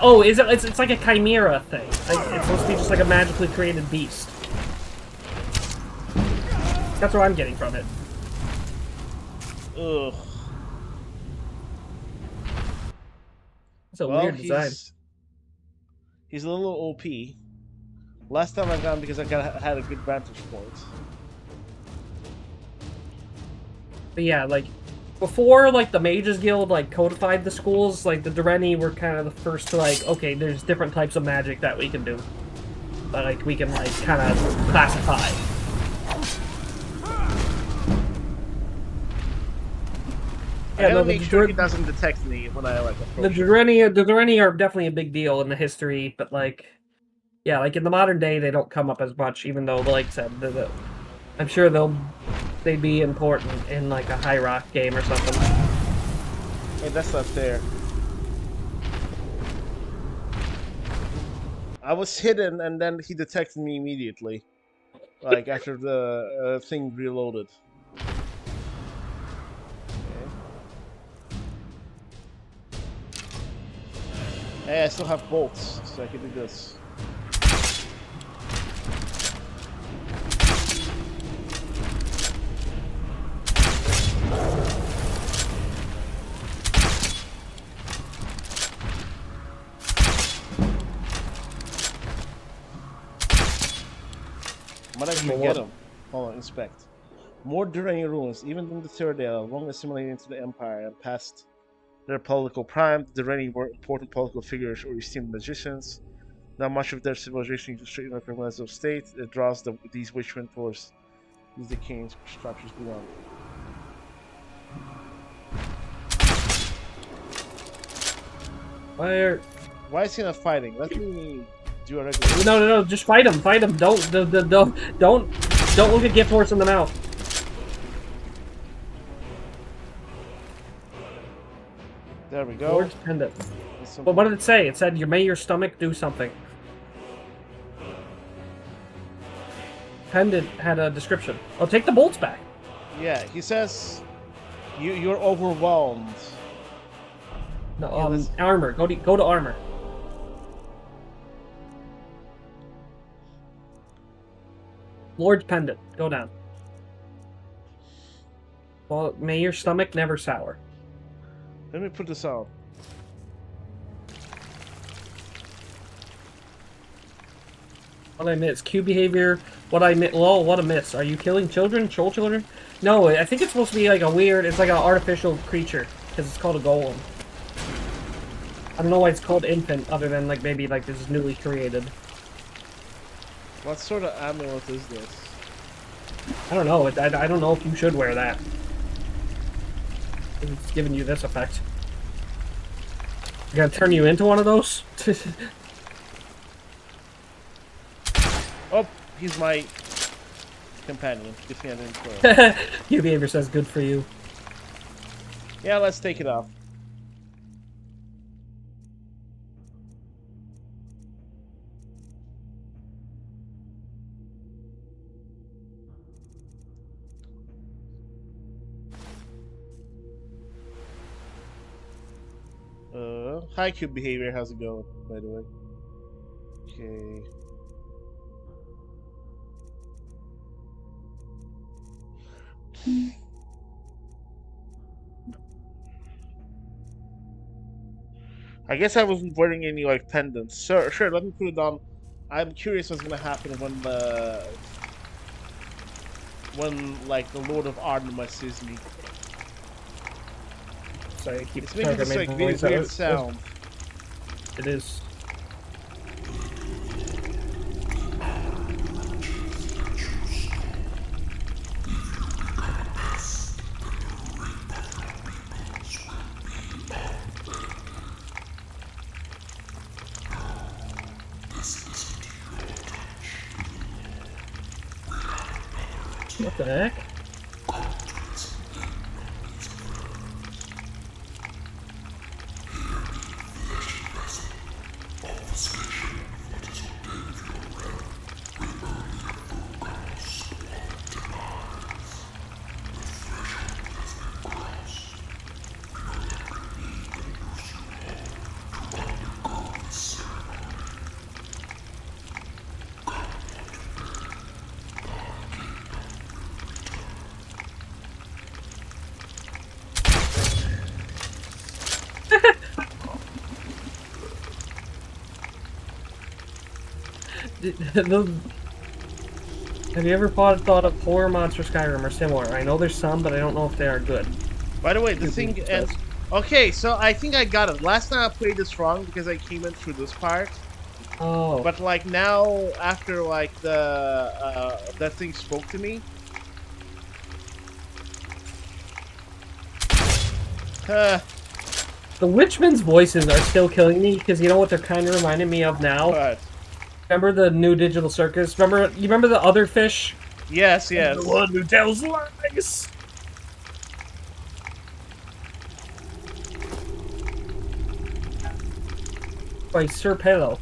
Oh, is it? It's like a chimera thing. Like, it's supposed to be just like a magically created beast. That's what I'm getting from it. Ugh. It's a weird design. He's a little OP. Last time I got him because I had a good vantage point. But yeah, like before, like the Mages Guild like codified the schools, like the Durrani were kind of the first to like, okay, there's different types of magic that we can do, but like we can like kind of classify. I gotta make sure he doesn't detect me when I like approach. The Durrani are definitely a big deal in the history, but like, yeah, like in the modern day they don't come up as much, even though, like I said, I'm sure they'd be important in like a High Rock game or something. Hey, that's not fair. I was hidden and then he detected me immediately. Like after the thing reloaded. Hey, I still have bolts, so I can do this. Might actually get him. Hold on, inspect. More Durrani ruins, even in the Third Era, long assimilated into the Empire and past their political prime. The Durrani were important political figures or esteemed magicians. Now much of their civilization is straight recognized of state. It draws these witchmen towards these decaying structures beyond. Why is he not fighting? Let me do a regular. No, just fight him, Don't look at Gift Horse in the mouth. There we go. Lord's Pendant. But what did it say? It said, may your stomach do something. Pendant had a description. Oh, take the bolts back. Yeah, he says you're overwhelmed. No, armor. Go to armor. Lord's Pendant. Go down. Well, may your stomach never sour. Let me put this on. What I miss? Q behavior. What I miss? Lol, what a miss. Are you killing children? Troll children? No, I think it's supposed to be like a weird... It's like an artificial creature. Because it's called a golem. I don't know why it's called infant, other than like maybe like this is newly created. What sort of amulet is this? I don't know. I don't know if you should wear that. It's giving you this effect. I gotta turn you into one of those? Oh, he's my companion. Gets me an intro. Q behavior says good for you. Yeah, let's take it off. Hi Cube Behavior, how's it going, by the way? Okay. I guess I wasn't wearing any like pendants. Sure, let me put it on. I'm curious what's gonna happen when like the Lord of Artemis sees me. Sorry, I keep It's making this like really weird sound. It is. What the heck? Have you ever thought of horror monster Skyrim or similar? I know there's some, but I don't know if they are good. By the way, the thing and okay, so I think I got it. Last time I played this wrong because I came in through this part. Oh. But like now, after like the that thing spoke to me. The Witchman's voices are still killing me because you know what they're kind of reminding me of now. What? Remember the new Digital Circus? You remember the other fish? Yes, yes. The one who tells lies. By Sir Palo.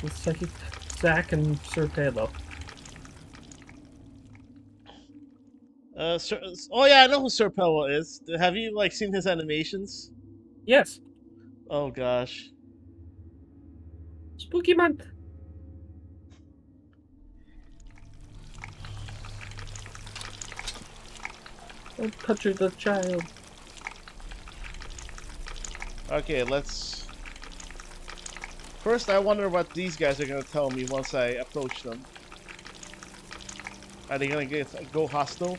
It's like Zack and Sir Palo. Oh yeah, I know who Sir Pella is. Have you like seen his animations? Yes. Oh gosh. Spooky month. Don't touch the child. Okay, let's. First, I wonder what these guys are gonna tell me once I approach them. Are they gonna go hostile?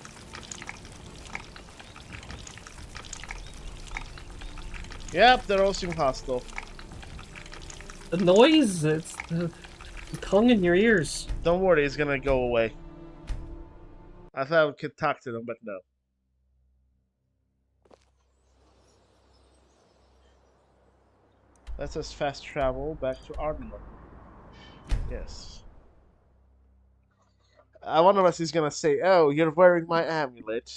Yep, they're all seem hostile. The noise, it's the tongue in your ears. Don't worry, it's gonna go away. I thought I could talk to them, but no. Let's just fast travel back to Ardmore. Yes. I wonder what he's gonna say. Oh, you're wearing my amulet.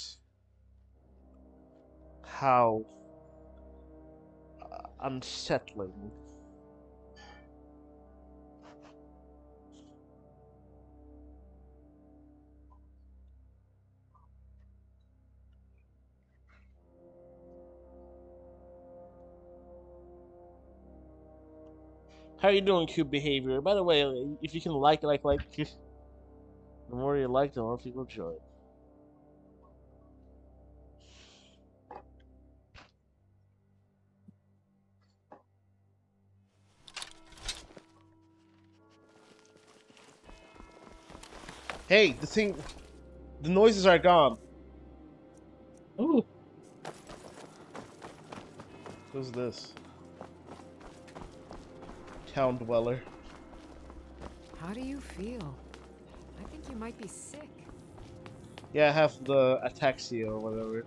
How unsettling. How you doing, Cube Behavior? By the way, if you can the more you like, the more people join. Hey, the noises are gone. Ooh. Who's this? Town dweller. How do you feel? I think you might be sick. Yeah, I have the ataxia or whatever.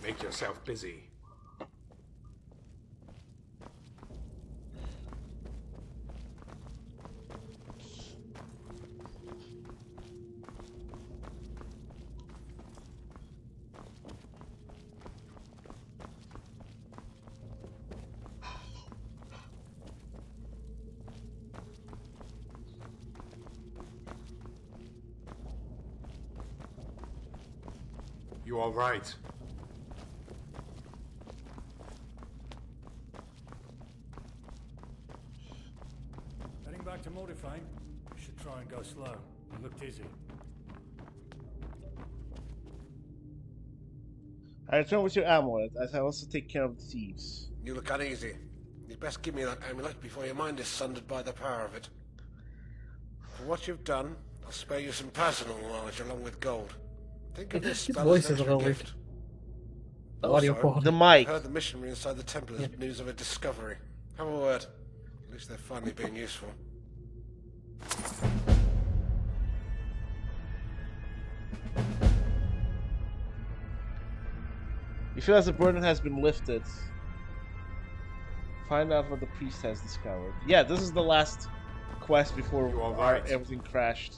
Make yourself busy. You all right? Heading back to modifying. You should try and go slow. You look dizzy. I return with your amulet, as I also take care of the thieves. You look uneasy. You'd best give me that amulet before your mind is sundered by the power of it. For what you've done, I'll spare you some personal knowledge along with gold. Think of this His spell voice as is a extra little weird. gift. The audio Also, quality. The mic. I heard the missionary inside the temple has news of a discovery. Have a word. At least they're finally being useful. You feel as the burden has been lifted. Find out what the priest has discovered. Yeah, this is the last quest before You all right? everything crashed.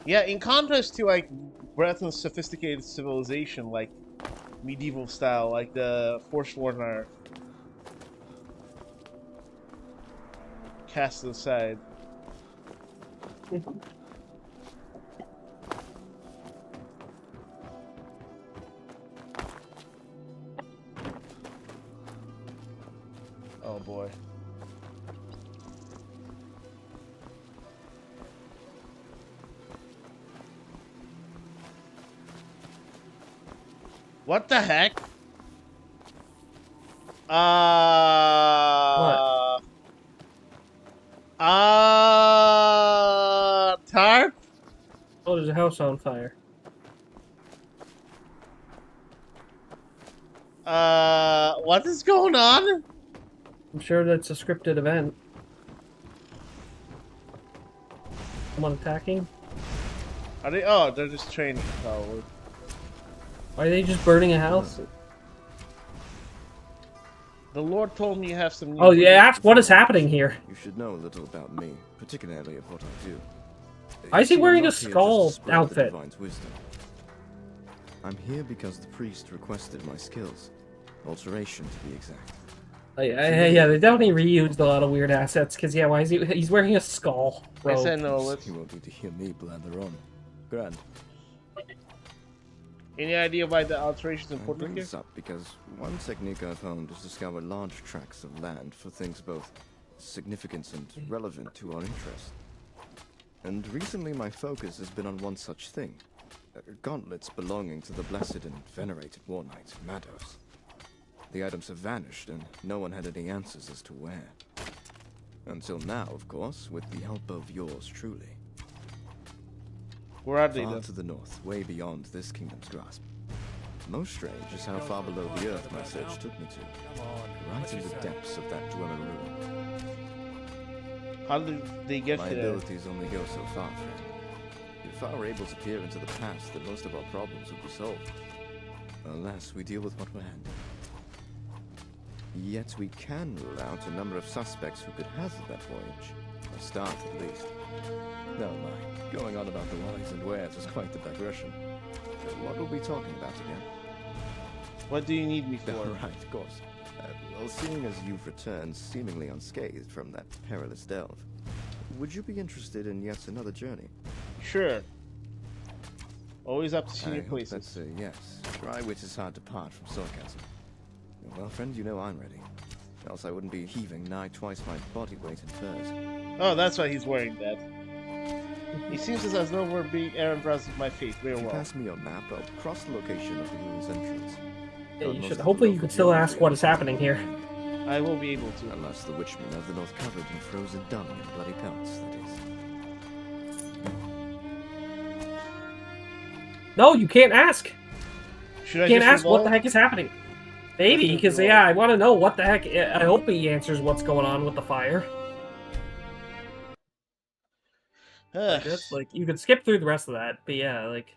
Yeah, in contrast to like Breton's sophisticated civilization, like medieval style, like the Forsworn are cast aside. Oh boy. What the heck? Tarp? Oh, there's a house on fire. What is going on? I'm sure that's a scripted event. Someone attacking? Are they? Oh, they're just training, probably. Are they just burning a house? The Lord told me you have some. Oh yeah, what is happening here? You should know a little about me, particularly of what I do. Why is he See, I'm wearing a not here just to skull spread the outfit? divine's wisdom. I'm here because the priest requested my skills. Alteration, to be exact. Oh, yeah, they definitely reused a lot of weird assets. Cause yeah, why is he's wearing a skull? I robe. said no. You won't need to hear me blather on. Grand. Any idea why the alterations I important bring here? this up because one technique I've honed is to scour large tracts of land for things both significant and relevant to our interest. And recently my focus has been on one such thing. Gauntlets belonging to the blessed and venerated war knight, Mados. The items have vanished and no one had any answers as to where. Until now, of course, with the help of yours truly. Where are they Far then? to the north, way beyond this kingdom's grasp. Most strange is how far below the earth my search took me to. Right in the depths of that dweller ruin. How did they get My there? abilities only go so far, friend. If I were able to peer into the past, then most of our problems would be solved. Alas, we deal with what we're handed. Yet we can rule out a number of suspects who could hazard that voyage. A start, at least. Never mind. Going on about the whys and wheres is quite the digression. What were we talking about again? What do you need me for? Right, of course. Well, seeing as you've returned seemingly unscathed from that perilous delve, would you be interested in yet another journey? Sure. Always up to see new I hope places. that's a yes. Dry wit is hard to part from sarcasm. Well, friend, you know I'm ready. Else I wouldn't be heaving nigh twice my body weight in furs. Oh, that's why he's wearing that. He seems as though we're being errand runs with my feet. Very If you well. pass me your map, I'll cross the location of the ruins entrance. Yeah, God, you most should. of the Hopefully, you local could still villagers ask what is happening here. I will be able to. Unless the witchmen of the north covered in frozen dung and bloody pelts, that is. No, you can't ask. Should I You can't just ask what the revolve? heck is happening. Maybe, because yeah, I want to know what the heck. I hope he answers what's going on with the fire. Like, that's, like, you could skip through the rest of that, but yeah, like.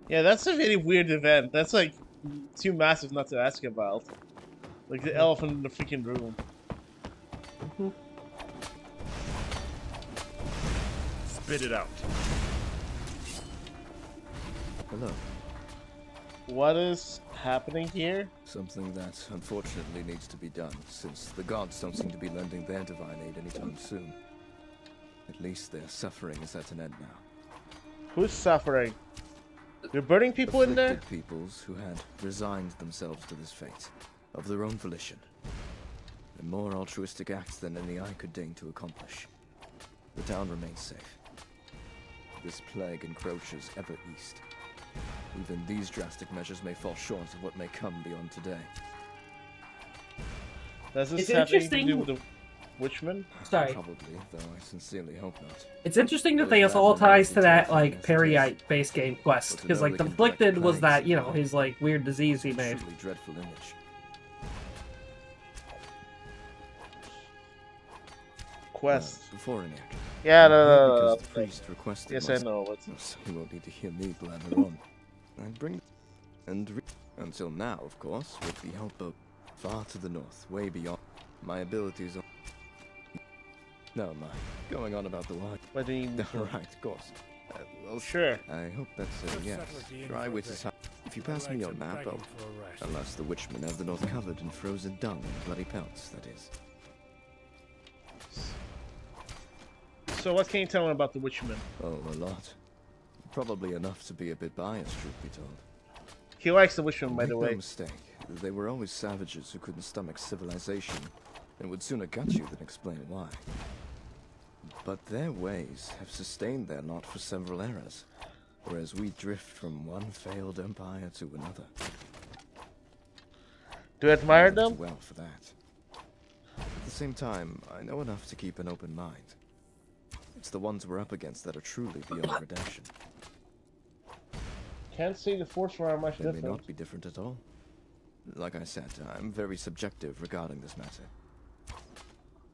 Yeah, that's a very weird event. That's like too massive not to ask about. Like the elephant in the freaking room. Spit it out. Hello. What is happening here? Something that unfortunately needs to be done, since the gods don't seem to be lending their divine aid anytime soon. At least their suffering is at an end now. Who's suffering? You're burning people in there? Afflicted peoples who had resigned themselves to this fate, of their own volition. A more altruistic act than any I could deign to accomplish. The town remains safe. This plague encroaches ever east. Even these drastic measures may fall short of what may come beyond today. Does this It's have anything to interesting- do with the Witchman? Sorry. Probably, though I sincerely hope not. It's interesting that they all ties to that, like, Perryite base game quest. Because, like, the Afflicted was that, you know, his, like, weird disease he made. Truly dreadful image. Quest. Before any action. Yeah, I'm no, here no, no, because no, the no. priest requested Yes, my I know. What's So you won't need to hear me blabber on. And bring... Until now, of course, with the help of... Far to the north, way beyond... My abilities are... No, my... Going on about the wine. What do you mean? Right, of course. Well, sure. I hope that's a yes. Dry wit is high. If you pass me your map, I'll... Unless the witchmen have the north covered in frozen dung and bloody pelts, that is. So what can you tell me about the Witchman? Oh, a lot. Probably enough to be a bit biased, truth be told. He likes the Witchman, by the Make way. no mistake, they were always savages who couldn't stomach civilization, and would sooner gut you than explain why. But their ways have sustained their lot for several eras, whereas we drift from one failed empire to another. Do you admire Not them? well for that. At the same time, I know enough to keep an open mind. It's the ones we're up against that are truly beyond redemption. Can't say the Force are much They may different. not be different at all. Like I said, I'm very subjective regarding this matter.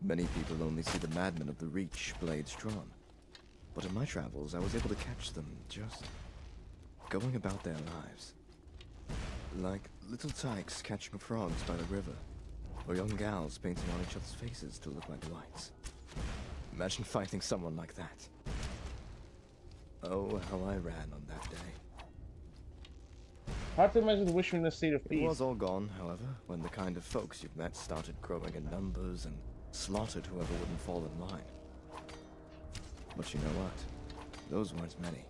Many people only see the madmen of the Reach, blades drawn. But in my travels, I was able to catch them just going about their lives. Like little tykes catching frogs by the river, or young gals painting on each other's faces to look like lights. Imagine fighting someone like that. Oh, how I ran on that day. Hard to imagine the Witchman in a state of It peace. was all gone, however, when the kind of folks you've met started growing in numbers and slaughtered whoever wouldn't fall in line. But you know what? Those weren't many.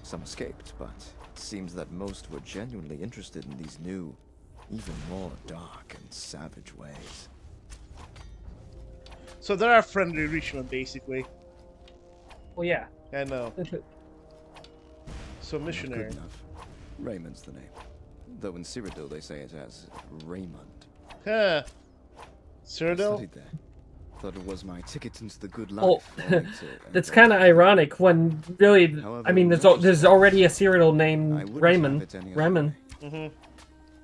Some escaped, but it seems that most were genuinely interested in these new, even more dark and savage ways. So there are friendly Witchmen, basically. Well, yeah. I know. So missionary. Good enough. Raymond's the name. Though in Cyrodiil they say it as Raymond. Huh. I Cyrodiil? studied there. thought it was my ticket into the good Oh, life. only to that's end kind up- of ironic when really, However, I mean, it was there's already a serial named wouldn't have Raymond. it any other Raymond. way.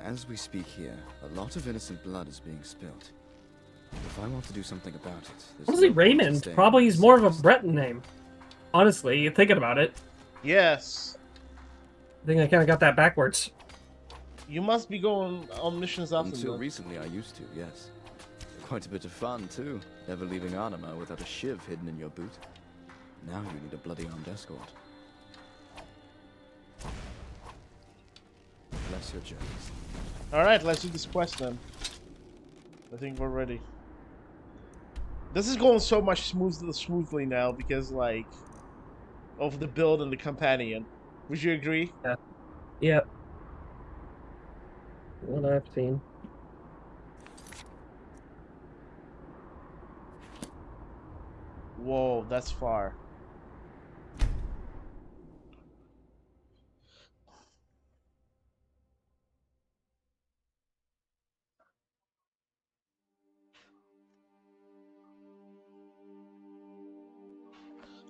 As we speak here, a lot of innocent blood is being spilled. If I want to do something about it, there's Honestly, no point in Raymond. staying Probably in he's the more of a secret. Breton name. Honestly, thinking about it. Yes. I think I kind of got that backwards. You must be going on missions often. Until then. recently, I used to, yes. Quite a bit of fun, too. Never leaving Anima without a shiv hidden in your boot. Now you need a bloody armed escort. Bless your journeys. Alright, let's do this quest then. I think we're ready. This is going so much smoothly now because, like, of the build and the companion. Would you agree? Yeah. Yep. What I've seen. Whoa, that's far.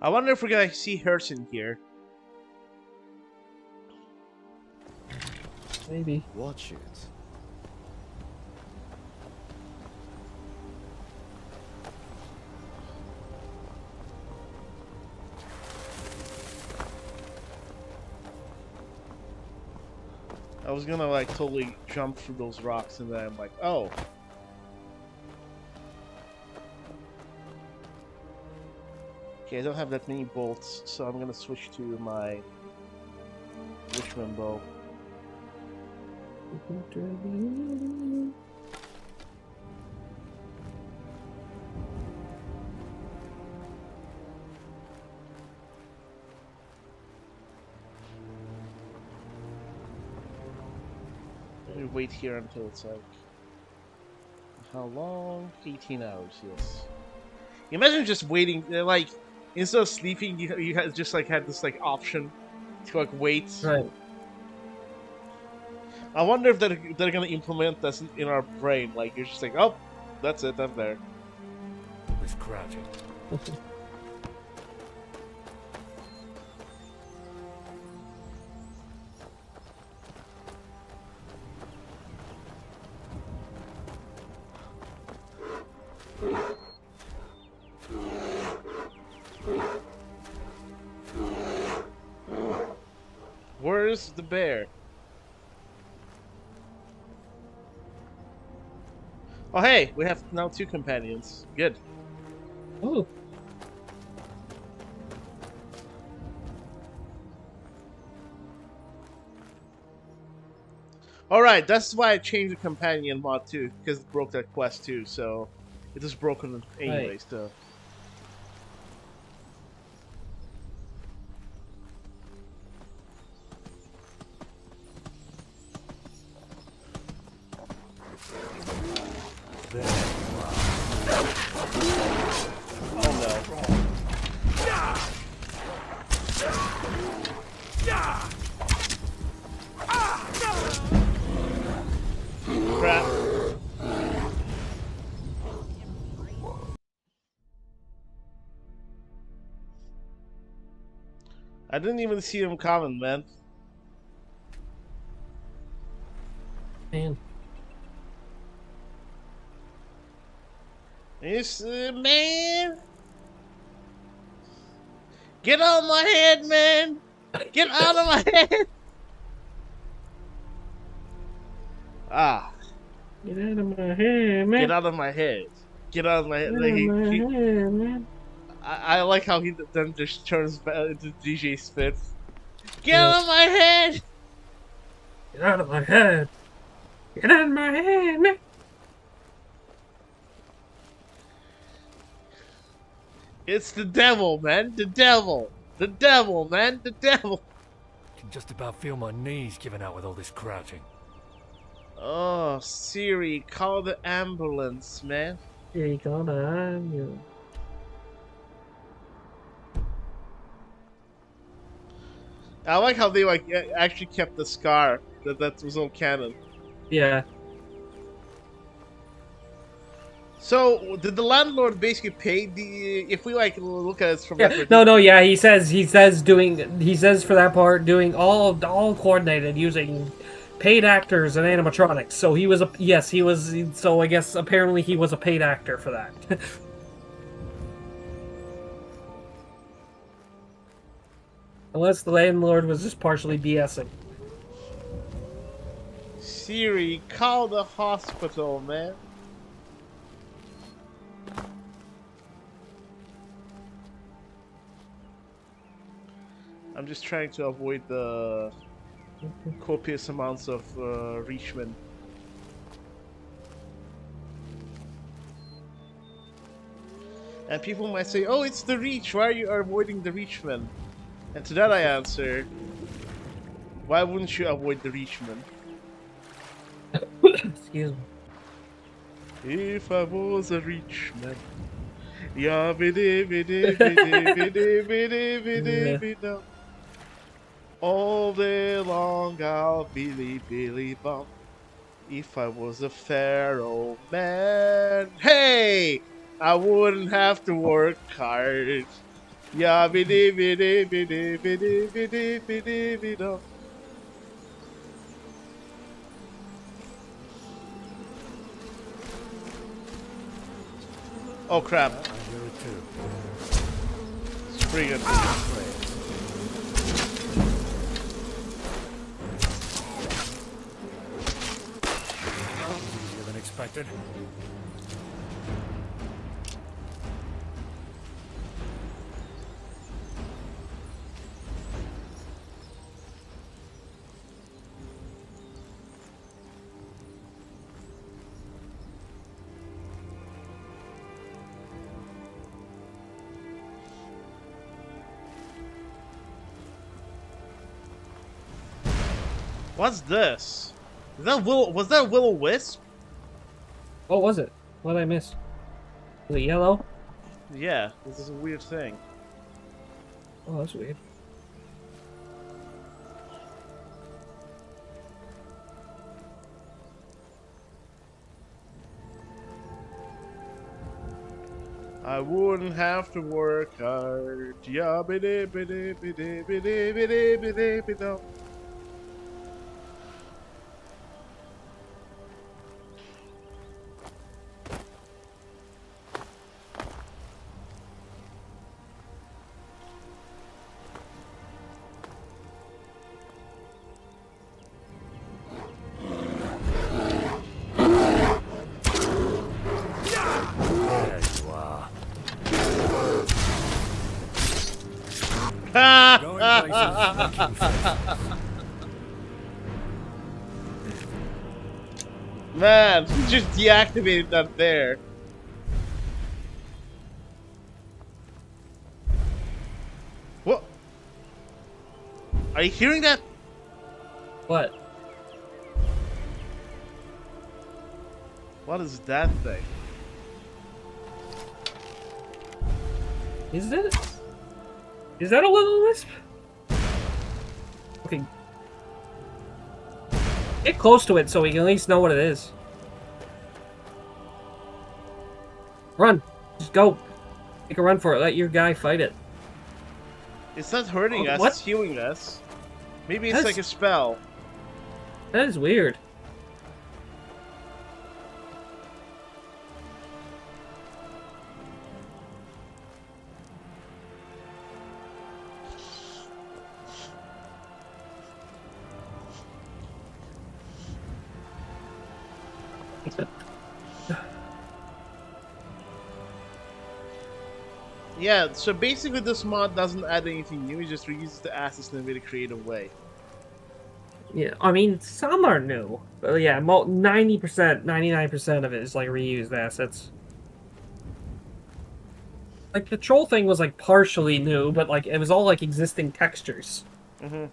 I wonder if we're gonna see Herson here. Maybe. Watch it. I was gonna like totally jump through those rocks and then I'm like, oh. Okay, I don't have that many bolts, so I'm gonna switch to my Witchman bow. Let me wait here until it's like... How long? 18 hours, yes. Imagine just waiting, like, instead of sleeping, you had just like had this like option to like wait. Right. I wonder if they're gonna implement this in our brain. Like you're just like, oh, that's it, I'm there. It's crouching. Where's the bear? Oh hey, we have now 2 companions. Good. Oh. Alright, that's why I changed the companion mod too, because it broke that quest too, so it is broken anyway, Right. so. Crap. I didn't even see him coming, man. Man. It's, man. Get out of my head, man. Get out of my head. Ah. Get out of my head, man. Get out of my head. Get out of my head. Get Like, out of my head, man. I like how he then just turns back into DJ Spit. Get out of my head! Get out of my head. Get out of my head, man. It's the devil, man. The devil. The devil, man. The devil. I can just about feel my knees giving out with all this crouching. Oh, Siri, call the ambulance, man. Siri, call the ambulance. I like how they like actually kept the scar. That was all canon. Yeah. So did the landlord basically pay the? If we like look at it from Yeah, that. no, yeah. He says for that part doing all coordinated using paid actors and animatronics. So he was he was. So I guess apparently he was a paid actor for that. Unless the landlord was just partially BSing. Siri, call the hospital, man. I'm just trying to avoid the copious amounts of Reachman. And people might say, oh, it's the Reach, why are you avoiding the Reachman? And to that I answer, why wouldn't you avoid the Reachman? Excuse me. If I was a Reachman, yeah, biddy, biddy, biddy, biddy, biddy, biddy, biddy. All day long I'll billy billy bum. If I was a pharaoh man, hey, I wouldn't have to work hard. Yeah, biddy biddy biddy biddy biddy biddy biddy. Oh crap! It's pretty good. Easier than expected. What's this? Is that was that Will-O-Wisp? What was it? What did I miss? Was it yellow? Yeah, this is a weird thing. Oh, that's weird. I wouldn't have to work hard. Yeah, biddy biddy biddy biddy biddy biddy biddy. Man, he just deactivated that there. What? Are you hearing that? What? What is that thing? Is it? Is that a Will-O-Wisp? Okay. Get close to it so we can at least know what it is. Run. Just go. Take a run for it. Let your guy fight it. It's not hurting us, what? it's healing us. Maybe it's That's- like a spell. That is weird. Yeah, so basically this mod doesn't add anything new, it just reuses the assets in a really creative way. Yeah, I mean, some are new. But yeah, 90%, 99% of it is like reused assets. Like the troll thing was like partially new, but like it was all like existing textures. Mm-hmm.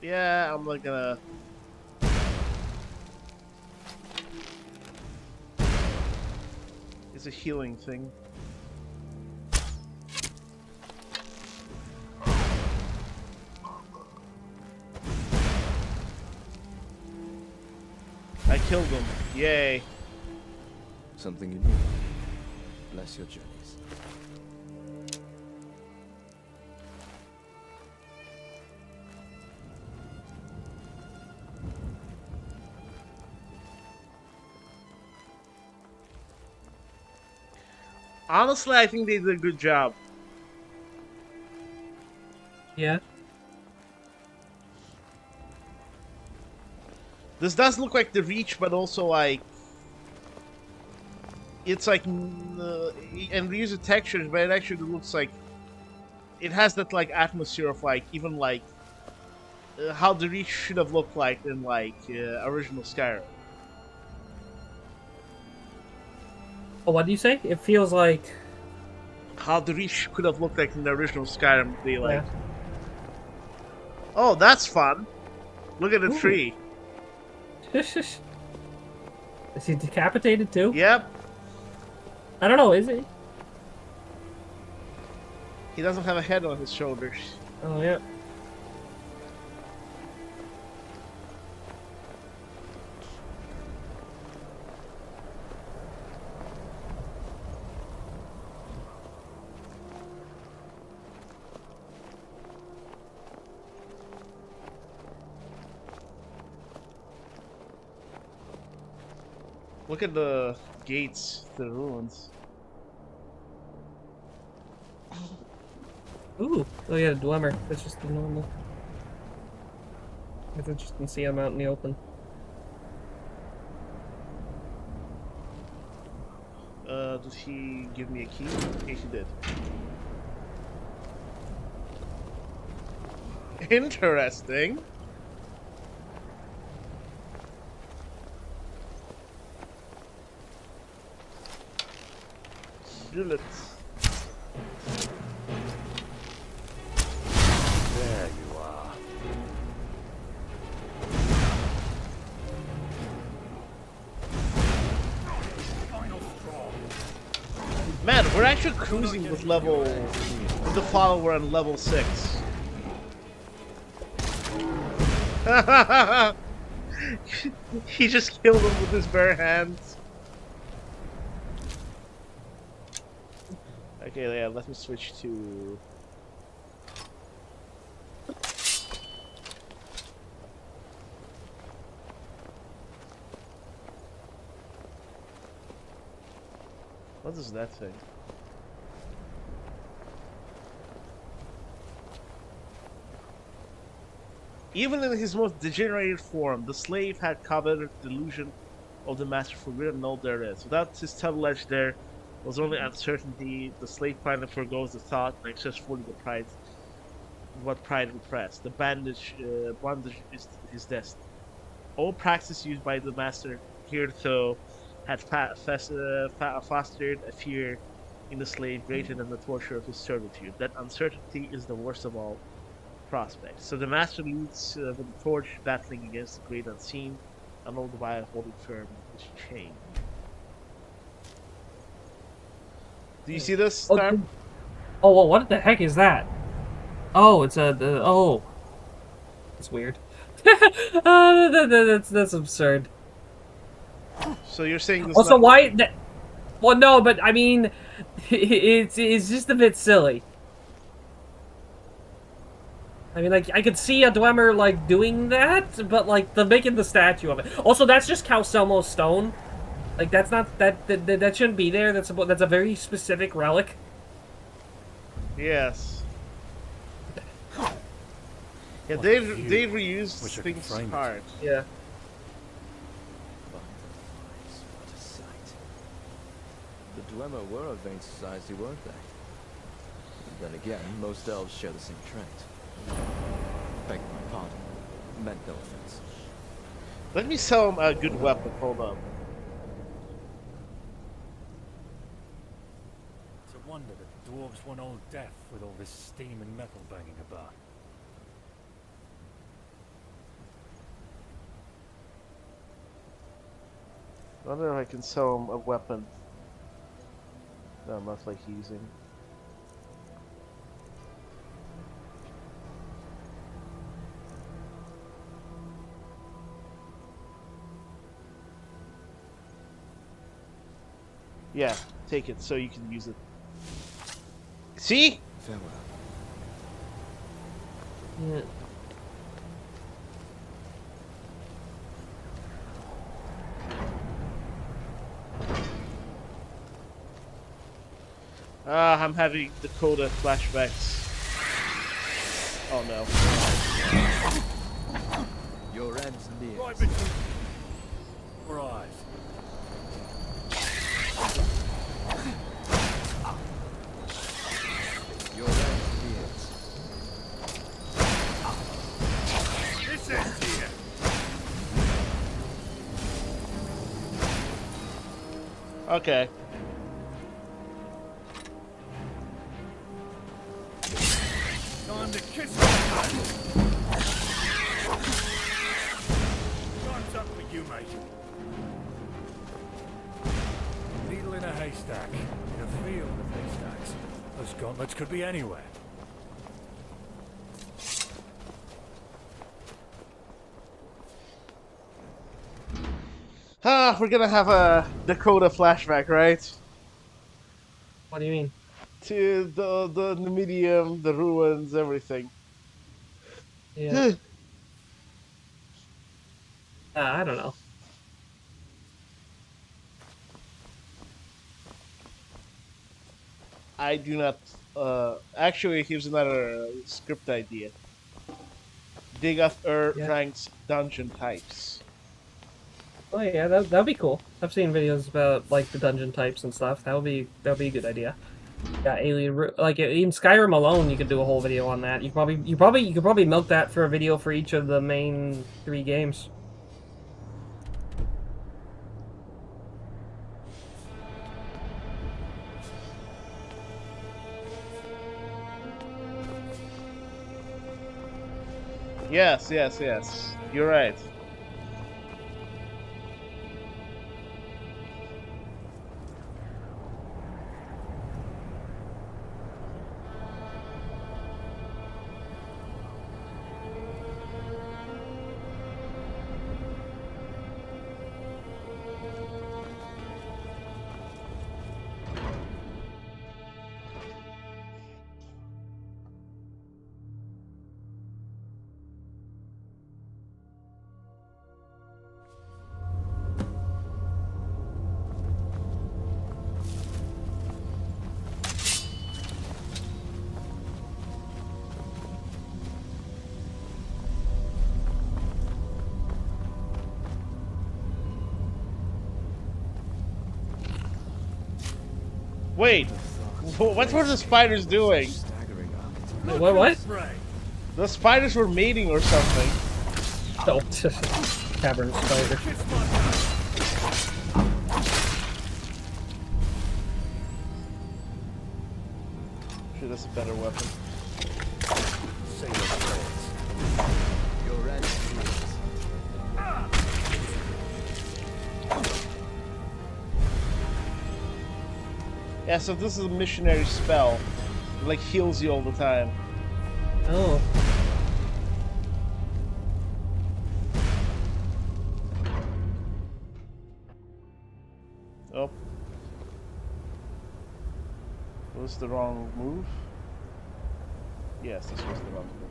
Yeah, I'm like gonna... It's a healing thing. I killed him. Yay. Something you need. Bless your journeys. Honestly, I think they did a good job. Yeah. This does look like the Reach, but also like it's like and we use the textures, but it actually looks like it has that like atmosphere of like even like how the Reach should have looked like in like original Skyrim. Oh, what do you say? It feels like how the Reach could have looked like in the original Skyrim. They like, yeah. Oh, that's fun. Look at the Ooh. tree. Is he decapitated too? Yep. I don't know, is he? He doesn't have a head on his shoulders. Oh, yeah. Look at the gates, the ruins. Ooh. Oh yeah, Dwemer. That's just the normal. It's interesting to see him out in the open. Did he give me a key? Yes, he did. Interesting. Kill it. There you are. Man, we're actually cruising with with the follower on level 6. He just killed him with his bare hands. Okay, yeah, let me switch to... What is that thing? Even in his most degenerated form, the slave had coveted the illusion of the master for good and all there is. Without his double edge there was only uncertainty. The slave finally forgoes the thought and accepts fully the pride, what pride repressed. The bondage is his destiny. All practice used by the master heretofore had fostered a fear in the slave greater than the torture of his servitude. That uncertainty is the worst of all prospects. So the master leads with the torch, battling against the great unseen, and all the while holding firm his chain. Do you see this, Storm? Oh, well, what the heck is that? Oh, it's oh. That's weird. That's absurd. So you're saying this also, why... Well, no, but, I mean, it's just a bit silly. I mean, like, I could see a Dwemer, like, doing that, but, like, making the statue of it. Also, that's just Calcelmo's stone. Like, that's not... That shouldn't be there. That's a very specific relic. Yes. Yeah, they reused things hard. Yeah. What a sight. The Dwemer were a vain society, weren't they? Then again, most elves share the same trait. Beg my pardon. Meant no offense. Let me sell him a good weapon. Hold on. It's a wonder that dwarves went all deaf with all this steam and metal banging about. I wonder if I can sell him a weapon that I'm not like using. Yeah, take it so you can use it. See? Farewell. Yeah. I'm having Dakota flashbacks. Oh no. Your ends near. Right between your eyes. Your ends near. This ends here. Okay. Time to kiss my hand. Time's up for you, mate. Needle in a haystack. In a field of haystacks. Those gauntlets could be anywhere. We're gonna have a Dakota flashback, right? What do you mean? To the medium, the ruins, everything. Yeah. I don't know. I do not. Actually, here's another script idea. Dig up ranks dungeon types. Oh yeah, that'd be cool. I've seen videos about like the dungeon types and stuff. That'd be a good idea. Yeah, like in Skyrim alone, you could do a whole video on that. You could probably milk that for a video for each of the main 3 games. Yes. You're right. Wait, what were the spiders doing? What? The spiders were mating or something. Oh, cavern spider. Sure, that's a better weapon. Your ends Yeah, so this is a missionary spell. It like heals you all the time. Oh. Oh. Was the wrong move? Yes, this was the wrong move.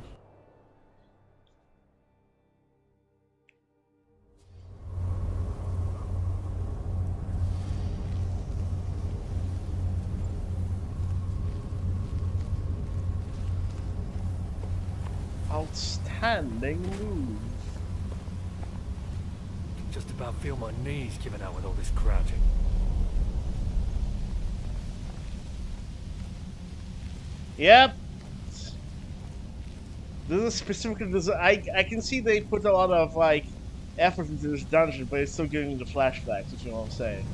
Outstanding move. Just about feel my knees giving out with all this crouching. Yep. This is specifically this. I can see they put a lot of like effort into this dungeon, but it's still giving you the flashbacks. If you know what I'm saying.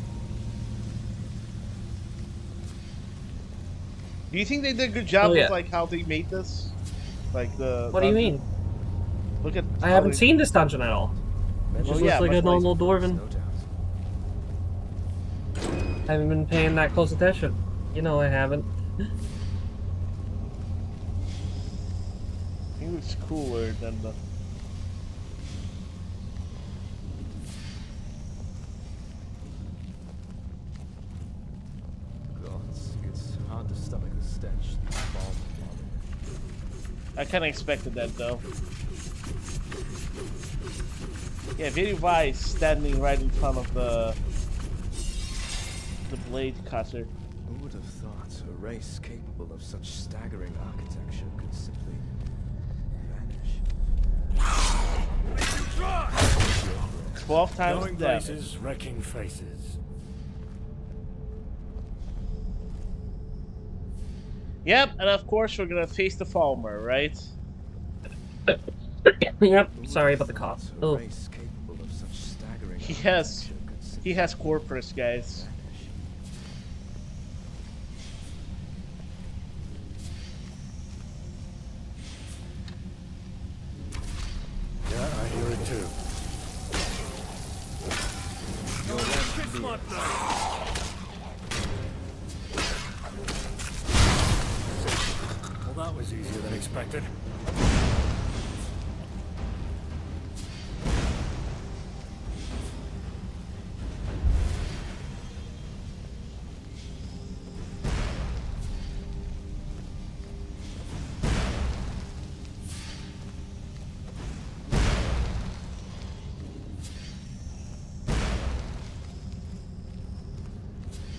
Do you think they did a good job with like how they made this? Like the. What do you mean? Look at. I haven't seen this dungeon at all. It just looks like a normal dwarven. I haven't been paying that close attention. You know I haven't. He looks cooler than the. kind of expected that though. Yeah, very wise standing right in front of the blade cutter. Who would have thought a race capable of such staggering architecture could simply vanish? 12 times Going damage. places, wrecking faces. Yep, and of course we're gonna face the Falmer, right? Yep. Sorry about the cough. Oh. He has corpus, guys. Yeah, I hear it too. Well, that was easier than expected.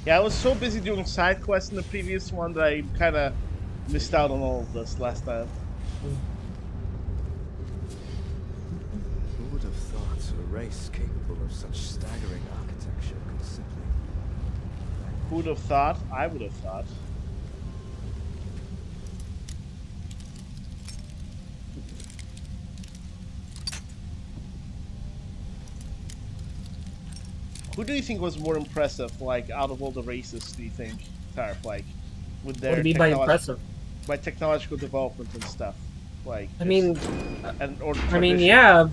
Yeah, I was so busy doing side quests in the previous one that I kind of missed out on all of this last time. Who would have thought a race capable of such staggering architecture could simply... Who would have thought? I would have thought. Who do you think was more impressive, like, out of all the races, do you think, Tarp, like, with their... What do you mean by impressive? By technological development and stuff, like... I mean... or I mean, yeah.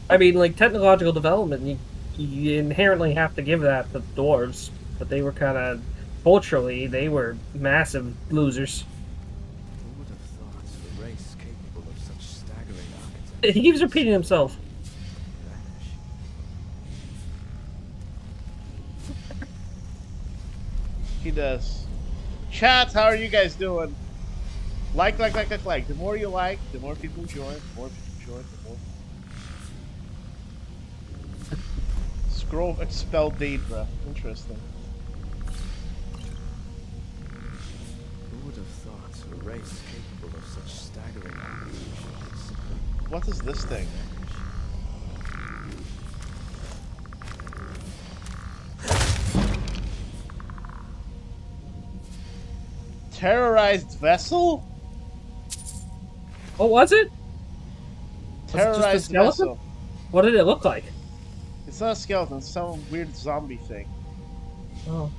I mean, like, technological development, you inherently have to give that to the dwarves, but they were kind of... Culturally, they were massive losers. Who would have thought a race capable of such staggering architecture... He keeps repeating himself. He does. Chat, how are you guys doing? Like. The more you like, the more people join. The more people join, the more... Scroll expel Daedra. Interesting. Who would have thought a race capable of such staggering architecture? What is this thing? Terrorized vessel? What was it? Terrorized was it just a skeleton? vessel. What did it look like? It's not a skeleton, it's some weird zombie thing. Oh.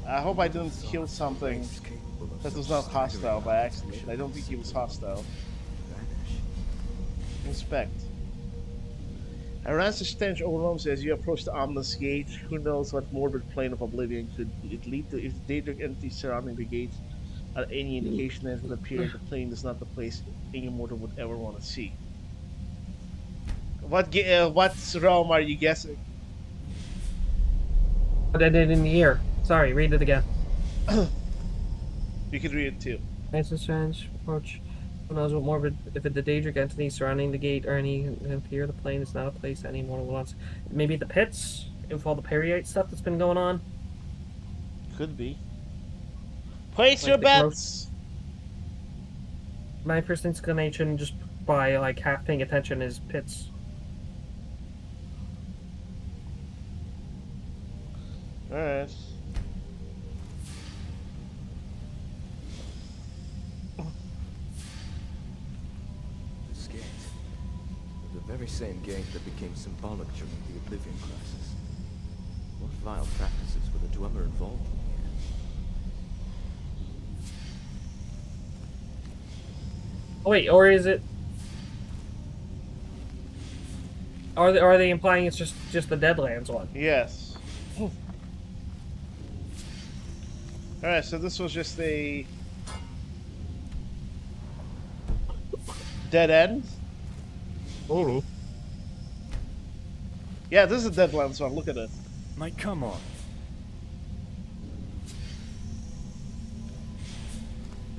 I hope I didn't kill something that was not hostile by accident. I don't think he was hostile. Inspect. A rancid stench overwhelms you as you approach the ominous gate. Who knows what morbid plane of oblivion could it lead to if the Daedric entities surrounding the gate are any indication that it would appear the plane is not the place any mortal would ever want to see. What realm are you guessing? What I did in the ear. Sorry, read it again. You could read it too. Rancid strange approach. Who knows what morbid if the Daedric entities surrounding the gate or any appear the plane is not a place any mortal wants. Maybe the pits? With all the Periite stuff that's been going on? Could be. Place Like your the bets! My first inclination, just by like half paying attention, is pits. Alright. This gate. The very same gate that became symbolic during the Oblivion Crisis. What vile practices were the Dwemer involved in here? Oh wait, or is it? Are they implying it's just the Deadlands one? Yes. Alright, so this was just a dead end? Oh. Yeah, this is a Deadlands one, look at it. Mate, come on.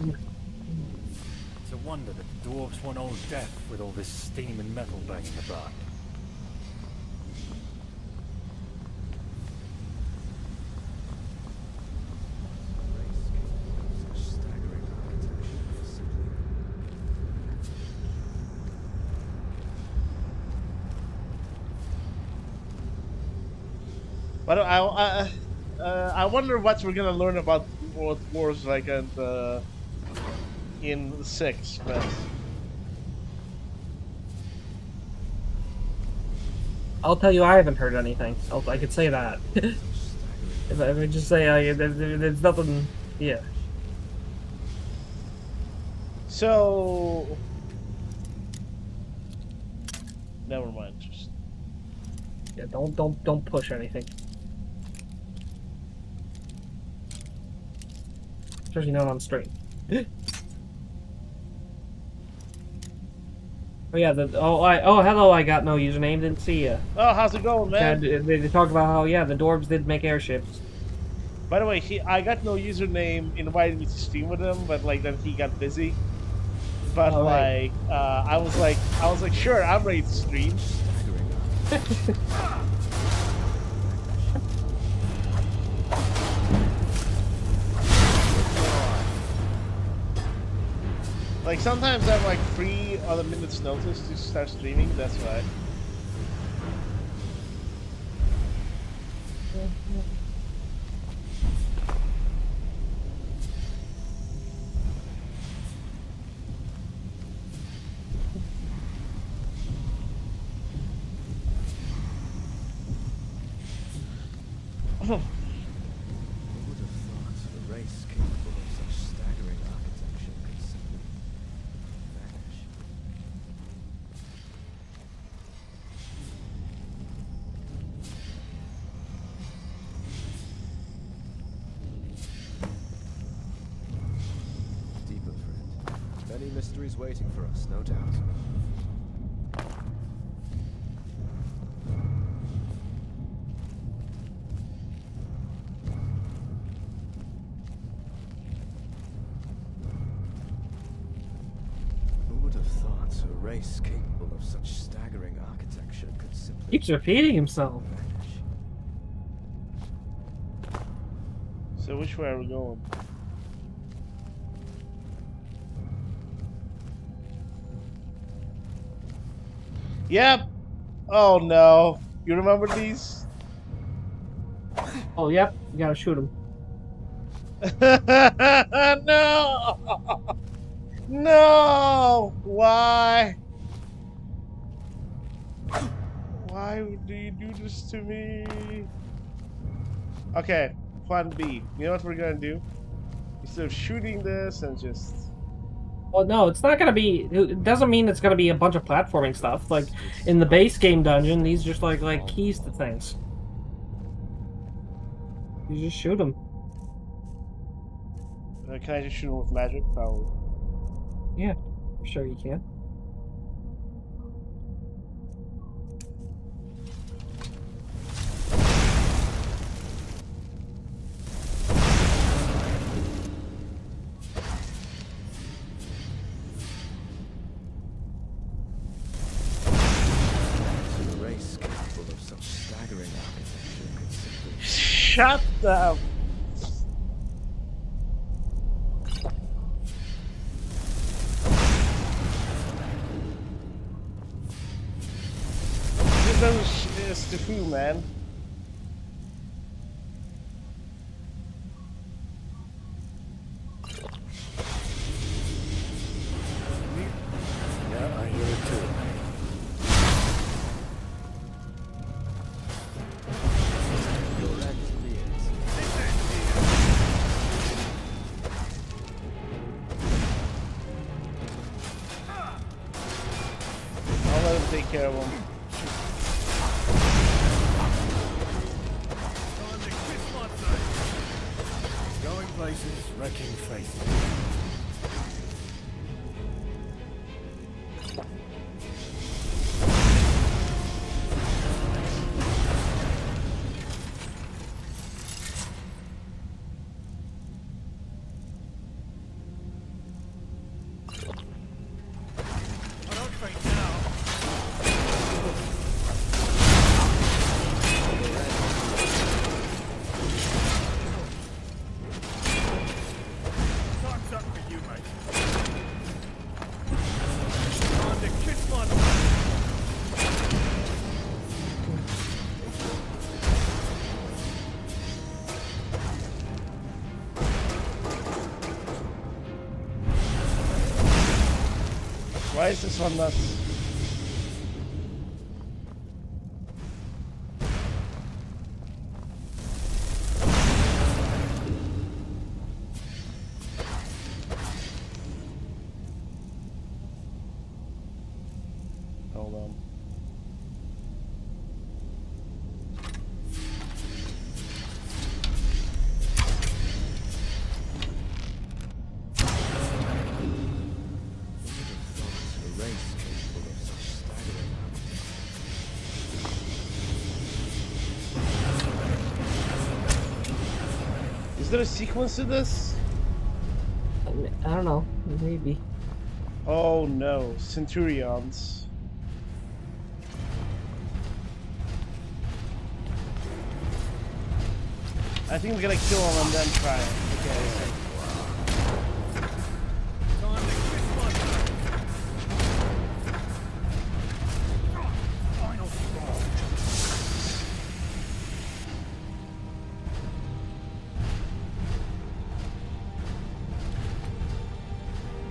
It's a wonder that the dwarves weren't all deaf with all this steam and metal banging about. But I wonder what we're gonna learn about what wars like in 6, but I'll tell you, I haven't heard anything. I could say that. if I just say there's nothing. Yeah. So never mind. Just Yeah. Don't push anything. Especially not on stream. Oh yeah, hello, I got no username, didn't see ya. Oh, how's it going, man? They talked about how, yeah, the dwarves did make airships. By the way, I got no username, invited me to stream with him, but like then he got busy. But right. I was like, sure, I'm ready to stream. Like sometimes I'm like free on a minute's notice to start streaming. That's why. Who would have thought a race capable of such staggering architecture could simply vanish? Deeper, friend. Many mysteries waiting for us, no doubt. A race capable of such staggering architecture could simply Keeps repeating himself. vanish. So which way are we going? Yep. Oh no. You remember these? Oh, yep, you gotta shoot him. No. No. Why? Why do you do this to me? Okay, plan B. You know what we're gonna do? Instead of shooting this and just... Well, no, it's not gonna be. It doesn't mean it's gonna be a bunch of platforming stuff. Like in the base game dungeon, these are just like keys to things. You just shoot them. Can I just shoot them with magic? Probably. Yeah, I'm sure you can. A race capable of such staggering architecture could simply Shut up! This is the fool, man. Yeah, I hear it too. your end clears. I'll let him take care of him. Going places, wrecking faces. Why is this one not? Hold on. Is there a sequence to this? I don't know. Maybe. Oh no, Centurions. I think we're gonna kill them and then try it. Okay.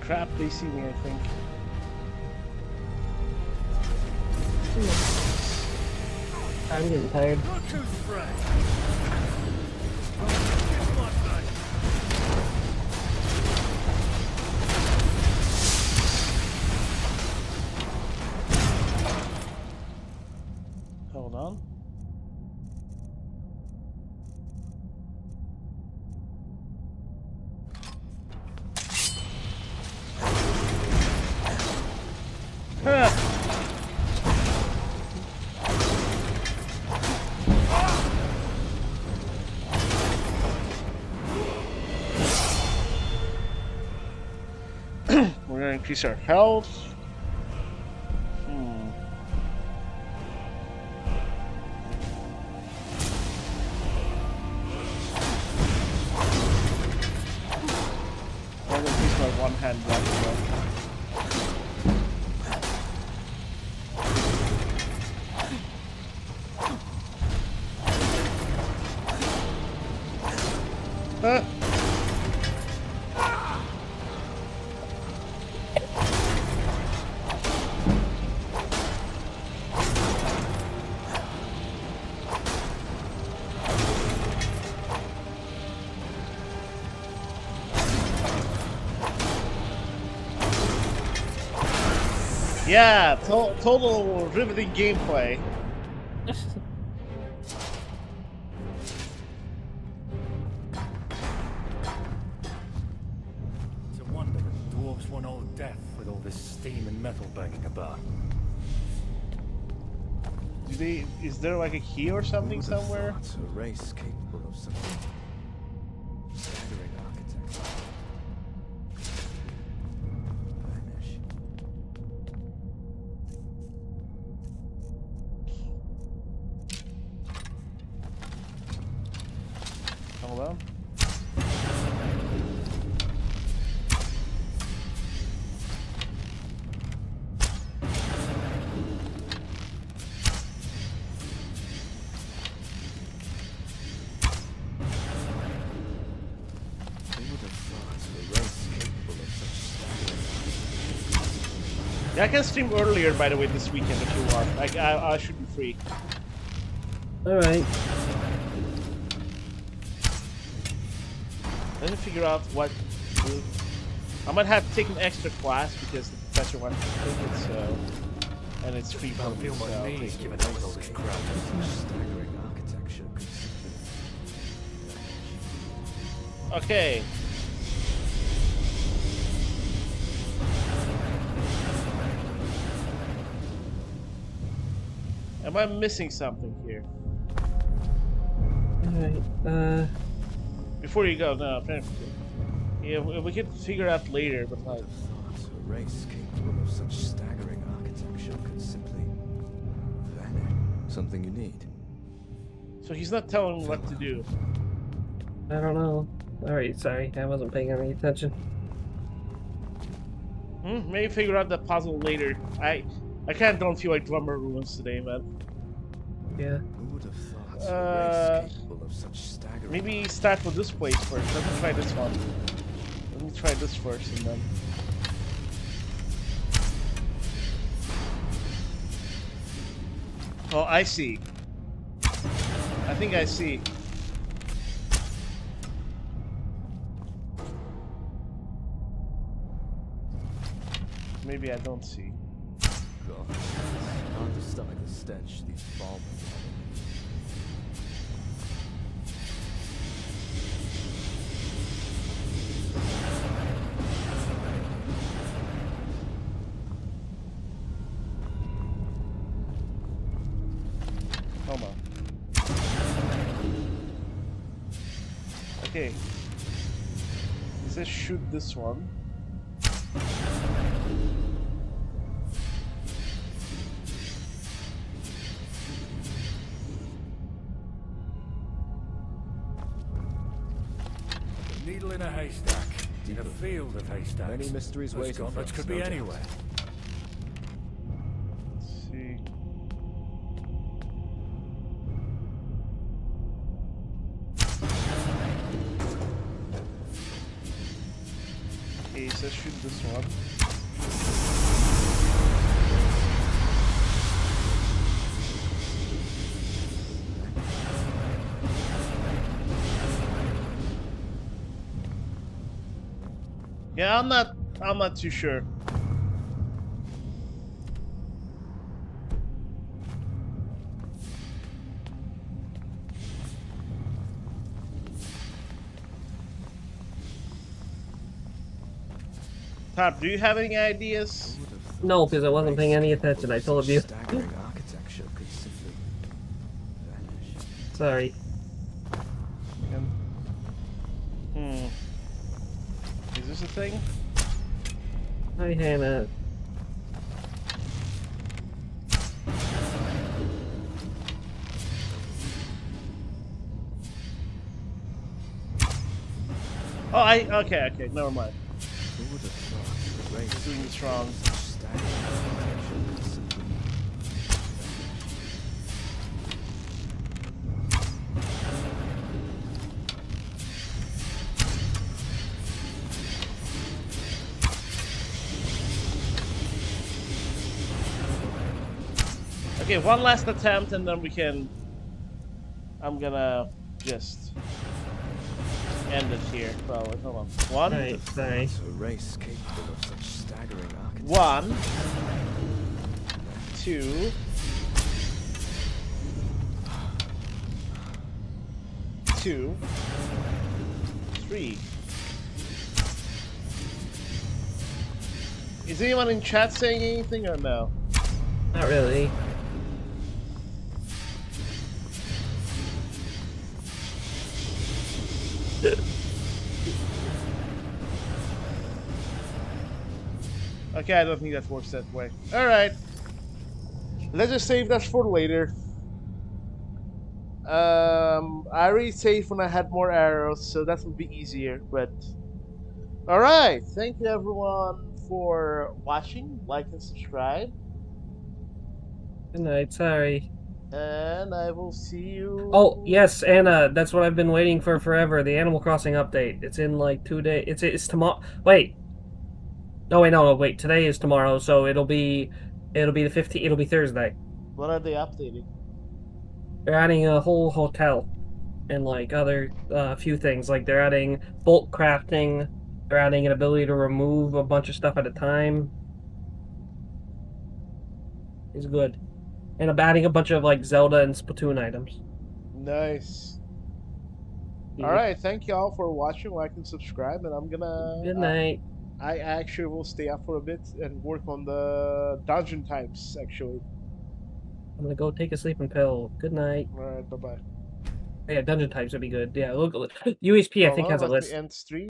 Crap, they see me, I think. I'm getting tired. Hold on. We're gonna increase our health. I'm gonna increase my one-hand weapon. Yeah, total riveting gameplay. It's a wonder that dwarves won all death with all this steam and metal banging about. Do they? Is there like a key or something somewhere? A race capable of something staggering architecture. Vanish. Hold on. Yeah, I can stream earlier, by the way, this weekend if you want. I should be free. Alright. Let me figure out what to do. I might have to take an extra class because the professor wants to take it, so... And it's free for me, so I'll take it. All this crap. Staggering architecture. Okay. Am I missing something here? Alright, Before you go, no, yeah, we could figure out later, but like... A race capable of such staggering architecture could simply vanish. Something you need. So he's not telling me what to do. I don't know. Alright, sorry, I wasn't paying any attention. Maybe figure out the puzzle later. I kinda don't feel like Drummer Ruins today, man. Yeah. Who would have thought a race capable of such staggering... Maybe start with this place first. Let me try this one. Let me try this first and then... Oh, I see. I think I see. Maybe I don't see. God, it's hard to stomach the stench these bombs. Hold on. Okay. It says shoot this one. Needle in a haystack. In a field of haystacks. Many mysteries Those waiting for gauntlets us, could no be doubt. anywhere. Let's see. Okay, so shoot this one. Yeah, I'm not too sure. Top, do you have any ideas? No, because I wasn't paying any attention. I told you. Staggering architecture could simply vanish. Sorry. Is this a thing? Hi, Hannah. Oh, okay, never mind. Who would have thought the race Doing this wrong. staggering architecture could simply Okay, one last attempt and then we can... I'm gonna just end it here, probably. Hold on. One. Right, sorry. a race capable of such staggering architecture. 1, 2, 2, 3. Is anyone in chat saying anything or no? Not really. Okay, I don't think that works that way. Alright. Let's just save that for later. I already saved when I had more arrows, so that would be easier, but... Alright, thank you everyone for watching. Like and subscribe. Good night, sorry. And I will see you... Oh, yes, Anna, that's what I've been waiting for forever. The Animal Crossing update. It's in like 2 days. It's tomorrow. Wait. Oh, wait, no, wait. Today is tomorrow, so it'll be the 15th. It'll be Thursday. What are they updating? They're adding a whole hotel and like other few things. Like they're adding bulk crafting. They're adding an ability to remove a bunch of stuff at a time. It's good. And I'm adding a bunch of like Zelda and Splatoon items. Nice. Yeah. Alright, thank y'all for watching. Like and subscribe, and I'm gonna... Good night. I actually will stay up for a bit and work on the dungeon types, actually. I'm gonna go take a sleeping pill. Good night. Alright, bye-bye. Yeah, dungeon types would be good. Yeah, look, UHP I think has a list. End stream.